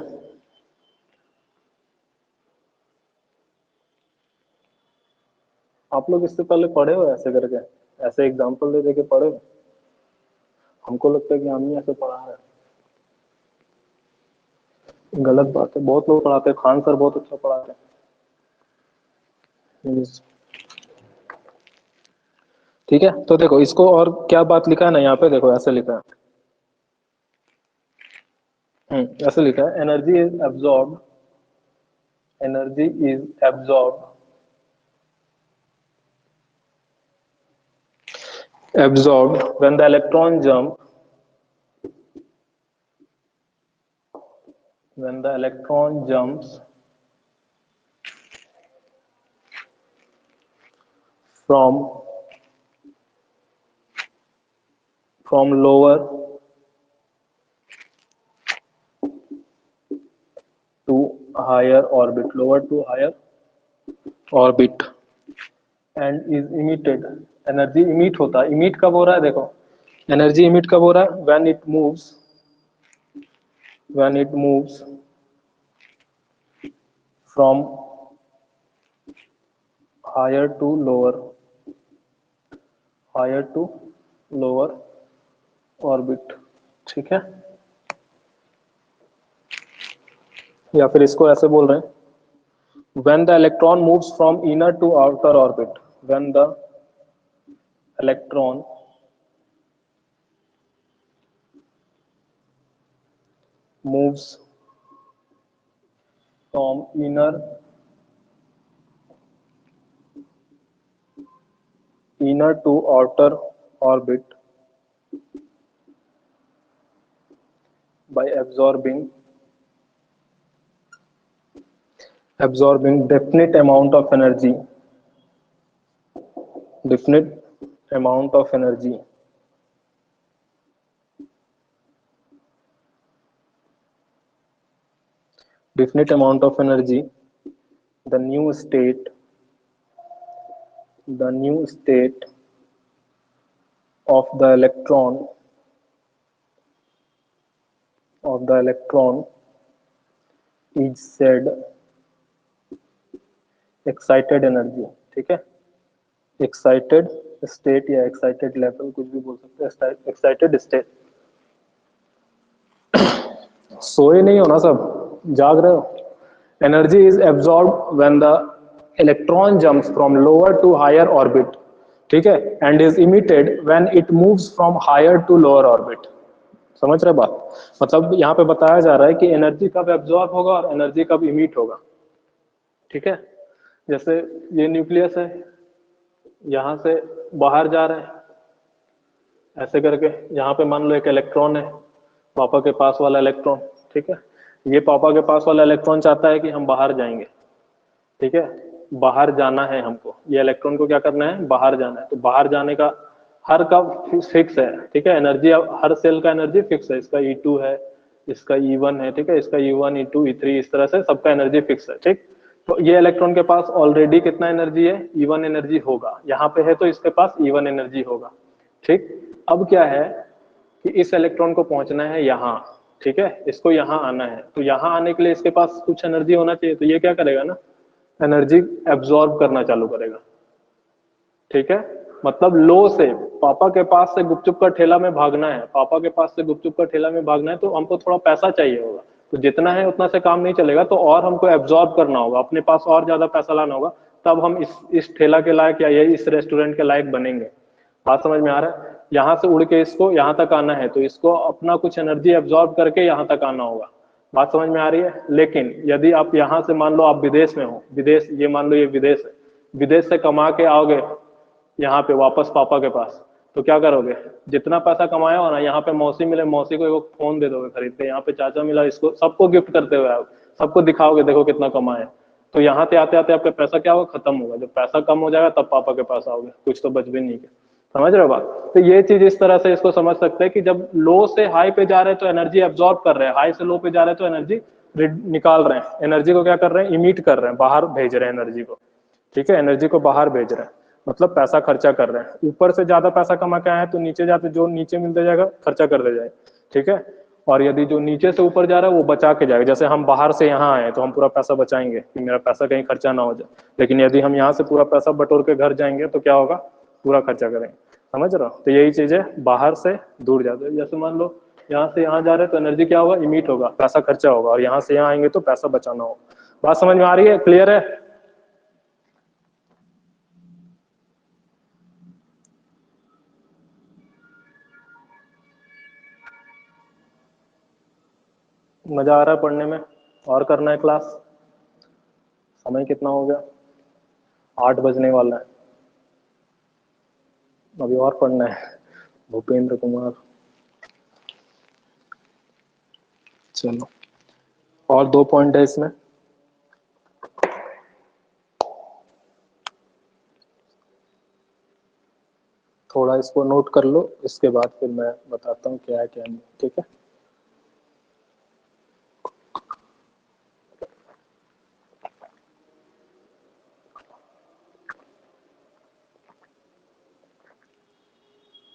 आप लोग इससे पहले पढ़े हो ऐसे करके, ऐसे एग्जांपल दे दे के पढ़े हो? हमको लगता है कि हम ही ऐसे पढ़ा रहे हैं। गलत बात है, बहुत लोग पढ़ाते हैं, खान सर बहुत अच्छा पढ़ाते हैं। ठीक है, तो देखो इसको और क्या बात लिखा है ना यहाँ पे, देखो ऐसे लिखा है, ऐसे लिखा है, energy is absorb, energy is absorb, absorbed when the electron jump, when the electron jumps from lower to higher orbit, lower to higher orbit and is emitted, energy emit होता है। emit कब हो रहा है, देखो energy emit कब हो रहा है, when it moves, when it moves from higher to lower, higher to lower orbit। ठीक है, या फिर इसको ऐसे बोल रहे हैं, when the electron moves from inner to outer orbit, when the electron moves from inner to outer orbit by absorbing definite amount of energy, definite amount of energy, definite amount of energy, the new state of the electron is said excited energy। ठीक है, excited state या excited level कुछ भी बोल सकते हैं, excited state. सोए नहीं हो ना सब, जाग रहे हो। Energy is absorb when the electron jumps from lower to higher orbit, ठीक है, and is emitted when it moves from higher to lower orbit. समझ रहे बात? मतलब यहाँ पे बताया जा रहा है कि एनर्जी कब एब्जॉर्ब होगा और एनर्जी कब इमिट होगा। ठीक है, जैसे ये न्यूक्लियस है, यहाँ से बाहर जा रहे हैं ऐसे करके, यहाँ पे मान लो एक इलेक्ट्रॉन है, पापा के पास वाला इलेक्ट्रॉन। ठीक है, ये पापा के पास वाला इलेक्ट्रॉन चाहता है कि हम बाहर जाएंगे। ठीक है, बाहर जाना है हमको, ये इलेक्ट्रॉन को क्या करना है, बाहर जाना है। तो बाहर जाने का हर का फिक्स है। ठीक है, एनर्जी हर सेल का एनर्जी फिक्स है, इसका E2 है, इसका E1 है, ठीक है, इसका E1 E2 E3, इस तरह से सबका एनर्जी फिक्स है। ठीक, तो ये इलेक्ट्रॉन के पास ऑलरेडी कितना एनर्जी है, E1 एनर्जी होगा। यहाँ पे है तो इसके पास E1 एनर्जी होगा। ठीक, अब क्या है कि इस इलेक्ट्रॉन को पहुंचना है यहाँ, ठीक है, इसको यहाँ आना है, तो यहाँ आने के लिए इसके पास कुछ एनर्जी होना चाहिए, तो ये क्या करेगा ना, एनर्जी एब्जॉर्ब करना चालू करेगा, ठीक है। मतलब लो से पापा के पास से गुपचुप का ठेला में भागना है, पापा के पास से गुपचुप का ठेला में भागना है, तो हमको थोड़ा पैसा चाहिए होगा, तो जितना है उतना से काम नहीं चलेगा, तो और हमको एब्जॉर्ब करना होगा, अपने पास और ज्यादा पैसा लाना होगा, तब हम इस ठेला के लायक या ये इस रेस्टोरेंट के लायक बनेंगे। बात समझ में आ रहा है? यहाँ से उड़ के इसको यहाँ तक आना है, तो इसको अपना कुछ एनर्जी एब्जॉर्ब करके यहाँ तक आना होगा। बात समझ में आ रही है? लेकिन यदि आप यहाँ से मान लो आप विदेश में हो, विदेश, ये मान लो ये विदेश है, विदेश से कमा के आओगे यहाँ पे वापस पापा के पास, तो क्या करोगे, जितना पैसा कमाया हो ना, यहाँ पे मौसी मिले, मौसी को एक फोन दे दोगे खरीद के, यहाँ पे चाचा मिला, इसको सबको गिफ्ट करते हुए आओ, सबको दिखाओगे देखो कितना कमाए, तो यहाँ से आते आते आपका पैसा क्या होगा, खत्म होगा। जब पैसा कम हो जाएगा तब पापा के पास आओगे, कुछ तो बच भी नहीं है। समझ रहे हो बात? तो ये चीज इस तरह से इसको समझ सकते हैं कि जब लो से हाई पे जा रहे हैं तो एनर्जी एब्जॉर्ब कर रहे हैं, हाई से लो पे जा रहे हैं तो एनर्जी निकाल रहे हैं, एनर्जी को क्या कर रहे हैं, इमिट कर रहे हैं, बाहर भेज रहे हैं एनर्जी को, ठीक है, एनर्जी को बाहर भेज रहे हैं, मतलब पैसा खर्चा कर रहे हैं। ऊपर से ज्यादा पैसा कमा के आए तो नीचे जाते जो नीचे मिलते जाएगा खर्चा कर दे जाए, ठीक है। और यदि जो नीचे से ऊपर जा रहा है वो बचा के जाएगा, जैसे हम बाहर से यहाँ आए तो हम पूरा पैसा बचाएंगे कि मेरा पैसा कहीं खर्चा ना हो जाए, लेकिन यदि हम यहाँ से पूरा पैसा बटोर के घर जाएंगे तो क्या होगा, पूरा खर्चा करेंगे। समझ रहे हो? तो यही चीज है, बाहर से दूर जाते हैं। जैसे मान लो यहाँ से यहाँ जा रहे हैं तो एनर्जी क्या होगा, इमिट होगा, पैसा खर्चा होगा, और यहाँ से यहाँ आएंगे तो पैसा बचाना होगा। बात समझ में आ रही है? क्लियर है? मजा आ रहा है पढ़ने में? और करना है क्लास? समय कितना हो गया, 8 बजने वाला है, अभी और पढ़ना है। भूपेंद्र कुमार, चलो और 2 पॉइंट है इसमें। थोड़ा इसको नोट कर लो, इसके बाद फिर मैं बताता हूँ क्या है क्या नहीं, ठीक है।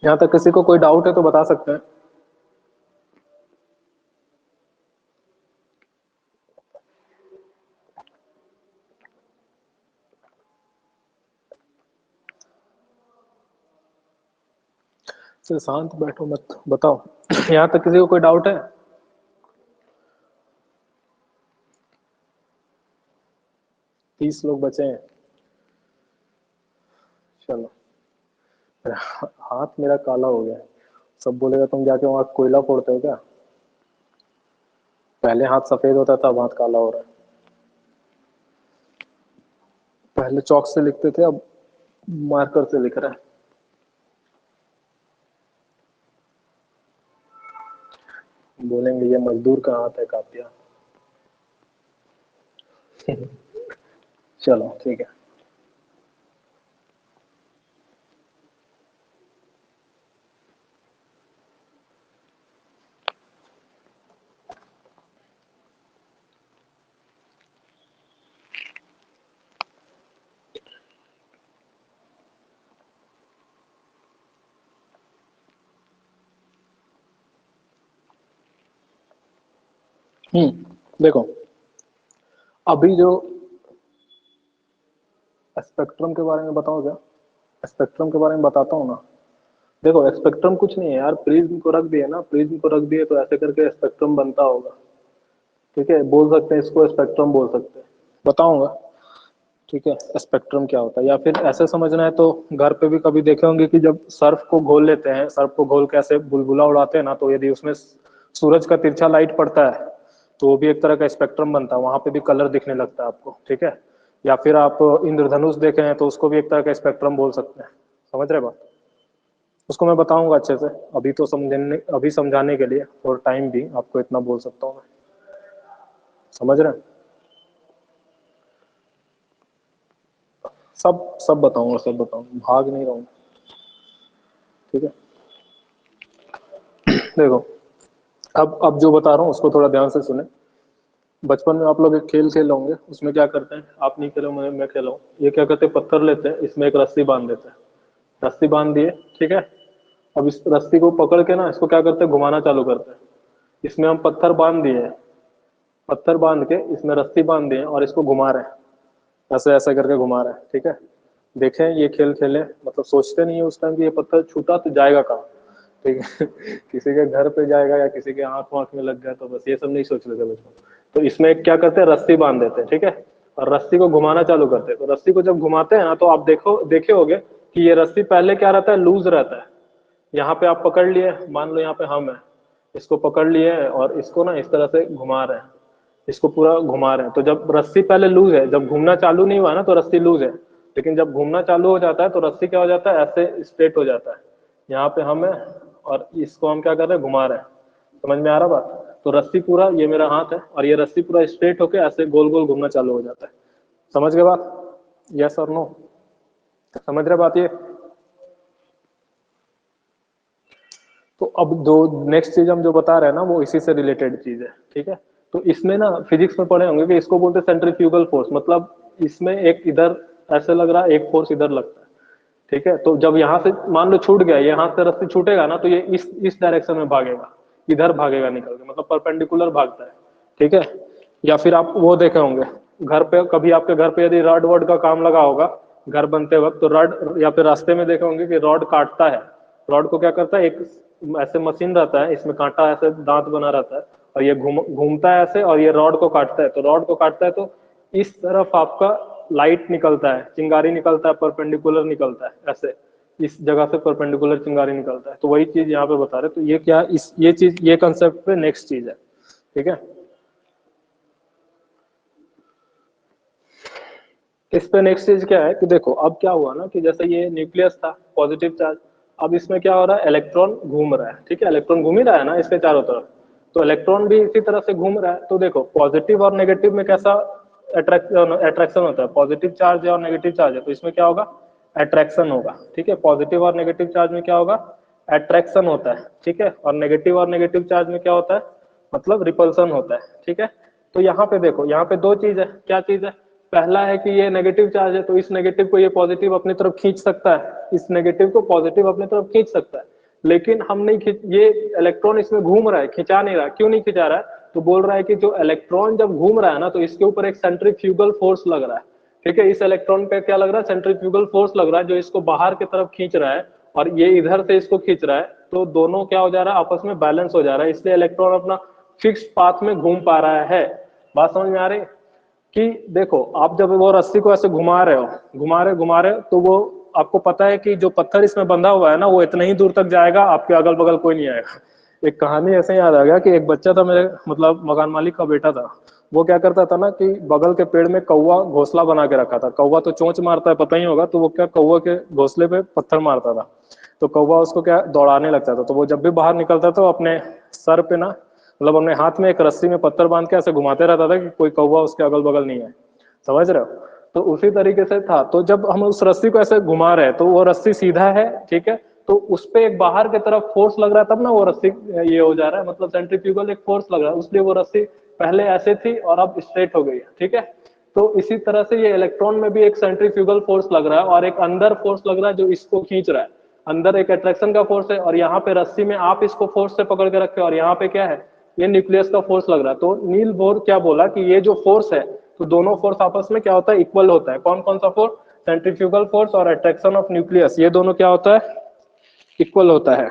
यहाँ तक किसी को कोई डाउट है तो बता सकते हैं। चलो शांत बैठो मत, बताओ। यहाँ तक किसी को कोई डाउट है? तीस लोग बचे हैं, चलो। हाथ मेरा काला हो गया, सब बोलेगा तुम जाके वहां कोयला फोड़ते हो क्या? पहले हाथ सफेद होता था, अब हाथ काला हो रहा है। पहले चौक से लिखते थे, अब मार्कर से लिख रहा है। बोलेंगे ये मजदूर का हाथ है कातिया। चलो ठीक है। देखो, अभी जो स्पेक्ट्रम के बारे में बताओ क्या? स्पेक्ट्रम के बारे में बताता हूँ ना। देखो स्पेक्ट्रम कुछ नहीं है यार, प्रिज्म को रख दिए ना, प्रिज्म को रख दिए तो ऐसे करके स्पेक्ट्रम बनता होगा, ठीक है। बोल सकते हैं इसको स्पेक्ट्रम बोल सकते हैं, बताऊंगा, ठीक है, स्पेक्ट्रम क्या होता है। या फिर ऐसे समझना है तो घर पे भी कभी देखे होंगे कि जब सर्फ को घोल लेते हैं, सर्फ को घोल के ऐसे बुलबुला उड़ाते हैं ना, तो यदि उसमें सूरज का तिरछा लाइट पड़ता है तो वो भी एक तरह का स्पेक्ट्रम बनता है, वहां पे भी कलर दिखने लगता है आपको, ठीक है। या फिर आप इंद्रधनुष देखे हैं तो उसको भी एक तरह का स्पेक्ट्रम बोल सकते हैं। समझ रहे बात? उसको मैं बताऊंगा अच्छे से, अभी तो समझने, अभी समझाने के लिए और टाइम भी आपको इतना बोल सकता हूँ मैं। समझ रहे हैं? सब सब बताऊंगा, सब बताऊंगा, भाग नहीं रहूंगा, ठीक है। देखो, अब जो बता रहा हूँ उसको थोड़ा ध्यान से सुने। बचपन में आप लोग एक खेल खेल होंगे, उसमें क्या करते हैं, आप नहीं खेलो, मैं खेला हूँ, ये क्या करते हैं, पत्थर लेते हैं, इसमें एक रस्सी बांध देते हैं, रस्सी बांध दिए, ठीक है, अब इस रस्सी को पकड़ के ना इसको क्या करते हैं, घुमाना चालू करते हैं। इसमें हम पत्थर बांध दिए हैं, पत्थर बांध के इसमें रस्सी बांध दिए और इसको घुमा रहे हैं, ऐसे ऐसे करके घुमा रहे हैं, ठीक है। देखें ये खेल खेले, मतलब सोचते नहीं है उस टाइम कि ये पत्थर छूटा तो जाएगा कहाँ, ठीक है। किसी के घर पे जाएगा या किसी के आंख वाँख में लग गया, तो बस ये सब नहीं सोच रहे थे बचपन। तो इसमें क्या करते हैं, रस्सी बांध देते हैं, ठीक है, और रस्सी को घुमाना चालू करते हैं। तो रस्सी को जब घुमाते हैं ना, तो आप देखे होगे कि ये रस्सी पहले क्या रहता है, लूज रहता है। यहाँ पे आप पकड़ लिए, मान लो यहाँ पे हम है, इसको पकड़ लिए और इसको ना इस तरह से घुमा रहे हैं, इसको पूरा घुमा रहे हैं। तो जब रस्सी पहले लूज है, जब घूमना चालू नहीं हुआ ना तो रस्सी लूज है, लेकिन जब घूमना चालू हो जाता है तो रस्सी क्या हो जाता है, ऐसे स्ट्रेट हो जाता है। यहाँ पे हम है और इसको हम क्या कर रहे हैं, घुमा रहे हैं। समझ में आ रहा बात? तो रस्सी पूरा, ये मेरा हाथ है और ये रस्सी पूरा स्ट्रेट होके ऐसे गोल गोल घूमना चालू हो जाता है। समझ गए बात? यस और नो? समझ रहे बात ये? तो अब जो नेक्स्ट चीज हम जो बता रहे हैं ना, वो इसी से रिलेटेड चीज है, ठीक है। तो इसमें ना फिजिक्स में पढ़े होंगे कि इसको बोलते हैं सेंट्रीफ्यूगल फोर्स, मतलब इसमें एक इधर ऐसे लग रहा है, एक फोर्स इधर लगता है, ठीक है। तो जब यहाँ से मान लो छूट गया, यहाँ से रस्सी छूटेगा ना, तो ये इस डायरेक्शन में भागेगा, इधर भागेगा निकल के, मतलब परपेंडिकुलर भागता है, ठीक है। या फिर आप वो देखे होंगे घर पे, कभी आपके घर पे यदि रॉड वॉड का काम लगा होगा घर बनते वक्त, तो रॉड, या फिर रास्ते में देखे होंगे कि रॉड काटता है, रॉड को क्या करता है, एक ऐसे मशीन रहता है, इसमें कांटा ऐसे दांत बना रहता है और ये घूमता है ऐसे, और ये रॉड को काटता है। तो रॉड को काटता है तो इस तरफ आपका लाइट निकलता है, चिंगारी निकलता है, परपेंडिकुलर निकलता है ऐसे, इस जगह से परपेंडिकुलर चिंगारी निकलता है। तो वही चीज यहाँ पे बता रहे। तो ये क्या, इस ये चीज, ये कंसेप्ट पे नेक्स्ट चीज है, ठीक है। इस पे नेक्स्ट चीज क्या है कि देखो, अब क्या हुआ ना कि जैसे ये न्यूक्लियस था, पॉजिटिव चार्ज, अब इसमें क्या हो रहा है, इलेक्ट्रॉन घूम रहा है, ठीक है, इलेक्ट्रॉन घूम ही रहा है ना इसके चारों तरफ। तो इलेक्ट्रॉन भी इसी तरह से घूम रहा है। तो देखो पॉजिटिव और नेगेटिव में कैसा अट्रैक्शन होता है, पॉजिटिव चार्ज है और नेगेटिव चार्ज है, तो इसमें क्या होगा, अट्रैक्शन होगा, ठीक है। पॉजिटिव और नेगेटिव चार्ज में क्या होगा, अट्रैक्शन होता है, ठीक है। और नेगेटिव चार्ज में क्या होता है, मतलब रिपल्सन होता है, ठीक है। तो यहाँ पे देखो, यहाँ पे दो चीज है, क्या चीज है, पहला है कि ये नेगेटिव चार्ज है, तो इस नेगेटिव को ये पॉजिटिव अपनी तरफ खींच सकता है, इस नेगेटिव को पॉजिटिव अपनी तरफ खींच सकता है। लेकिन हम नहीं खींच, ये इलेक्ट्रॉन इसमें घूम रहा है, खिंचा नहीं रहा। क्यों नहीं खिंचा रहा है, तो बोल रहा है कि जो इलेक्ट्रॉन जब घूम रहा है ना, तो इसके ऊपर एक सेंट्रीफ्यूगल फोर्स लग रहा है, ठीक है। इस इलेक्ट्रॉन पे क्या लग रहा है, सेंट्रीफ्यूगल फोर्स लग रहा है, जो इसको बाहर की तरफ खींच रहा है और ये इधर से इसको खींच रहा है। तो दोनों क्या हो जा रहा है, आपस में बैलेंस हो जा रहा है, इसलिए इलेक्ट्रॉन अपना फिक्स पाथ में घूम पा रहा है। बात समझ में आ रही कि देखो, आप जब वो रस्सी को ऐसे घुमा रहे हो, घुमा रहे हो, तो वो आपको पता है कि जो पत्थर इसमें बंधा हुआ है ना, वो इतना ही दूर तक जाएगा, आपके अगल बगल कोई नहीं आएगा। एक कहानी ऐसे याद आ गया कि एक बच्चा था मेरे, मतलब मकान मालिक का बेटा था। वो क्या करता था ना कि बगल के पेड़ में कौवा घोंसला बना के रखा था। कौवा तो चोंच मारता है, पता ही होगा, तो वो क्या, कौवा के घोंसले पे पत्थर मारता था। तो कौवा उसको क्या दौड़ाने लगता था। तो वो जब भी बाहर निकलता था तो अपने सर पे ना, मतलब अपने हाथ में एक रस्सी में पत्थर बांध के ऐसे घुमाते रहता था कि कोई कौवा उसके अगल बगल नहीं है। समझ रहे हो? तो उसी तरीके से था। तो जब हम उस रस्सी को ऐसे घुमा रहे हैं, तो वो रस्सी सीधा है, ठीक है। तो उस पे एक बाहर की तरफ फोर्स लग रहा है, तब ना वो रस्सी ये हो जा रहा है, मतलब सेंट्रीफ्यूगल एक फोर्स लग रहा है, इसलिए वो रस्सी पहले ऐसे थी और अब स्ट्रेट हो गई है, ठीक है। तो इसी तरह से ये इलेक्ट्रॉन में भी एक सेंट्रीफ्यूगल फोर्स लग रहा है और एक अंदर फोर्स लग रहा है जो इसको खींच रहा है। अंदर एक अट्रैक्शन का फोर्स है और यहाँ पे रस्सी में आप इसको फोर्स से पकड़ के रखे, और यहाँ पे क्या है, ये न्यूक्लियस का फोर्स लग रहा है। तो नील बोर क्या बोला कि ये जो फोर्स है, तो दोनों फोर्स आपस में क्या होता है, इक्वल होता है। कौन कौन सा फोर्स, सेंट्रीफ्यूगल फोर्स और अट्रैक्शन ऑफ न्यूक्लियस, ये दोनों क्या होता है, इक्वल होता है,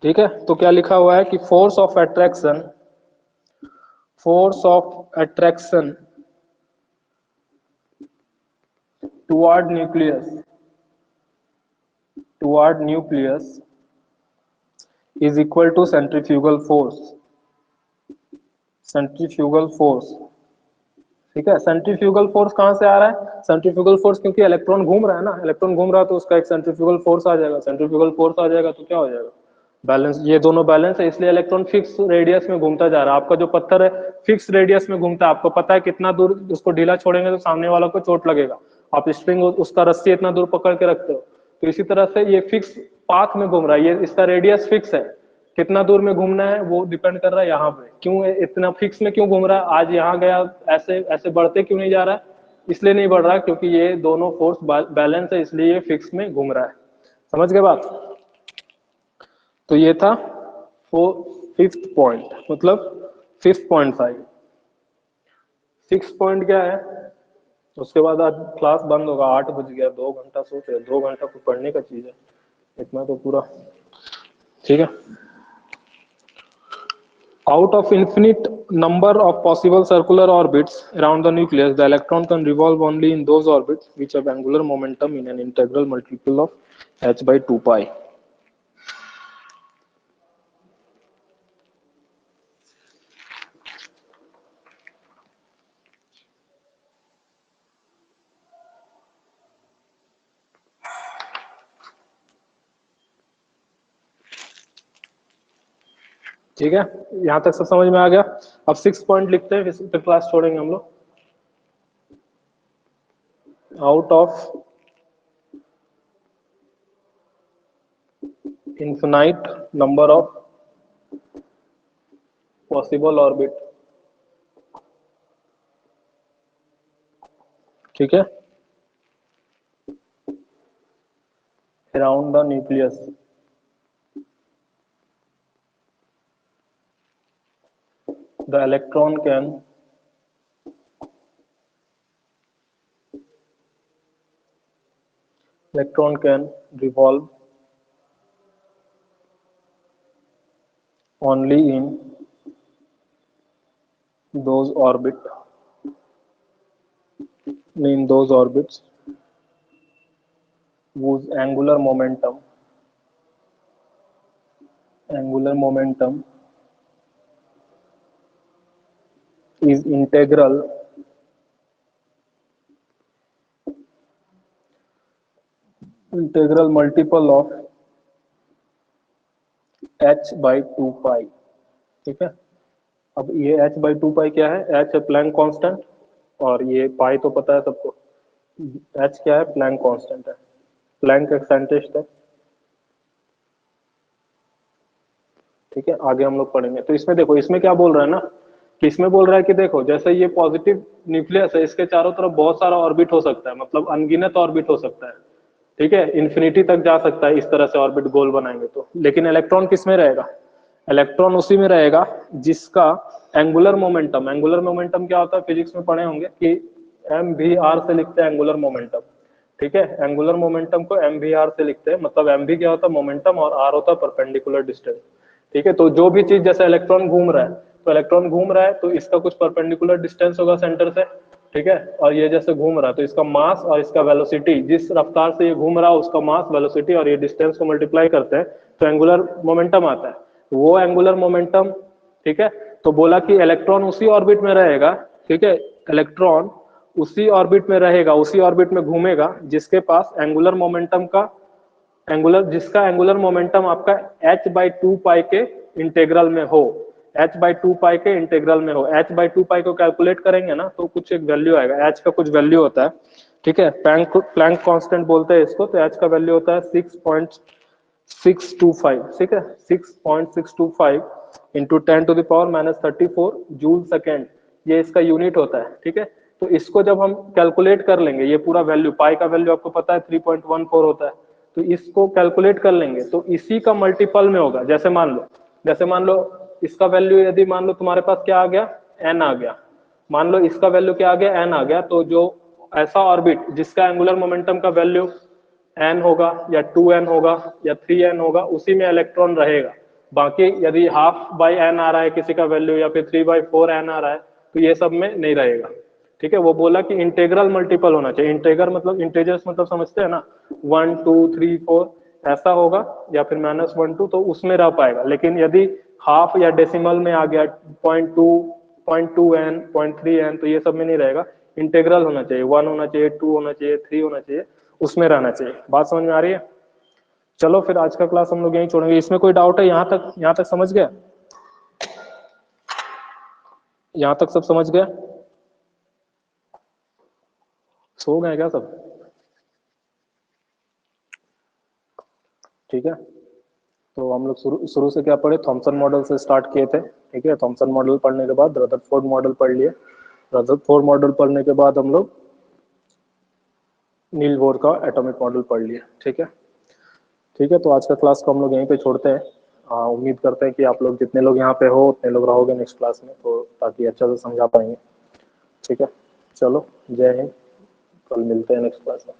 ठीक है। तो क्या लिखा हुआ है कि force of attraction toward nucleus is equal to centrifugal force, ठीक है। सेंट्रीफ्यूगल फोर्स कहां से आ रहा है, सेंट्रीफ्यूगल फोर्स, क्योंकि इलेक्ट्रॉन घूम रहा है ना, इलेक्ट्रॉन घूम रहा है तो उसका एक सेंट्रीफ्यूगल फोर्स आ जाएगा। सेंट्रीफ्यूगल फोर्स आ जाएगा तो क्या हो जाएगा, बैलेंस। ये दोनों बैलेंस है, इसलिए इलेक्ट्रॉन फिक्स रेडियस में घूमता जा रहा है। आपका जो पत्थर है फिक्स रेडियस में घूमता है, आपको पता है कितना दूर उसको ढीला छोड़ेंगे तो सामने वाला को चोट लगेगा। आप स्ट्रिंग उसका रस्सी इतना दूर पकड़ के रखते हो, तो इसी तरह से ये फिक्स पाथ में घूम रहा है, ये इसका रेडियस फिक्स है। कितना दूर में घूमना है वो डिपेंड कर रहा है यहाँ पे, क्यों इतना फिक्स में क्यों घूम रहा है, आज यहाँ गया, ऐसे ऐसे बढ़ते क्यों नहीं जा रहा है, इसलिए नहीं बढ़ रहा है क्योंकि ये दोनों फोर्स बैलेंस है, इसलिए ये फिक्स में घूम रहा है। समझ गए बात? तो ये था फिफ्थ पॉइंट, मतलब 5.5। 6 पॉइंट क्या है, उसके बाद आज क्लास बंद होगा, 8 बज गया, 2 घंटा सोते, 2 घंटा कुछ पढ़ने का चीज है, इतना तो पूरा ठीक है। Out of infinite number of possible circular orbits around the nucleus, the electron can revolve only in those orbits which have angular momentum in an integral multiple of h by 2 pi. ठीक है, यहां तक सब समझ में आ गया। अब 6 point लिखते हैं, फिर क्लास छोड़ेंगे हम लोग। Out of infinite number of possible orbit, ठीक है, around the nucleus, the electron can revolve only in those orbits whose angular momentum is integral multiple of h by 2 pi, ठीक है। अब ये h by 2 pi क्या है, h है Planck constant, और ये पाई तो पता है सबको, h क्या है, प्लैंक कांस्टेंट है, प्लैंक एक्सेंट्रिक है, ठीक है। आगे हम लोग पढ़ेंगे। तो इसमें देखो, इसमें क्या बोल रहा है ना, कि इसमें बोल रहा है कि देखो जैसे ये पॉजिटिव न्यूक्लियस है, इसके चारों तरफ बहुत सारा ऑर्बिट हो सकता है, मतलब अनगिनत ऑर्बिट हो सकता है, ठीक है, इन्फिनिटी तक जा सकता है इस तरह से ऑर्बिट गोल बनाएंगे तो। लेकिन इलेक्ट्रॉन किस में रहेगा, इलेक्ट्रॉन उसी में रहेगा जिसका एंगुलर मोमेंटम क्या होता है, फिजिक्स में पढ़े होंगे कि एम वी आर से लिखते हैं एंगुलर मोमेंटम, ठीक है। एंगुलर मोमेंटम को एम वी आर से लिखते हैं, मतलब एम वी क्या होता है, मोमेंटम, और आर होता है परपेंडिकुलर डिस्टेंस, ठीक है। तो जो भी चीज, जैसे इलेक्ट्रॉन घूम रहा है, तो इलेक्ट्रॉन घूम रहा है तो इसका कुछ परपेंडिकुलर डिस्टेंस होगा सेंटर से, ठीक है। और ये जैसे घूम रहा है तो इसका मास और इसका वेलोसिटी, जिस रफ्तार से ये घूम रहा है उसका मास, वेलोसिटी और ये डिस्टेंस को मल्टीप्लाई करते हैं तो एंगुलर मोमेंटम आता है। वो एंगुलर मोमेंटम, ठीक है। तो बोला कि इलेक्ट्रॉन उसी ऑर्बिट में रहेगा, ठीक है, इलेक्ट्रॉन उसी ऑर्बिट में रहेगा, उसी ऑर्बिट में घूमेगा जिसके पास जिसका एंगुलर मोमेंटम आपका h बाई 2 पाई के इंटेग्रल में हो, h बाई 2 पाई के इंटेग्रल में हो। h बाई 2 पाई को कैलकुलेट करेंगे ना तो कुछ एक वैल्यू आएगा, h का कुछ वैल्यू होता है, ठीक है, प्लैंक कांस्टेंट बोलते हैं इसको। तो h का वैल्यू होता है 6.625, ठीक है, 6.625 इंटू 10⁻⁻34 जूल सेकेंड, ये इसका यूनिट होता है, ठीक है। तो इसको जब हम कैलकुलेट कर लेंगे, ये पूरा वैल्यू, पाई का वैल्यू आपको पता है 3.14 होता है, तो इसको कैलकुलेट कर लेंगे तो इसी का मल्टीपल में होगा। जैसे मान लो इसका वैल्यू, यदि मान लो तुम्हारे पास क्या आ गया, एन आ गया, मान लो इसका वैल्यू क्या आ गया, एन आ गया, तो जो ऐसा ऑर्बिट जिसका एंगुलर मोमेंटम का वैल्यू एन होगा या 2n होगा या 3n होगा, उसी में इलेक्ट्रॉन रहेगा। बाकी यदि हाफ बाई एन आ रहा है किसी का वैल्यू, या फिर 3/4 n आ रहा है, तो ये सब में नहीं रहेगा, ठीक है। वो बोला कि इंटेग्रल मल्टीपल होना चाहिए, इंटेगर मतलब इंटेजर्स मतलब समझते हैं ना, 1 2 3 4 ऐसा होगा, या फिर -1 2, तो उसमें रह पाएगा। लेकिन यदि हाफ या डेसिमल में आ गया, 0.2 0.2n 0.3n, तो ये सब में नहीं रहेगा, इंटेग्रल होना चाहिए, 1 होना चाहिए, 2 होना चाहिए, 3 होना चाहिए, उसमें रहना चाहिए। बात समझ में आ रही है। चलो फिर आज का क्लास हम लोग यहीं छोड़ेंगे। इसमें कोई डाउट है, यहाँ तक समझ गया, यहाँ तक सब समझ गया, सो गए क्या सब, ठीक है। तो हम लोग शुरू से क्या पढ़े, थॉमसन मॉडल से स्टार्ट किए थे, ठीक है। थॉमसन मॉडल पढ़ने के बाद रदरफोर्ड मॉडल पढ़ लिए, रदरफोर्ड मॉडल पढ़ने के बाद हम लोग नील बोर का एटॉमिक मॉडल पढ़ लिए, ठीक है। ठीक है, तो आज का क्लास को हम लोग यहीं पे छोड़ते हैं। हाँ, उम्मीद करते हैं कि आप लोग जितने लोग यहाँ पे हो उतने लोग रहोगे नेक्स्ट क्लास में, तो ताकि अच्छा से समझा पाएंगे। ठीक है, चलो, जय हिंद, कल मिलते हैं नेक्स्ट क्लास में।